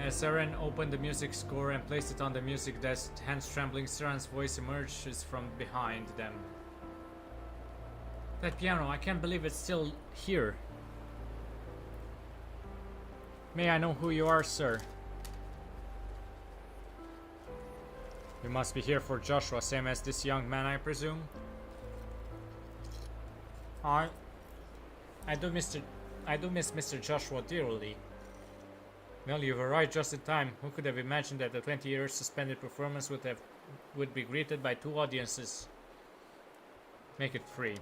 As Eren opened the music score and placed it on the music desk, hands trembling, Saren's voice emerges from behind them. That piano, I can't believe it's still here. May I know who you are, sir? You must be here for Joshua, same as this young man, I presume? I do miss Mr. Joshua dearly. Well, you've arrived just in time. Who could have imagined that the 20-year suspended performance would be greeted by two audiences? Make it free.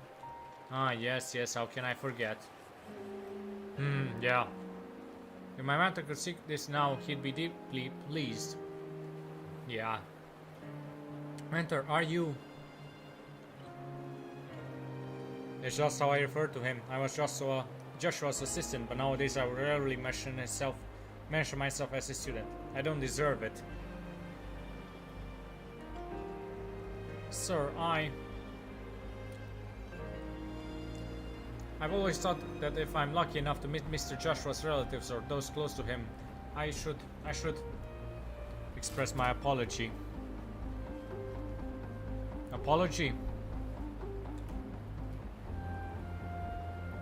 Ah, yes, how can I forget? Yeah. If my mentor could see this now, he'd be deeply pleased. Yeah. Mentor, are you? It's just how I refer to him. I was Joshua's assistant, but nowadays I rarely mention myself as a student. I don't deserve it. Sir, I've always thought that if I'm lucky enough to meet Mr. Joshua's relatives or those close to him, I should express my apology. Apology?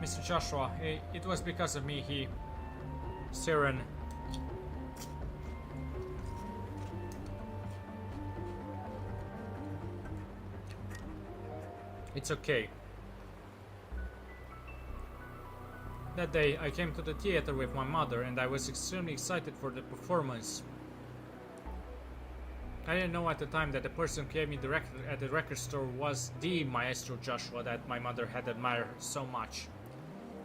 Mr. Joshua, it was because of me Siren. It's okay. That day, I came to the theater with my mother and I was extremely excited for the performance. I didn't know at the time that the person who gave me the record at the record store was the Maestro Joshua that my mother had admired so much.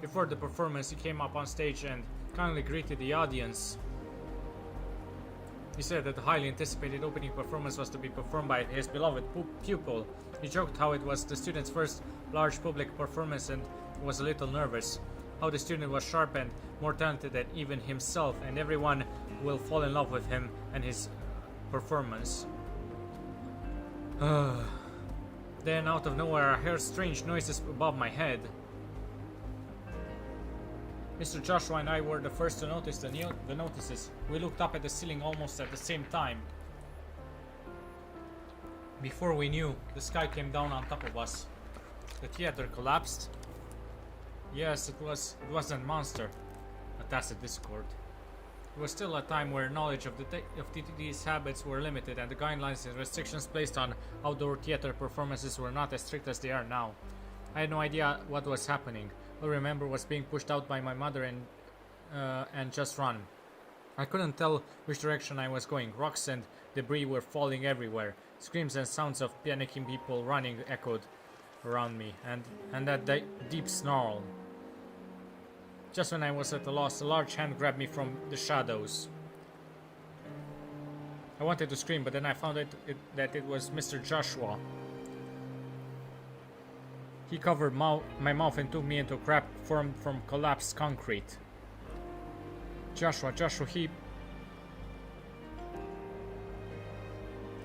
Before the performance, he came up on stage and kindly greeted the audience. He said that the highly anticipated opening performance was to be performed by his beloved pupil. He joked how it was the student's first large public performance and was a little nervous. How the student was sharp and more talented than even himself, and everyone will fall in love with him and his performance. Then out of nowhere I heard strange noises above my head. Mr. Joshua and I were the first to notice the notices. We looked up at the ceiling almost at the same time. Before we knew, the sky came down on top of us. The theater collapsed. Yes, it wasn't monster. A tacit discord. It was still a time where knowledge of these habits were limited and the guidelines and restrictions placed on outdoor theater performances were not as strict as they are now. I had no idea what was happening. All I remember was being pushed out by my mother and just run. I couldn't tell which direction I was going. Rocks and debris were falling everywhere. Screams and sounds of panicking people running echoed around me, and that deep snarl. Just when I was at a loss, a large hand grabbed me from the shadows. I wanted to scream, but then I found that it was Mr. Joshua. He covered my mouth and took me into a crack formed from collapsed concrete. Joshua, he...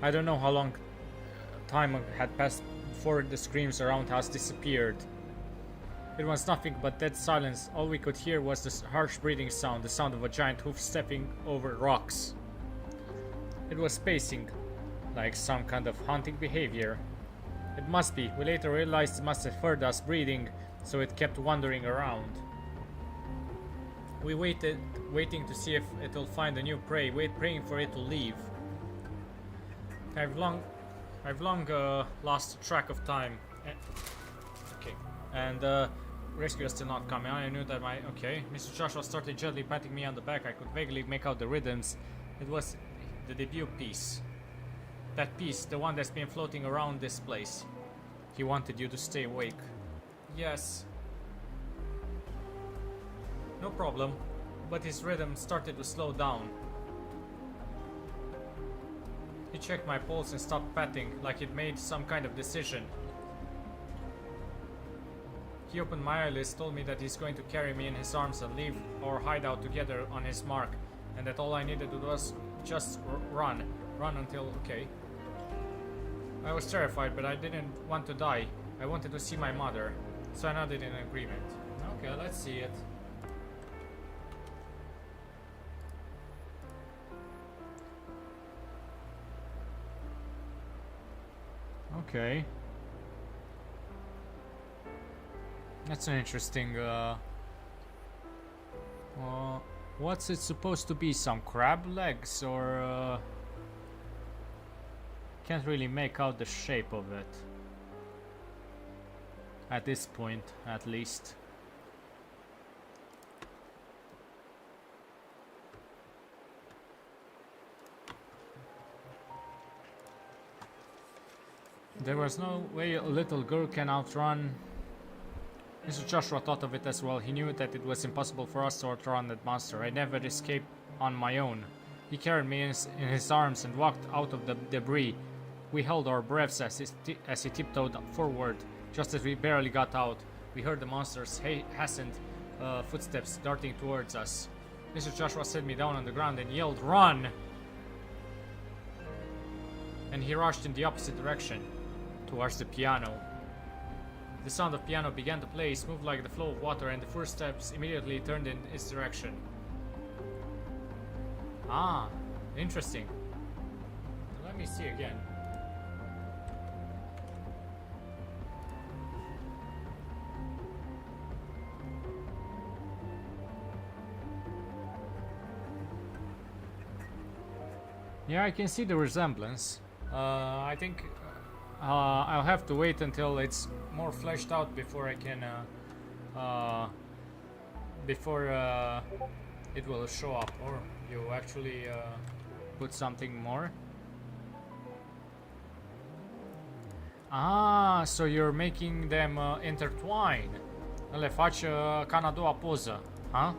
I don't know how long time had passed before the screams around us disappeared. It was nothing but dead silence. All we could hear was the harsh breathing sound, the sound of a giant hoof stepping over rocks. It was pacing, like some kind of haunting behavior. It must be. We later realized it must have heard us breathing, so it kept wandering around. We waited, waiting to see if it'll find a new prey, praying for it to leave. I've long lost track of time. Okay, and rescue is still not coming. I knew that okay. Mr. Joshua started gently patting me on the back. I could vaguely make out the rhythms. It was the debut piece. That piece, the one that's been floating around this place. He wanted you to stay awake. Yes. No problem. But his rhythm started to slow down. He checked my pulse and stopped patting, like it made some kind of decision. He opened my eyelids, told me that he's going to carry me in his arms and leave our hideout together on his mark, and that all I needed to do was just run. Run until... okay. I was terrified, but I didn't want to die. I wanted to see my mother, so I nodded in agreement. Okay, let's see it. Okay. That's an interesting, what's it supposed to be? Some crab legs or, can't really make out the shape of it. At this point, at least. There was no way a little girl can outrun. Mr. Joshua thought of it as well. He knew that it was impossible for us to outrun that monster. I never escaped on my own. He carried me in his arms and walked out of the debris We held our breaths as he tiptoed forward. Just as we barely got out, we heard the monster's hastened footsteps darting towards us. Mr. Joshua set me down on the ground and yelled, "Run!" And he rushed in the opposite direction, towards the piano. The sound of piano began to play, smooth like the flow of water, and the footsteps immediately turned in its direction. Ah, interesting. Let me see again. Yeah, I can see the resemblance. I think I'll have to wait until it's more fleshed out before I can it will show up, or you actually put something more. Ah, so you're making them intertwine. Le faci ca în a doua poză, huh?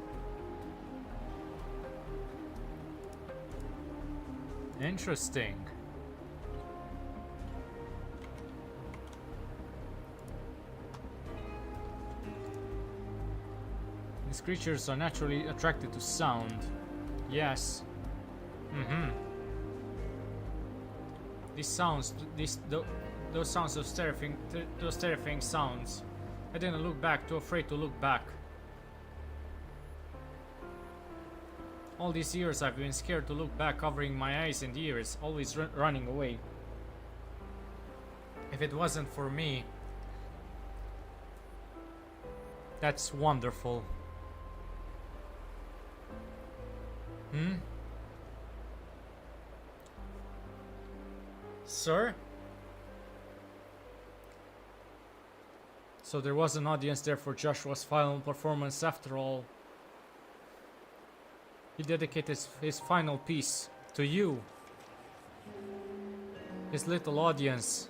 Interesting. These creatures are naturally attracted to sound. Yes. These sounds, those sounds of those terrifying sounds. I didn't look back, too afraid to look back. All these years I've been scared to look back, covering my eyes and ears, always running away. If it wasn't for me, that's wonderful. Sir? So there was an audience there for Joshua's final performance after all. He dedicated his final piece to you, his little audience.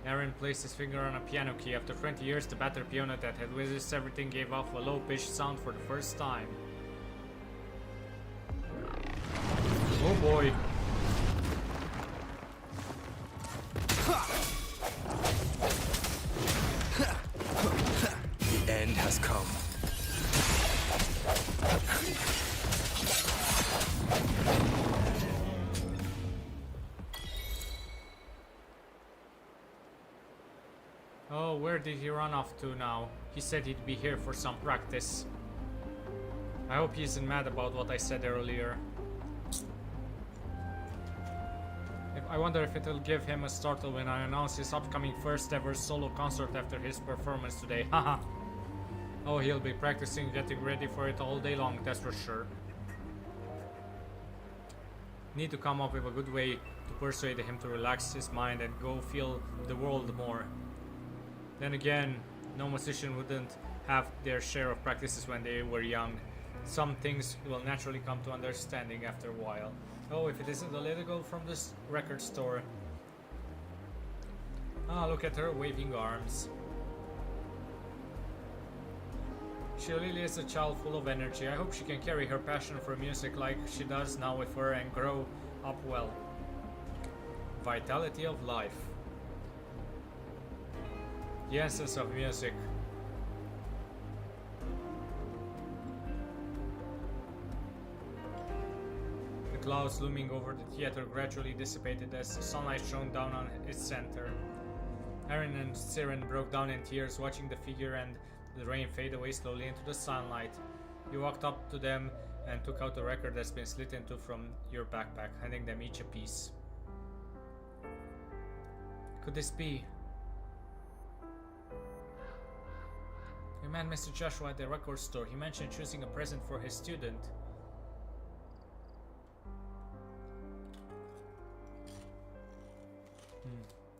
Aaron placed his finger on a piano key. After 20 years, the battered piano that had witnessed everything gave off a low-pitched sound for the first time. Oh boy. The end has come. Oh, where did he run off to now? He said he'd be here for some practice. I hope he isn't mad about what I said earlier. I wonder if it'll give him a startle when I announce his upcoming first ever solo concert after his performance today. Haha. Oh, he'll be practicing, getting ready for it all day long, that's for sure. Need to come up with a good way to persuade him to relax his mind and go feel the world more. Then again, no musician wouldn't have their share of practices when they were young. Some things will naturally come to understanding after a while. Oh, if it isn't the little girl from this record store. Ah, look at her waving arms. She really is a child full of energy. I hope she can carry her passion for music like she does now with her and grow up well. Vitality of life. The essence of music. The clouds looming over the theater gradually dissipated as the sunlight shone down on its center. Aaron and Siren broke down in tears watching the figure and the rain fade away slowly into the sunlight. You walked up to them and took out the record that's been slit into from your backpack, handing them each a piece. Could this be? We met Mr. Joshua at the record store. He mentioned choosing a present for his student.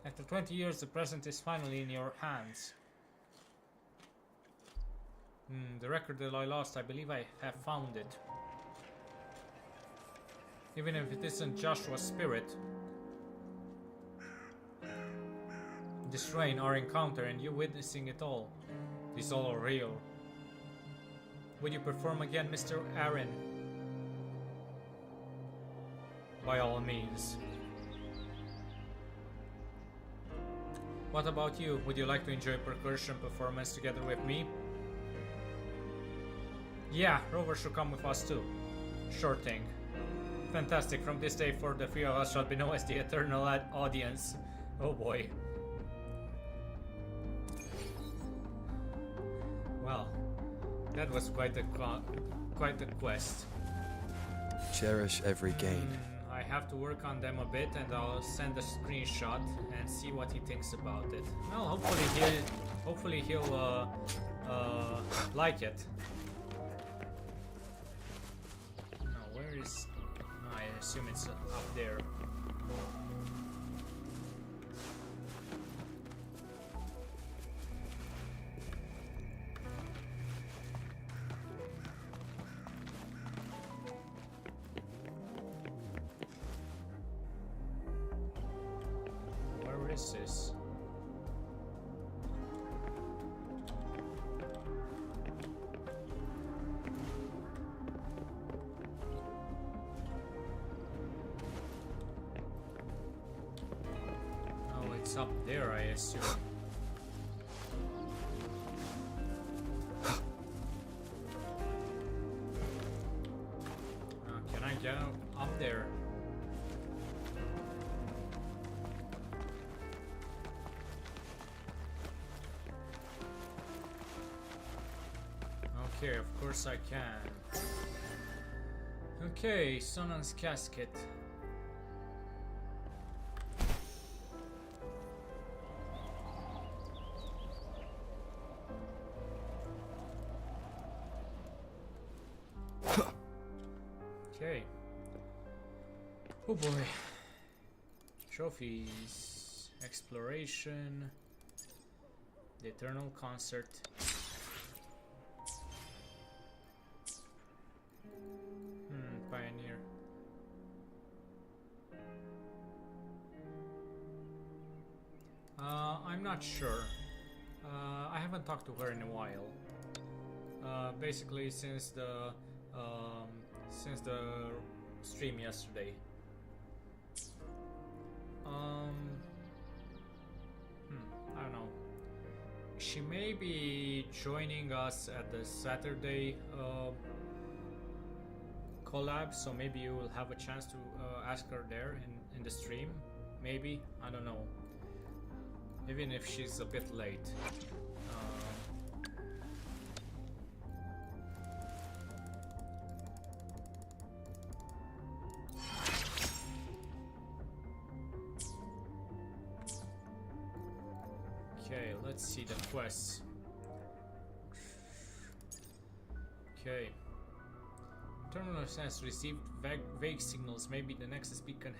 After 20 years, the present is finally in your hands. The record that I lost, I believe I have found it. Even if it isn't Joshua's spirit. This rain, our encounter, and you witnessing it all. Is all real. Would you perform again, Mr. Aaron? By all means. What about you? Would you like to enjoy a percussion performance together with me? Yeah, Rover should come with us too. Sure thing. Fantastic. From this day forth, the three of us shall be known as the Eternal Audience. Oh boy. Well, that was quite a quest. Cherish every gain. I have to work on them a bit, and I'll send a screenshot and see what he thinks about it. Well, hopefully he'll like it. Now, where is? I assume it's up there. Where is this? Oh, it's up there, I assume. Can I get up there? Okay, of course I can. Okay, Sonan's casket. Okay. Oh boy. Trophies. Exploration. The Eternal Concert. Pioneer. I'm not sure. I haven't talked to her in a while. Basically since the stream yesterday. I don't know. She may be joining us at the Saturday collab, so maybe you will have a chance to ask her there in the stream. Maybe, I don't know. Even if she's a bit late. Okay, let's see the quests. Okay. Terminal has received vague signals. Maybe the Nexus Peak can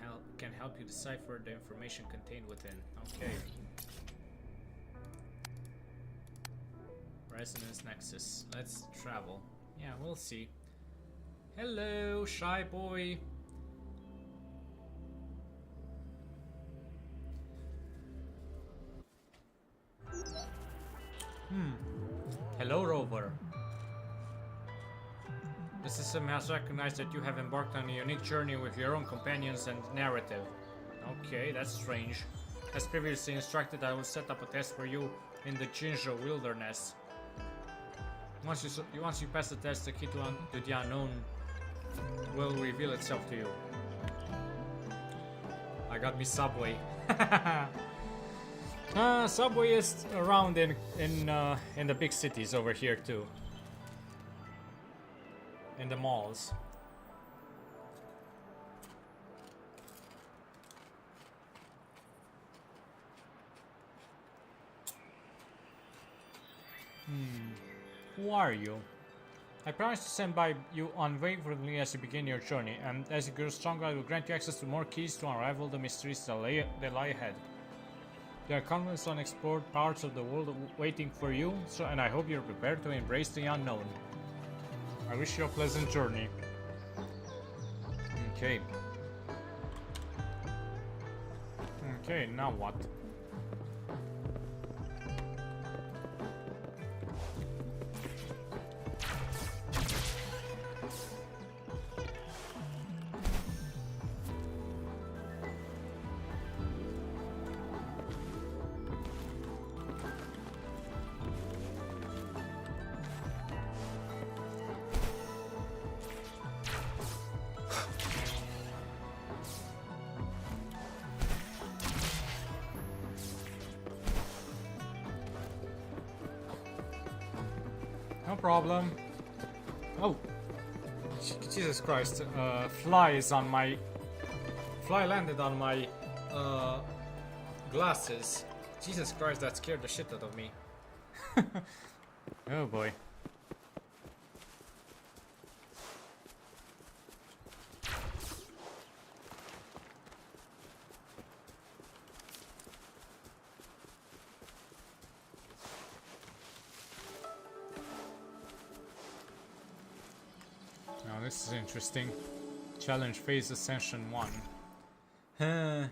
help you decipher the information contained within. Okay. Resonance Nexus. Let's travel. Yeah, we'll see. Hello, shy boy. Hello, Rover. The system has recognized that you have embarked on a unique journey with your own companions and narrative. Okay, that's strange. As previously instructed, I will set up a test for you in the Jinzhou wilderness. Once you pass the test, the key to the unknown will reveal itself to you. I got me Subway. Subway is around in the big cities over here too. In the malls. Who are you? I promise to stand by you unwaveringly as you begin your journey, and as you grow stronger, I will grant you access to more keys to unravel the mysteries that lie ahead. There are countless unexplored parts of the world waiting for you, and I hope you're prepared to embrace the unknown. I wish you a pleasant journey. Okay. Okay, now what? No problem. Oh, Jesus Christ! Flies on my. Fly landed on my glasses. Jesus Christ, that scared the shit out of me. Oh boy. Now this is interesting. Challenge phase ascension 1. You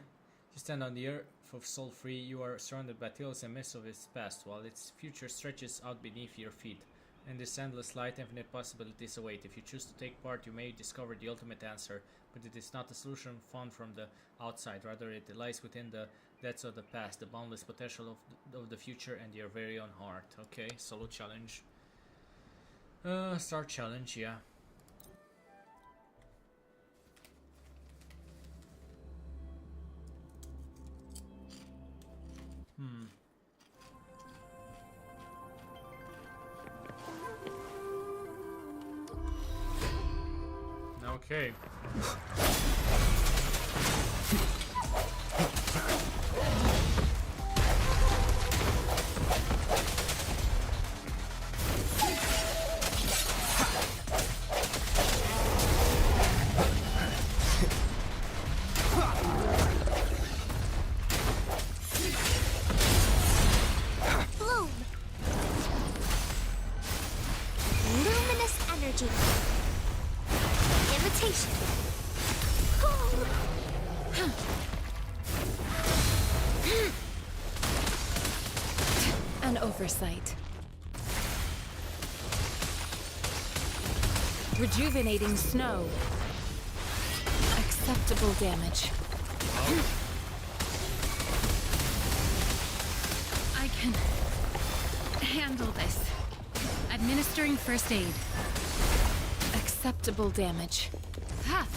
stand on the earth of soul free, you are surrounded by tales and myths of its past, while its future stretches out beneath your feet. In this endless light, infinite possibilities await. If you choose to take part, you may discover the ultimate answer, but it is not a solution found from the outside. Rather, it lies within the depths of the past, the boundless potential of the future, and your very own heart. Okay, solo challenge. Start challenge, yeah. Okay. Bloom. Luminous energy. Imitation. An oversight. Rejuvenating snow. Acceptable damage. I can handle this. Administering first aid. Acceptable damage. Ha!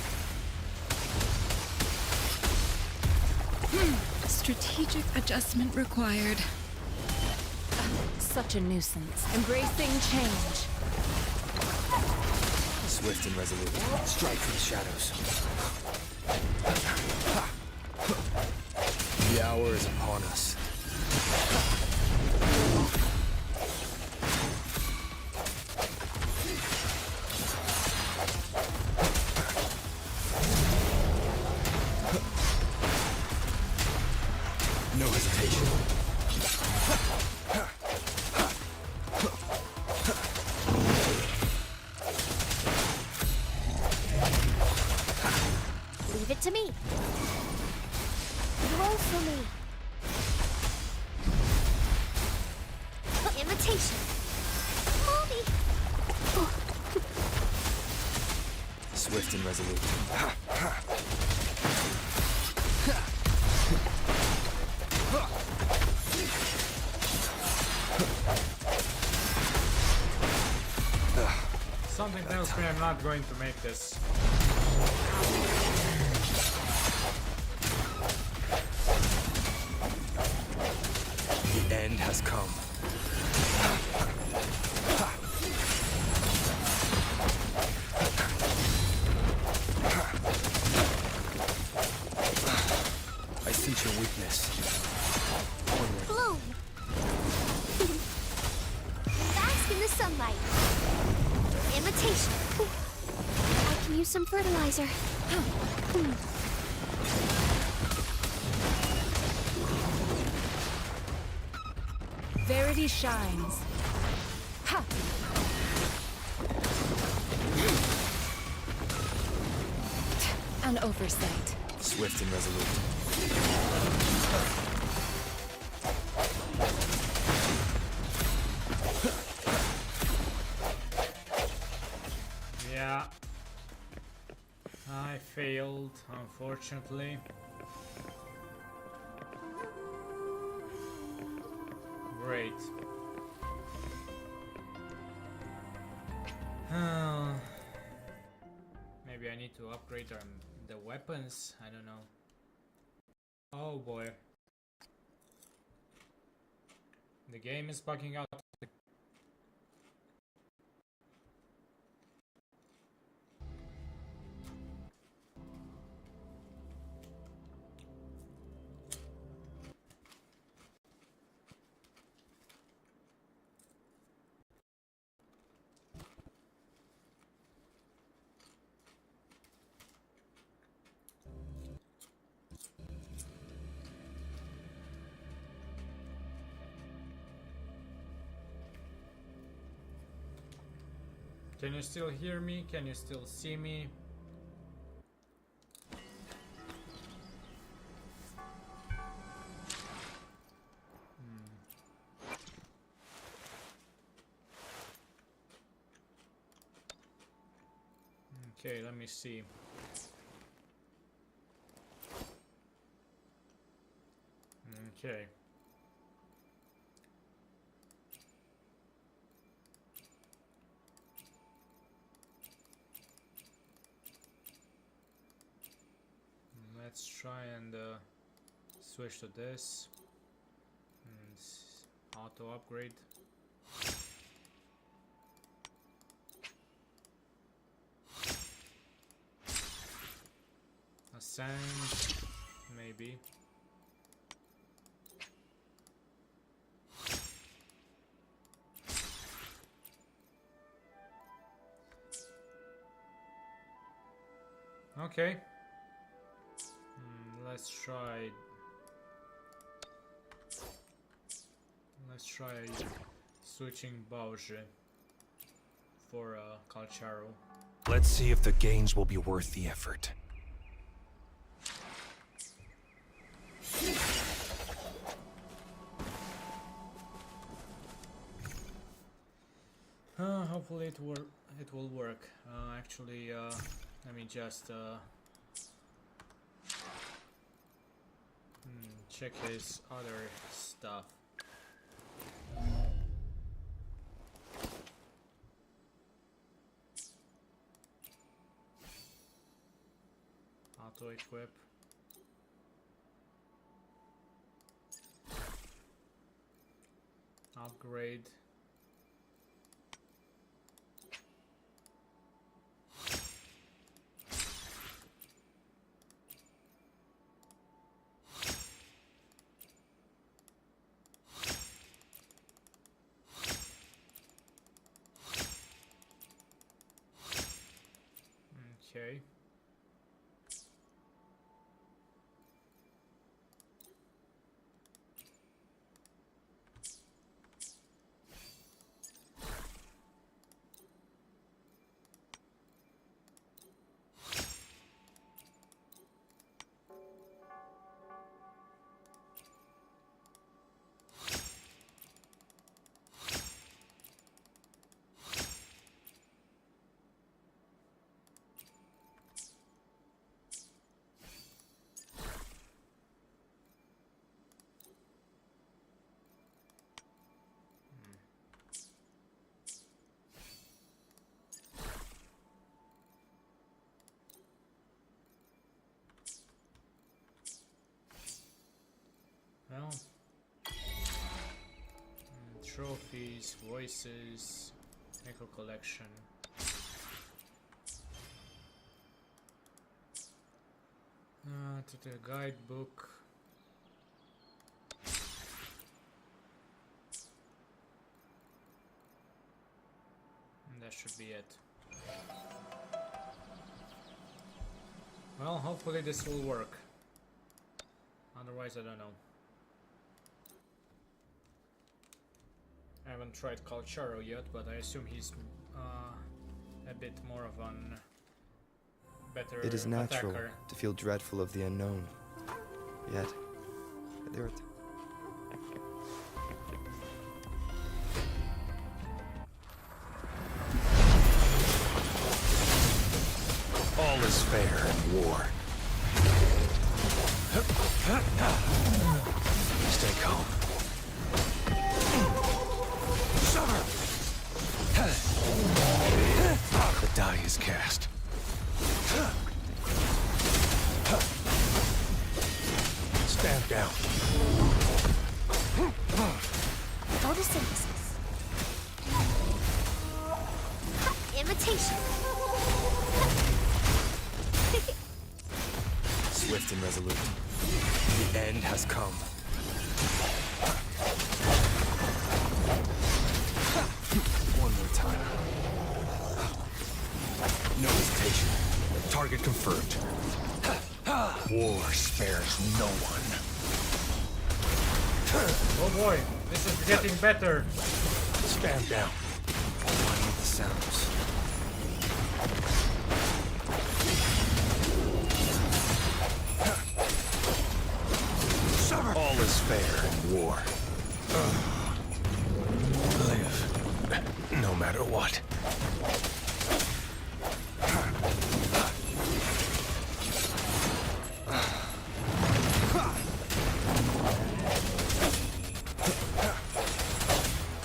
Strategic adjustment required. Such a nuisance. Embracing change. Swift and resolute. Strike from the shadows. The hour is upon us. No hesitation. Leave it to me. Roll for me. Imitation. Mommy. Swift and resolute. Something tells me I'm not going to make this. The end has come. I sense your weakness. Onward. Bloom. Bask in the sunlight. Imitation. I can use some fertilizer. Verity shines. Ha! An oversight. Swift and resolute. Yeah. I failed, unfortunately. Great. Maybe I need to upgrade the weapons. I don't know. Oh boy. The game is bugging out. Can you still hear me? Can you still see me? Okay, let me see. Okay. Let's try and switch to this. Auto upgrade. Ascend, maybe. Okay. Let's try. Let's try switching Bauge for Calcharo. Let's see if the gains will be worth the effort. Hopefully it will work. Actually, let me just check his other stuff. Auto equip. Upgrade. Okay. Well, trophies, voices, echo collection. To the guidebook. And that should be it. Well, hopefully this will work. Otherwise, I don't know. I haven't tried Calcharo yet, but I assume he's a bit more of an better It is natural attacker. to feel dreadful of the unknown. Yet, there. All is fair in war. Stay calm. The die is cast. Stand down. Photosynthesis. Imitation. Swift and resolute. The end has come. One more time. No hesitation. Target confirmed. War spares no one. Oh boy, this is getting better. Stand down. Align with the sounds. is fair in war. Live, no matter what.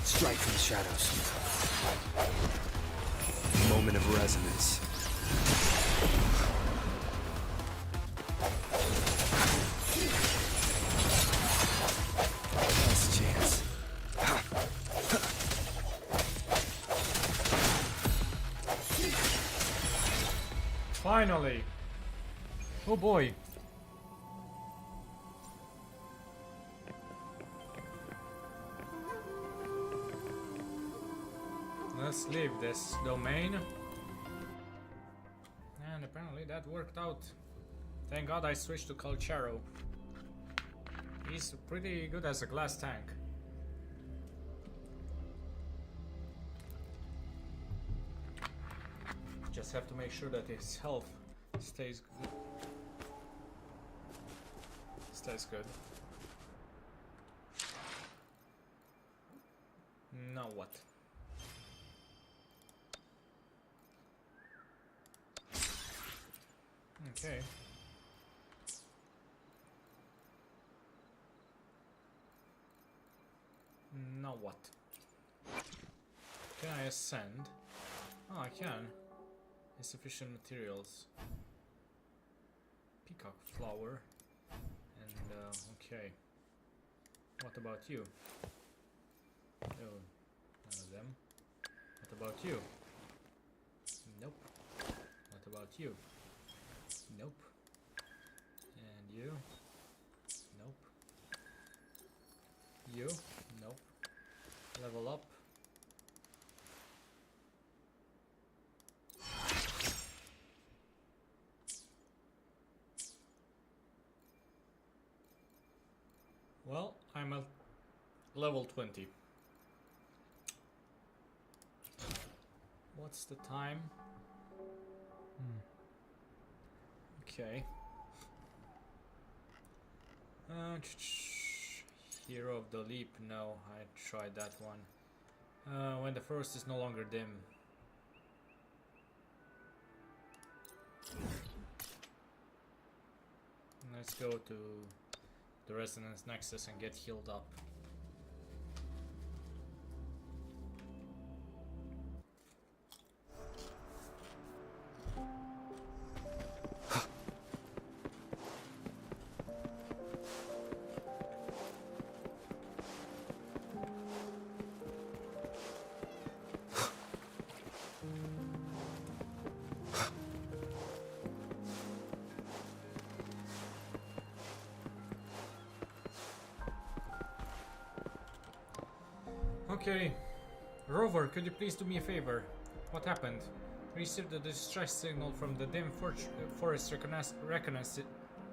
Strike from the shadows. Moment of resonance. Last chance. Finally! Oh boy! Let's leave this domain. And apparently that worked out. Thank God I switched to Calchero. He's pretty good as a glass tank. Just have to make sure that his health stays good. Stays good. Now what? Okay. Now what? Can I ascend? Oh, I can. Insufficient materials. Peacock flower. And, okay. What about you? Oh, none of them. What about you? Nope. What about you? Nope. And you? Nope. You? Nope. Level up. Well, I'm at level 20. What's the time? Okay. Hero of the Leap. No, I tried that one. When the forest is no longer dim. Let's go to the Resonance Nexus and get healed up. Okay. Rover, could you please do me a favor? What happened? Received a distress signal from the dim forest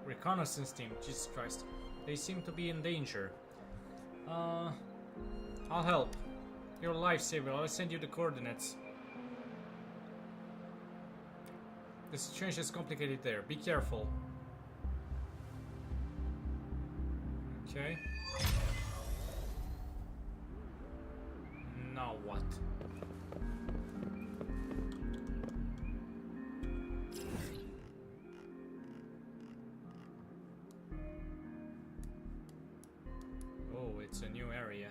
reconnaissance team. Jesus Christ. They seem to be in danger. I'll help. You're a lifesaver. I'll send you the coordinates. The situation is complicated there. Be careful. Okay. Now what? Oh, it's a new area.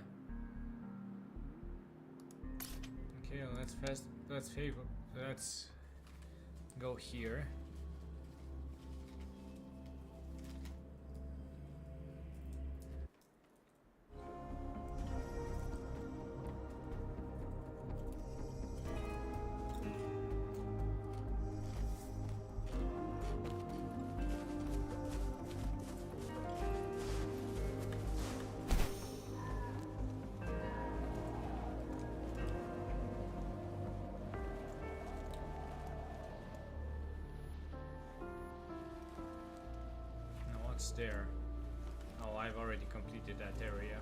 Okay, let's go here. What's there? Oh, I've already completed that area.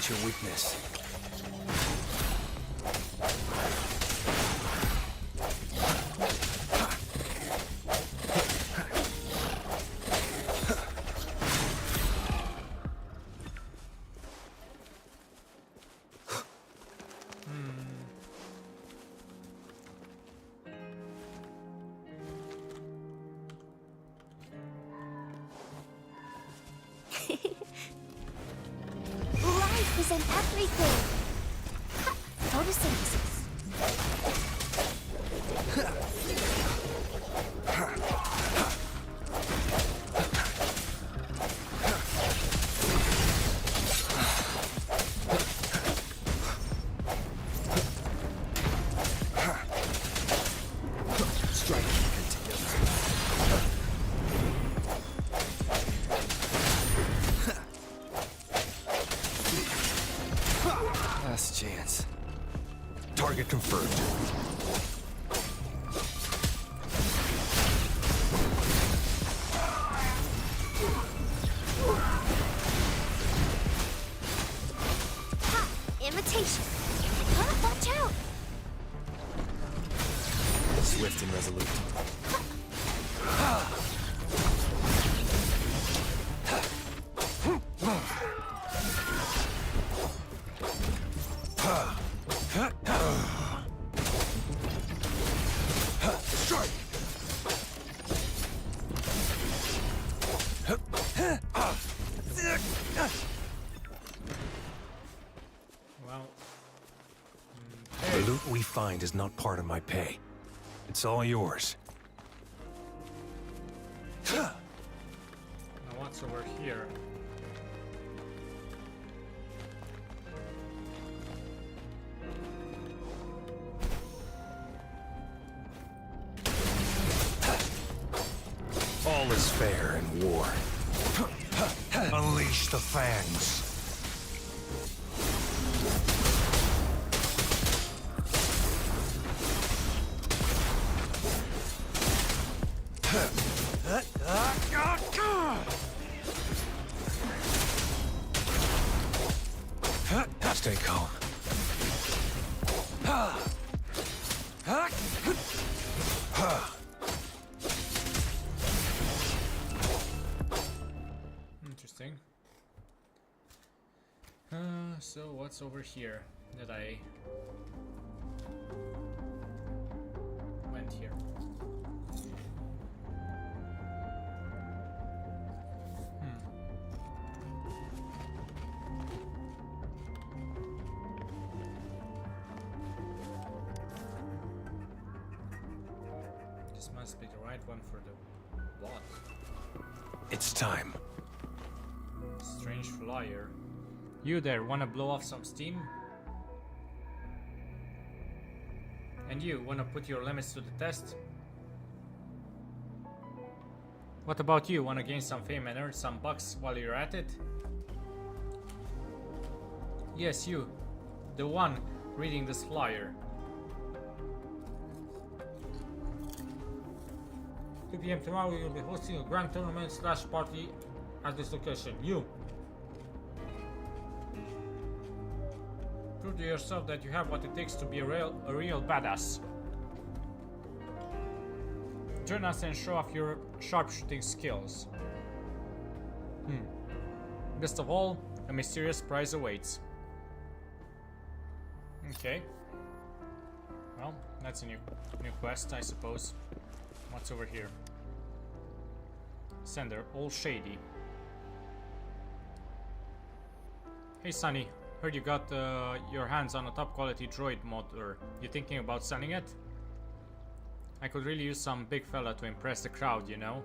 your weakness. Life is in everything. Ha! Photosynthesis. Strike continues. Last chance. Target confirmed. Ha! Imitation. Huh? Watch out! Swift and resolute. Strike! Well, The loot we find is not part of my pay. It's all yours. now what's over here? All is fair in war. Unleash the fangs. Stay calm. Interesting. So what's over here that I went here? This must be the right one for the what? It's time. Strange flyer. You there, wanna blow off some steam? And you, wanna put your limits to the test? What about you, wanna gain some fame and earn some bucks while you're at it? Yes, you. The one reading this flyer. 2 PM tomorrow we will be hosting a grand tournament / party at this location. You! Prove to yourself that you have what it takes to be a real badass. Join us and show off your sharpshooting skills. Best of all, a mysterious prize awaits. Okay. Well, that's a new quest, I suppose. What's over here? Sender, all shady. Hey Sonny, heard you got your hands on a top quality droid motor. You thinking about selling it? I could really use some big fella to impress the crowd, you know?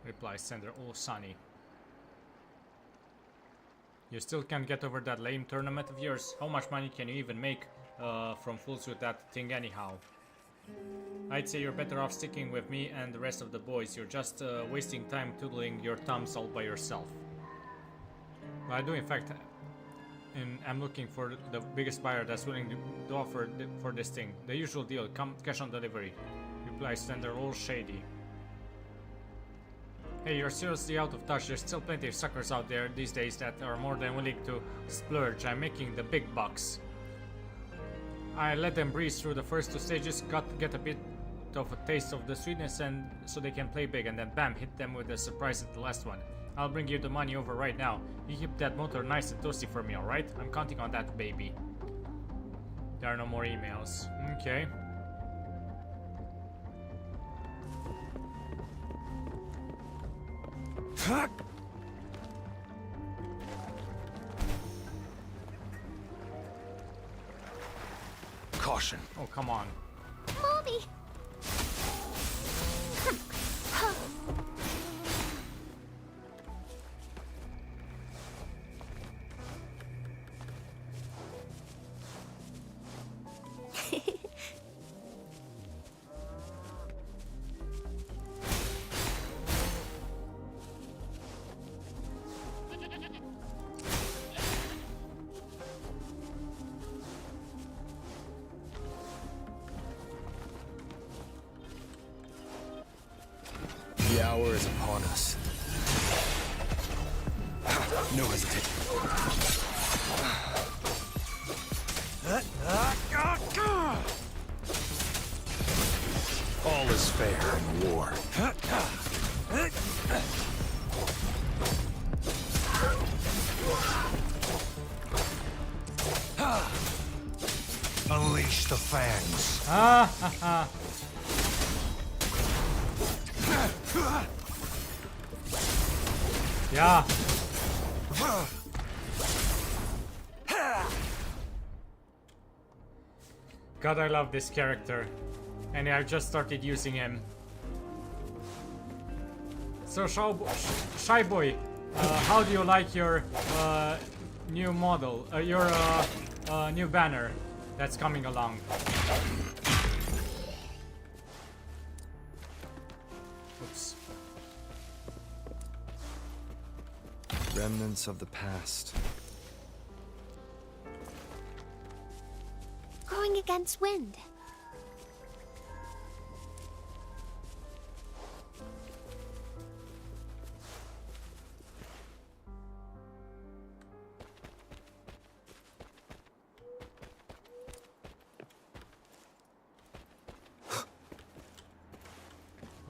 Reply sender, all Sonny. You still can't get over that lame tournament of yours? How much money can you even make from fools with that thing anyhow? I'd say you're better off sticking with me and the rest of the boys. You're just wasting time twiddling your thumbs all by yourself. Well, I do in fact, and I'm looking for the biggest buyer that's willing to offer for this thing. The usual deal, come cash on delivery. Reply sender, all shady. Hey, you're seriously out of touch. There's still plenty of suckers out there these days that are more than willing to splurge. I'm making the big bucks. I let them breeze through the first 2 stages, get a bit of a taste of the sweetness, and so they can play big, and then bam, hit them with a surprise at the last one. I'll bring you the money over right now. You keep that motor nice and toasty for me, alright? I'm counting on that, baby. There are no more emails. Okay. Caution. Oh, come on. Mommy! The hour is upon us. No hesitation. All is fair in war. Unleash the fangs. Ah, ha, ha. Yeah. God, I love this character. And I've just started using him. So, Shy Boy, how do you like your new model? Your new banner that's coming along? Oops. Remnants of the past. Going against wind.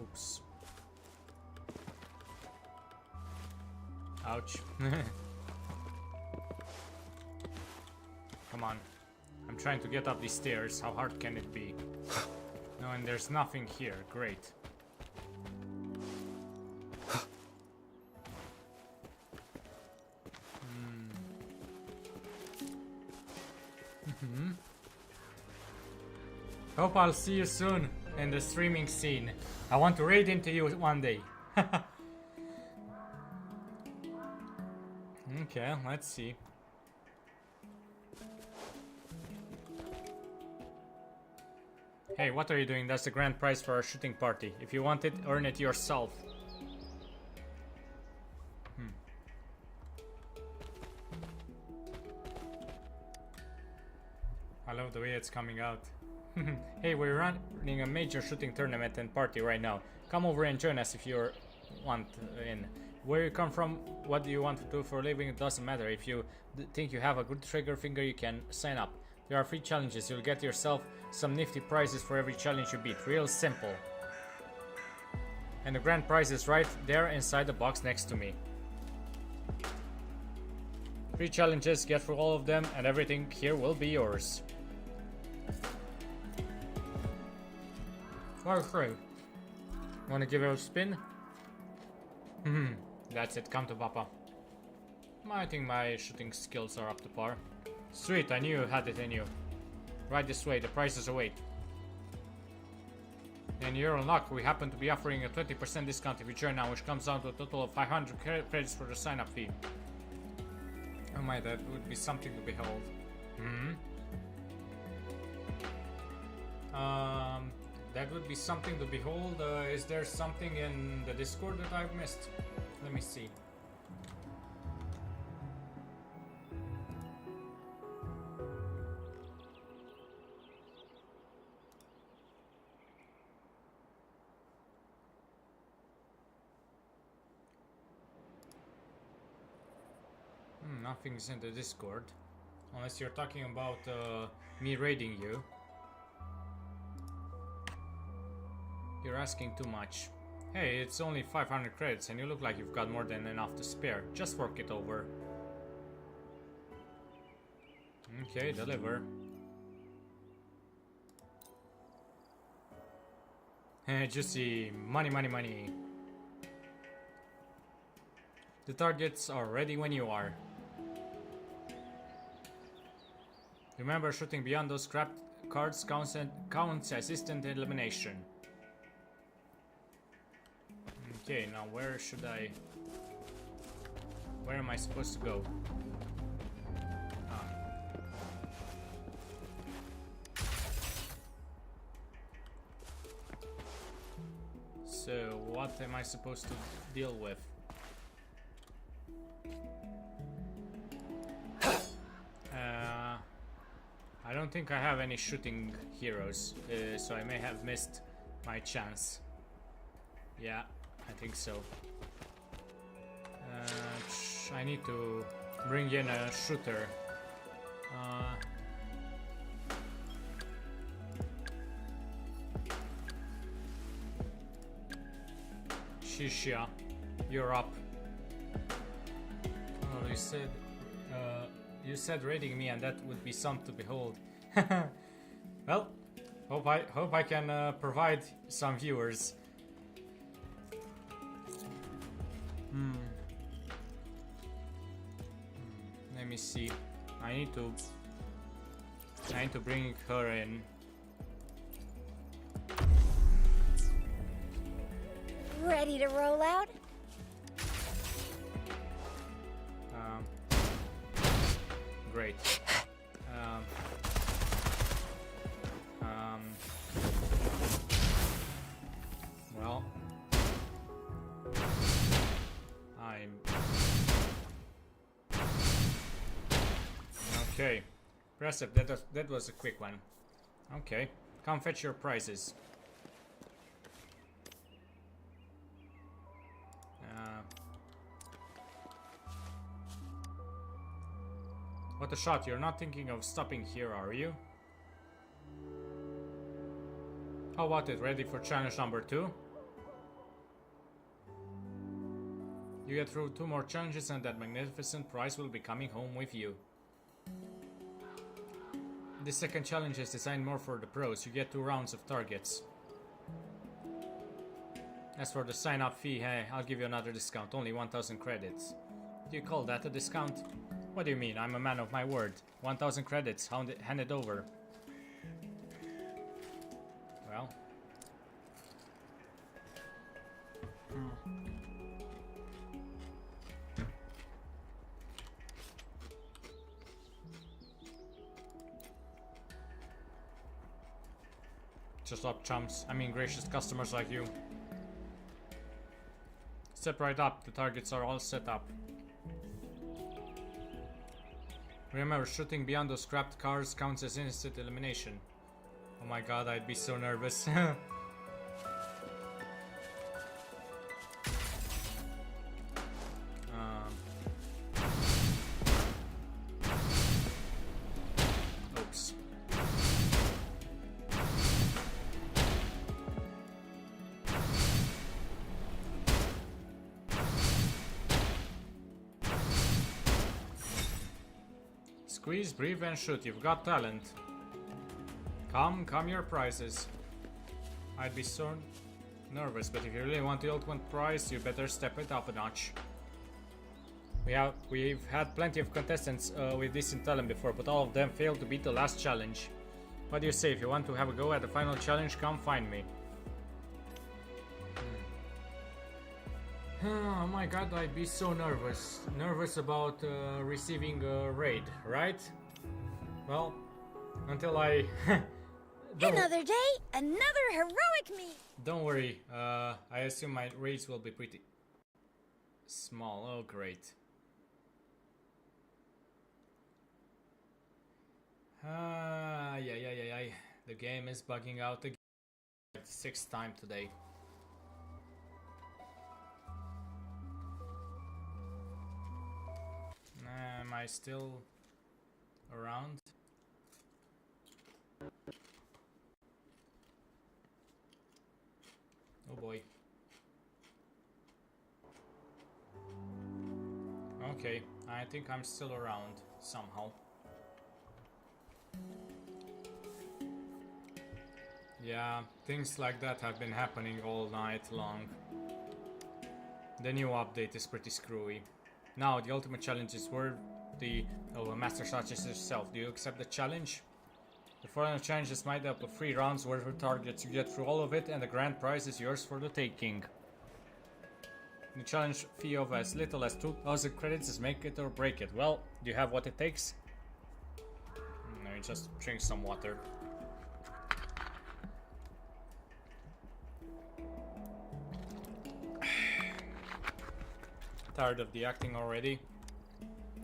Oops. Ouch. Come on. I'm trying to get up these stairs. How hard can it be? No, and there's nothing here. Great. Hope I'll see you soon in the streaming scene. I want to raid into you one day. Okay, let's see. Hey, what are you doing? That's the grand prize for our shooting party. If you want it, earn it yourself. I love the way it's coming out. Hey, we're running a major shooting tournament and party right now. Come over and join us if you want in. Where you come from, what do you want to do for a living, it doesn't matter. If you think you have a good trigger finger, you can sign up. There are free challenges. You'll get yourself some nifty prizes for every challenge you beat. Real simple. And the grand prize is right there inside the box next to me. Free challenges, get through all of them, and everything here will be yours. Okay. Wanna give it a spin? That's it, come to Papa. I think my shooting skills are up to par. Sweet, I knew you had it in you. Right this way, the prizes await. And you're in luck, we happen to be offering a 20% discount if you join now, which comes down to a total of 500 credits for the sign-up fee. Oh my, that would be something to behold. That would be something to behold. Is there something in the Discord that I've missed? Let me see. nothing's in the Discord. Unless you're talking about me raiding you. You're asking too much. Hey, it's only 500 credits and you look like you've got more than enough to spare. Just work it over. Okay, deliver. Juicy. Money, money, money. The targets are ready when you are. Remember, shooting beyond those scrapped cards counts as instant elimination. Okay, now where should I... Where am I supposed to go? So, what am I supposed to deal with? I don't think I have any shooting heroes, so I may have missed my chance. Yeah, I think so. I need to bring in a shooter. Shishia, you're up. Oh, you said raiding me, and that would be something to behold. Well, hope I can provide some viewers. Let me see. I need to bring her in. Ready to roll out? Great. Well, okay. Impressive. That was a quick one. Okay, come fetch your prizes. What a shot, you're not thinking of stopping here, are you? How about it, ready for challenge number 2? You get through 2 more challenges and that magnificent prize will be coming home with you. This second challenge is designed more for the pros, you get 2 rounds of targets. As for the sign-up fee, hey, I'll give you another discount, only 1000 credits. Do you call that a discount? What do you mean? I'm a man of my word. 1000 credits, hand it over. Well. Just up, chumps. I mean, gracious customers like you. Step right up. The targets are all set up. Remember, shooting beyond those scrapped cars counts as instant elimination. Oh my god, I'd be so nervous. Oops. Squeeze, breathe and shoot, you've got talent. Come your prizes. I'd be so nervous, but if you really want the ultimate prize, you better step it up a notch. We've had plenty of contestants with decent talent before, but all of them failed to beat the last challenge. What do you say? If you want to have a go at the final challenge, come find me. Oh my god, I'd be so nervous. Nervous about receiving a raid, right? Well, until I... Another day, another heroic meet! Don't worry, I assume my raids will be pretty small. Oh, great. Yeah. The game is bugging out again. 6th time today. I still around? Oh boy. Okay, I think I'm still around somehow. Yeah, things like that have been happening all night long. The new update is pretty screwy. Now, the ultimate challenge is worthy of a master such as yourself. Do you accept the challenge? The following challenge is made up of 3 rounds worth of targets. You get through all of it and the grand prize is yours for the taking. The challenge fee of as little as 2,000 credits is make it or break it. Well, do you have what it takes? No, you just drink some water. Tired of the acting already.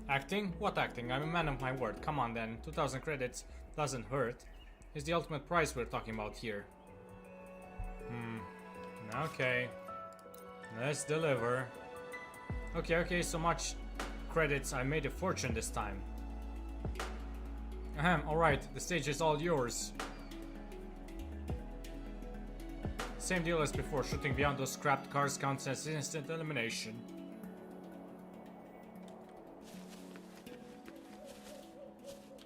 Acting? What acting? I'm a man of my word. Come on then. 2,000 credits doesn't hurt. It's the ultimate prize we're talking about here. Okay. Let's deliver. Okay, so much credits. I made a fortune this time. Ahem, alright. The stage is all yours. Same deal as before. Shooting beyond those scrapped cars counts as instant elimination.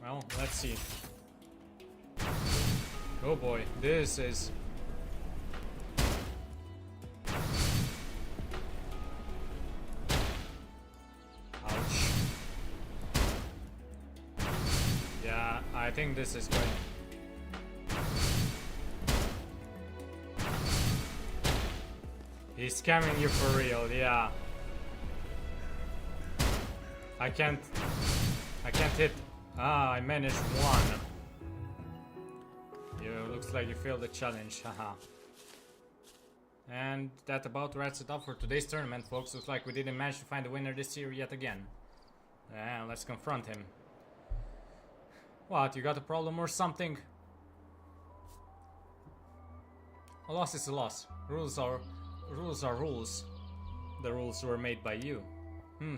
Well, let's see. Oh boy, this is... Ouch. Yeah, I think this is going... He's scamming you for real, yeah. I can't hit... Ah, I managed one. Yeah, looks like you failed the challenge, haha. And that about wraps it up for today's tournament, folks. Looks like we didn't manage to find a winner this year yet again. Let's confront him. What, you got a problem or something? A loss is a loss. Rules are rules. The rules were made by you.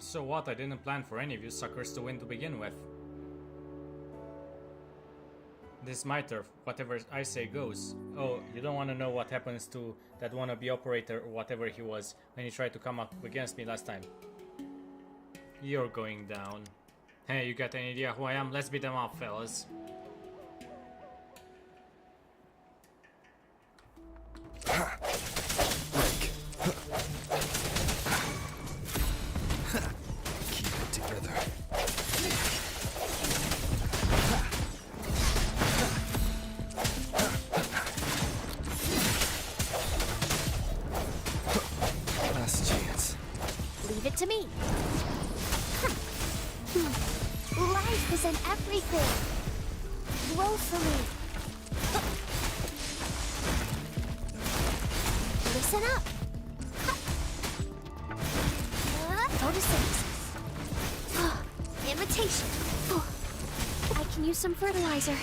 So what? I didn't plan for any of you suckers to win to begin with. This is my turf. Whatever I say goes. Oh, you don't want to know what happens to that wannabe operator or whatever he was when he tried to come up against me last time. You're going down. Hey, you got any idea who I am? Let's beat them up, fellas. Keep it together. Last chance. Leave it to me. Life isn't everything. Roll for me. Listen up. Photosynthesis. Imitation. I can use some fertilizer.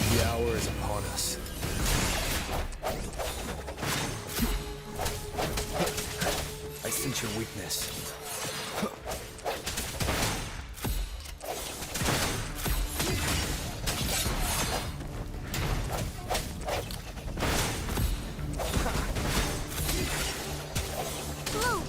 The hour is upon us. I sense your weakness. Bloom.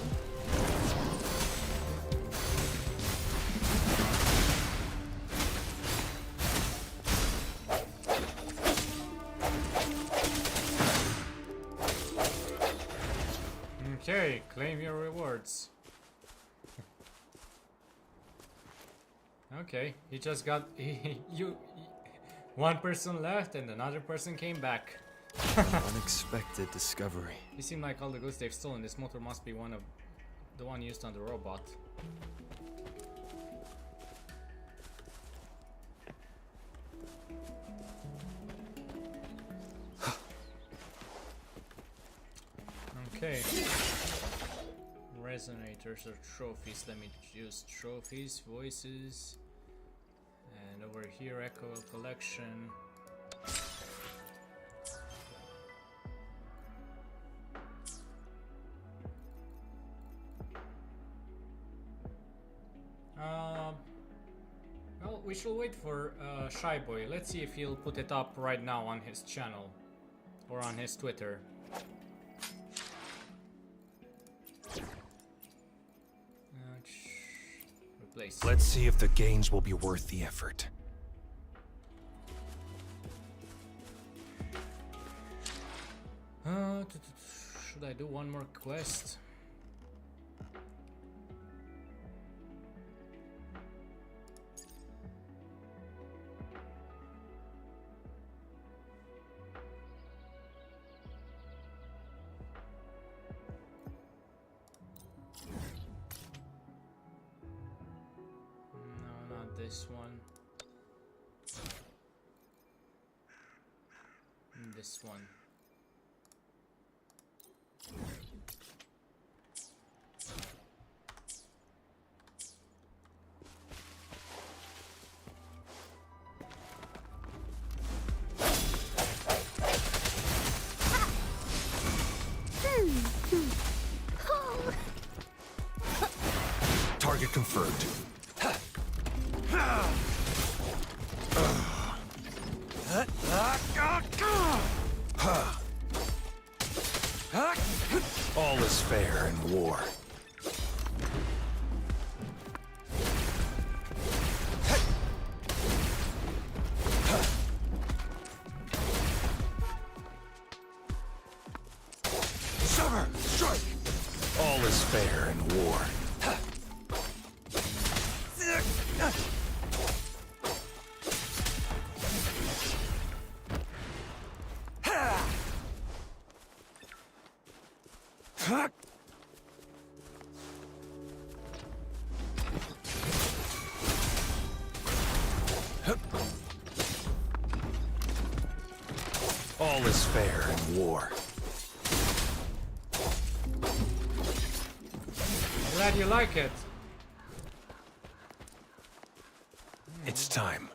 Okay, claim your rewards. Okay, he just got one person left and another person came back. Unexpected discovery. It seemed like all the goods they've stolen. This motor must be one used on the robot. Okay. Resonators or trophies. Let me choose trophies, voices, and over here echo collection. Well, we shall wait for Shy Boy. Let's see if he'll put it up right now on his channel or on his Twitter. Replace. Let's see if the gains will be worth the effort. Should I do one more quest? No, not this one. This one. Target confirmed. All is fair in war. Summer, strike! All is fair in war. All is fair in war. Glad you like it. It's time.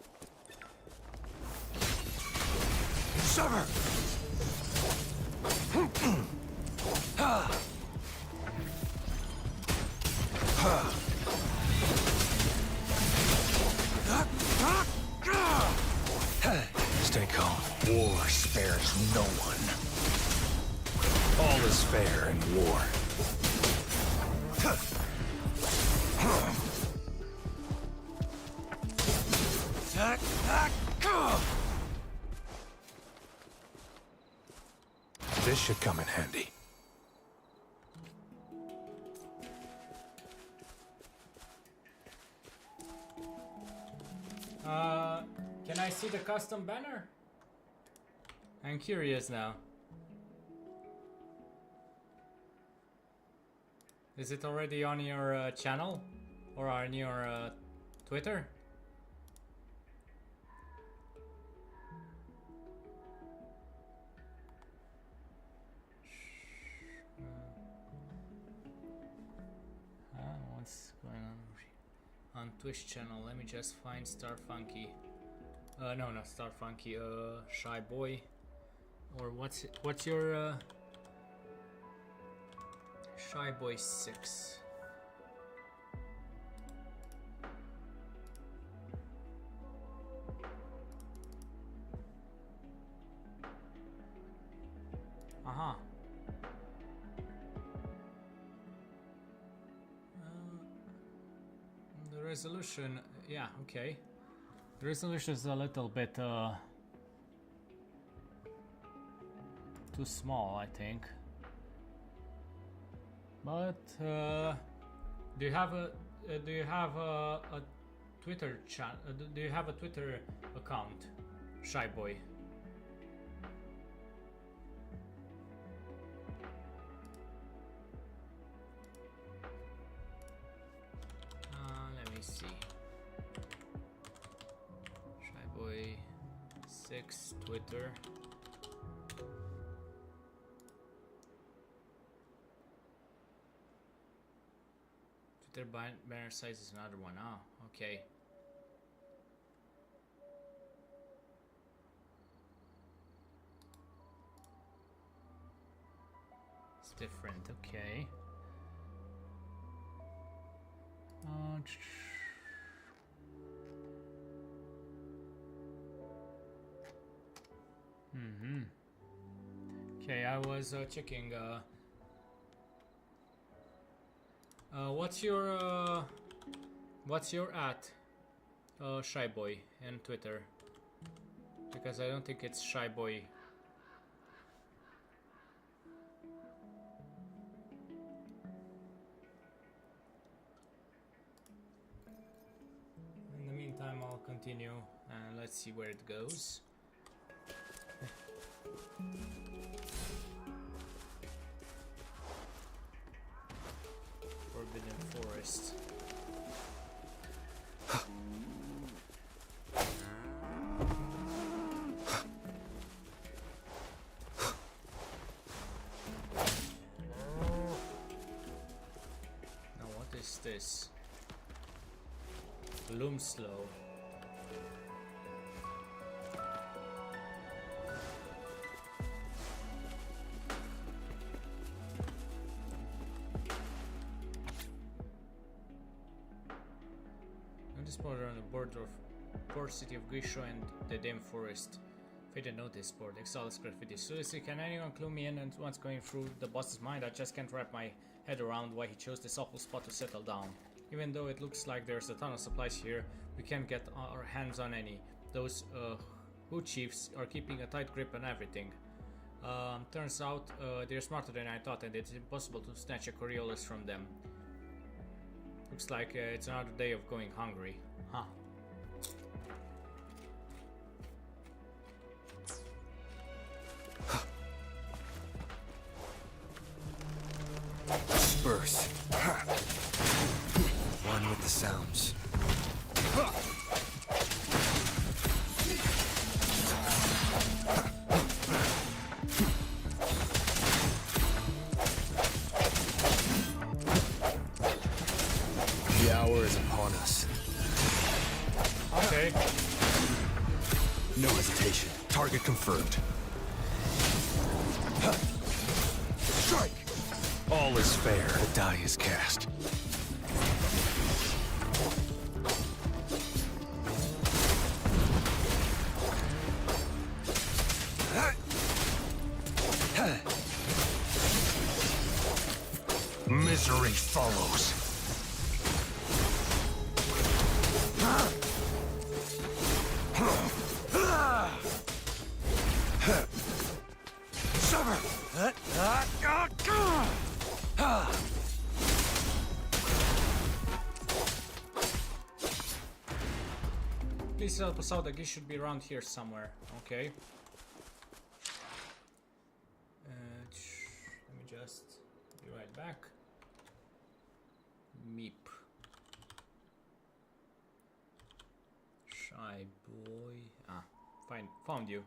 Summer! Stay calm. War spares no one. All is fair in war. This should come in handy. Can I see the custom banner? I'm curious now. Is it already on your channel or on your Twitter? What's going on Twitch channel? Let me just find Starfunky. No, not Starfunky. Shy Boy, or what's your Shy Boy 6? Aha. The resolution, yeah, okay. The resolution is a little bit too small, I think. But do you have a Twitter chat? Do you have a Twitter account, Shy Boy? Let me see. Shy Boy 6 Twitter. Twitter banner size is another one. Ah, okay. It's different. Okay. Okay, I was checking. What's your at, Shy Boy, in Twitter? Because I don't think it's Shy Boy. In the meantime, I'll continue and let's see where it goes. Forbidden Forest. Now what is this? Loomslow. Notice board on the border of port city of Grisho and the Dame Forest. Faded notice board, Exiles graffiti. Seriously, can anyone clue me in and what's going through the boss's mind? I just can't wrap my head around why he chose this awful spot to settle down. Even though it looks like there's a ton of supplies here, we can't get our hands on any. Those Hu chiefs are keeping a tight grip on everything. Turns out they're smarter than I thought and it's impossible to snatch a Coriolis from them. Looks like it's another day of going hungry. Huh. Disperse. One with the sounds. The hour is upon us. Okay. No hesitation. Target confirmed. Strike! All is fair. The die is cast. Misery follows. Please help us out, the geese should be around here somewhere. Okay. Let me just be right back. Meep. Shy boy. Ah, fine. Found you.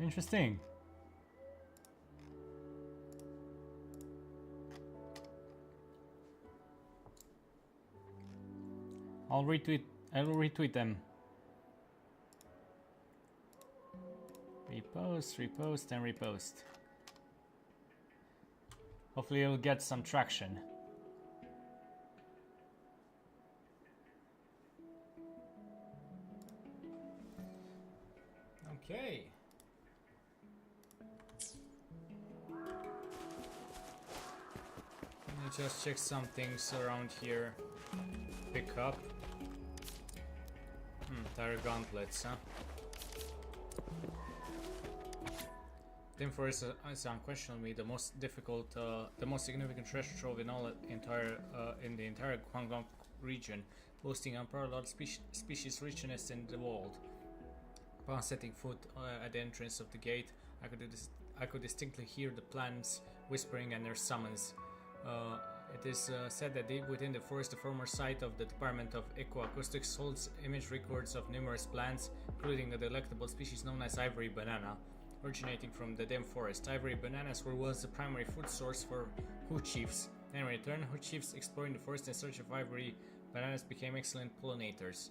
Interesting. I'll retweet them. Repost, repost, and repost. Hopefully it'll get some traction. Okay. Let me just check some things around here. Pick up. Tire gauntlets, huh? Dim Forest is unquestionably the most difficult, the most significant treasure trove in all in the entire Guangdong region, boasting unparalleled species richness in the world. Upon setting foot at the entrance of the gate, I could distinctly hear the plants whispering and their summons. It is said that deep within the forest, the former site of the Department of Ecoacoustics holds image records of numerous plants, including a delectable species known as ivory banana, originating from the Dim Forest. Ivory bananas were once the primary food source for Hu chiefs. In return, Hu chiefs exploring the forest in search of ivory bananas became excellent pollinators.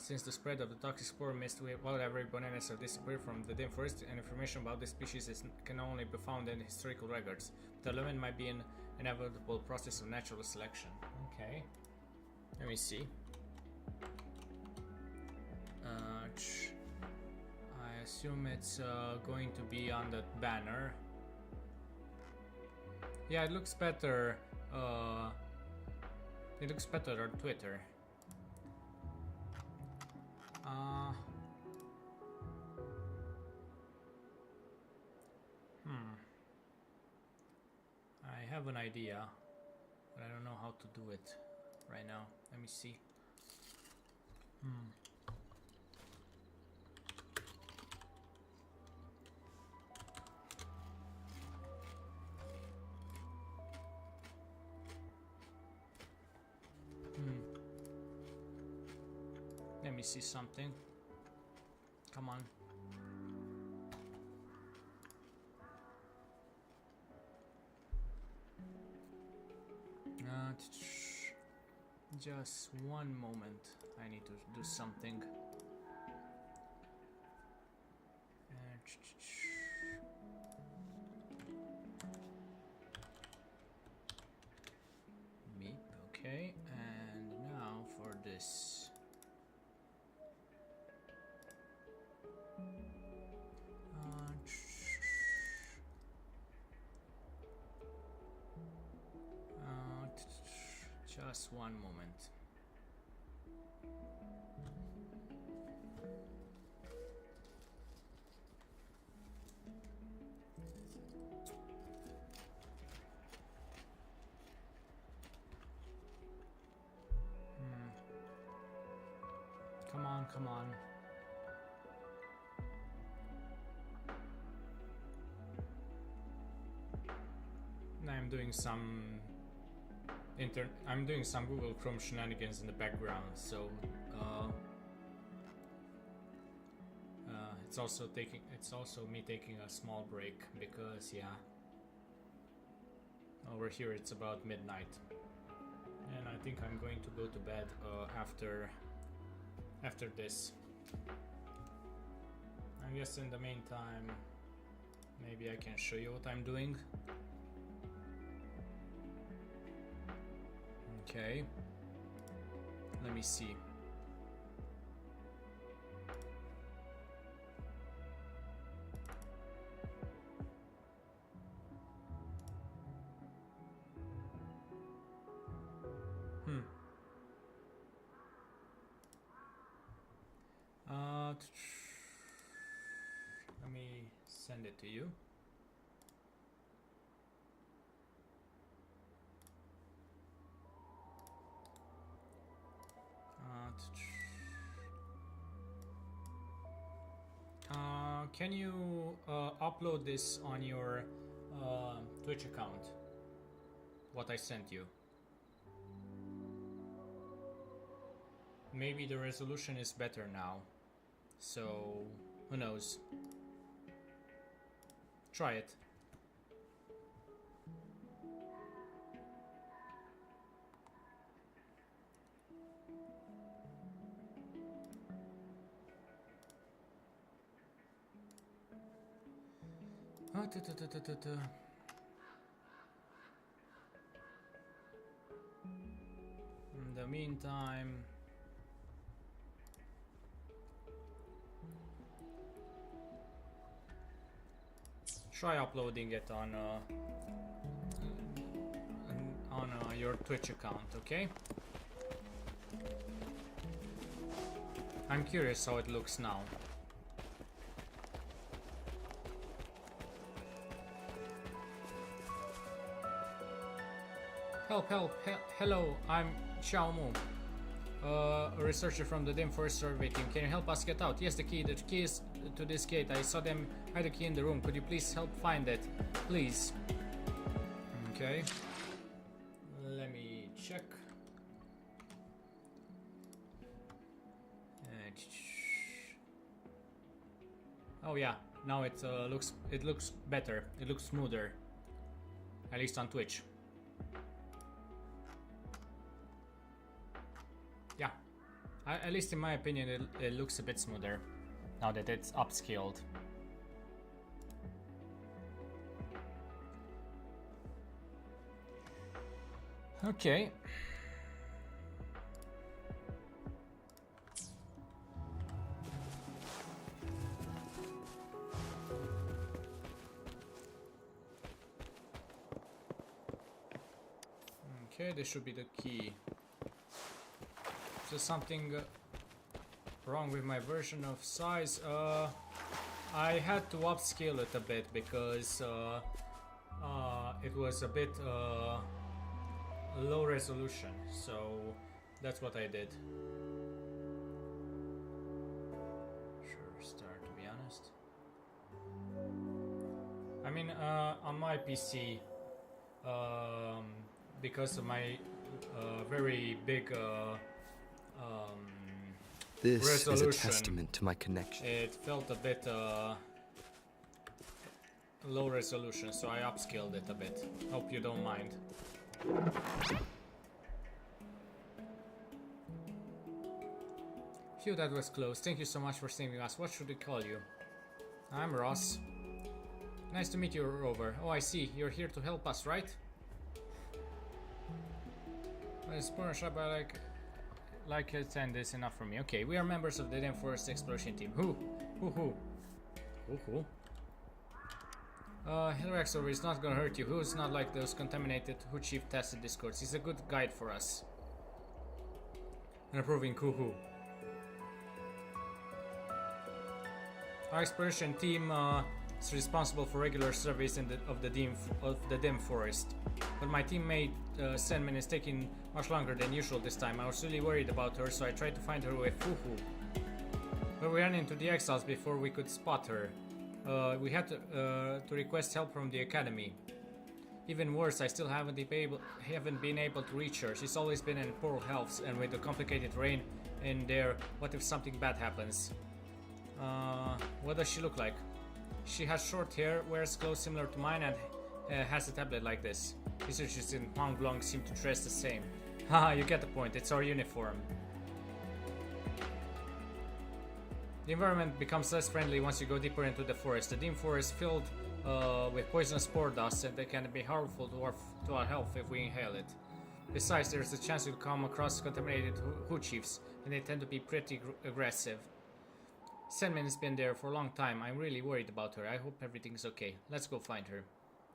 Since the spread of the toxic spore mist, wildlife bananas have disappeared from the dim forest, and information about this species can only be found in historical records. The element might be an inevitable process of natural selection. Okay. Let me see. I assume it's going to be on that banner. Yeah, it looks better. It looks better on Twitter. I have an idea, but I don't know how to do it right now. Let me see. Let me see something. Come on. Just one moment. I need to do something. Meep, okay. And now for this. Just one moment. Come on, come on. I'm doing some Google Chrome shenanigans in the background, so it's also me taking a small break because yeah, over here it's about midnight, and I think I'm going to go to bed after this. I guess in the meantime, maybe I can show you what I'm doing. Okay, let me see. Let me send it to you. Can you upload this on your Twitch account? What I sent you. Maybe the resolution is better now. So, who knows? Try it. In the meantime, try uploading it on your Twitch account, okay? I'm curious how it looks now. Help, hello, I'm Xiaomu, a researcher from the Dim Forest survey team. Can you help us get out? Yes, the key is to this gate. I saw them hide the key in the room. Could you please help find it? Please. Okay. Let me check. Oh yeah, now it looks better. It looks smoother, at least on Twitch. Yeah, At least in my opinion, it looks a bit smoother now that it's upscaled. Okay. Okay, this should be the key. Is there something wrong with my version of size? I had to upscale it a bit because it was a bit low resolution, so that's what I did. Sure, start, to be honest. I mean, on my PC, because of my very big This resolution, is a testament to my connection. it felt a bit low resolution, so I upscaled it a bit. Hope you don't mind. Phew, that was close. Thank you so much for saving us. What should we call you? I'm Ross. Nice to meet you, Rover. Oh, I see. You're here to help us, right? Well, Spooner shop, I like it, and it's enough for me. Okay, we are members of the Dim Forest Exploration Team. Who? Hilrex over is not gonna hurt you. Who's not like those contaminated Who Chief tested discords? He's a good guide for us. And approving Kuhu. Our exploration team is responsible for regular surveys of the Dim Forest. But my teammate Senmin is taking much longer than usual this time. I was really worried about her, so I tried to find her with Fuhu. But we ran into the exiles before we could spot her. We had to request help from the academy. Even worse, I still haven't been able to reach her. She's always been in poor health, and with the complicated terrain in there, what if something bad happens? What does she look like? She has short hair, wears clothes similar to mine, and has a tablet like this. Researchers in Huanglong seem to dress the same. Haha, you get the point, it's our uniform. The environment becomes less friendly once you go deeper into the forest. The dim forest is filled with poisonous spore dust, and they can be harmful to our health if we inhale it. Besides, there's a chance you'll come across contaminated Hu Chiefs, and they tend to be pretty aggressive. Senmin has been there for a long time. I'm really worried about her. I hope everything's okay. Let's go find her.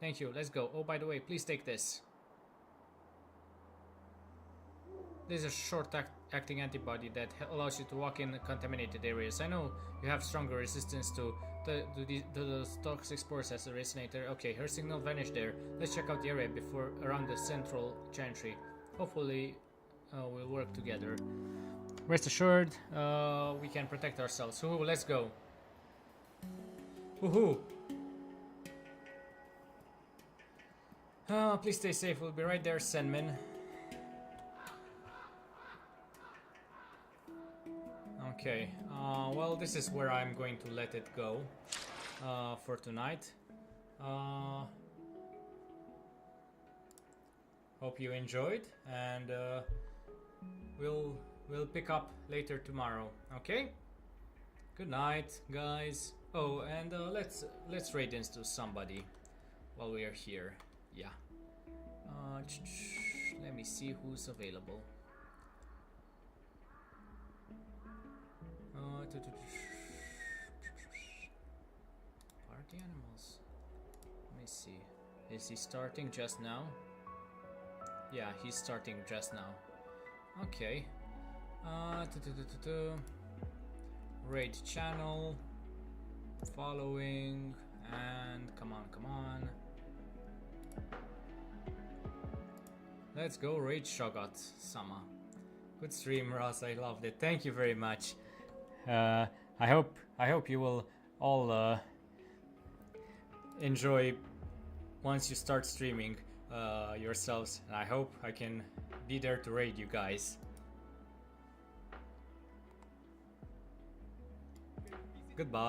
Thank you, let's go. Oh, by the way, please take this. This is a short-acting antibody that allows you to walk in contaminated areas. I know you have stronger resistance to those toxic spores as a resonator. Okay, her signal vanished there. Let's check out the area around the central gantry. Hopefully, we'll work together. Rest assured, we can protect ourselves. Woohoo, let's go. Woohoo! Please stay safe. We'll be right there, Senmin. Okay, well, this is where I'm going to let it go for tonight. Hope you enjoyed, and we'll pick up later tomorrow. Okay. Good night, guys. Oh, and let's raid into somebody while we are here. Yeah. Let me see who's available. Party animals. Let me see. Is he starting just now? Yeah, he's starting just now. Okay. Raid channel. Following. And come on. Let's go raid Shogot Sama. Good stream, Ross. I loved it. Thank you very much. I hope you will all enjoy once you start streaming yourselves, and I hope I can be there to raid you guys. Goodbye.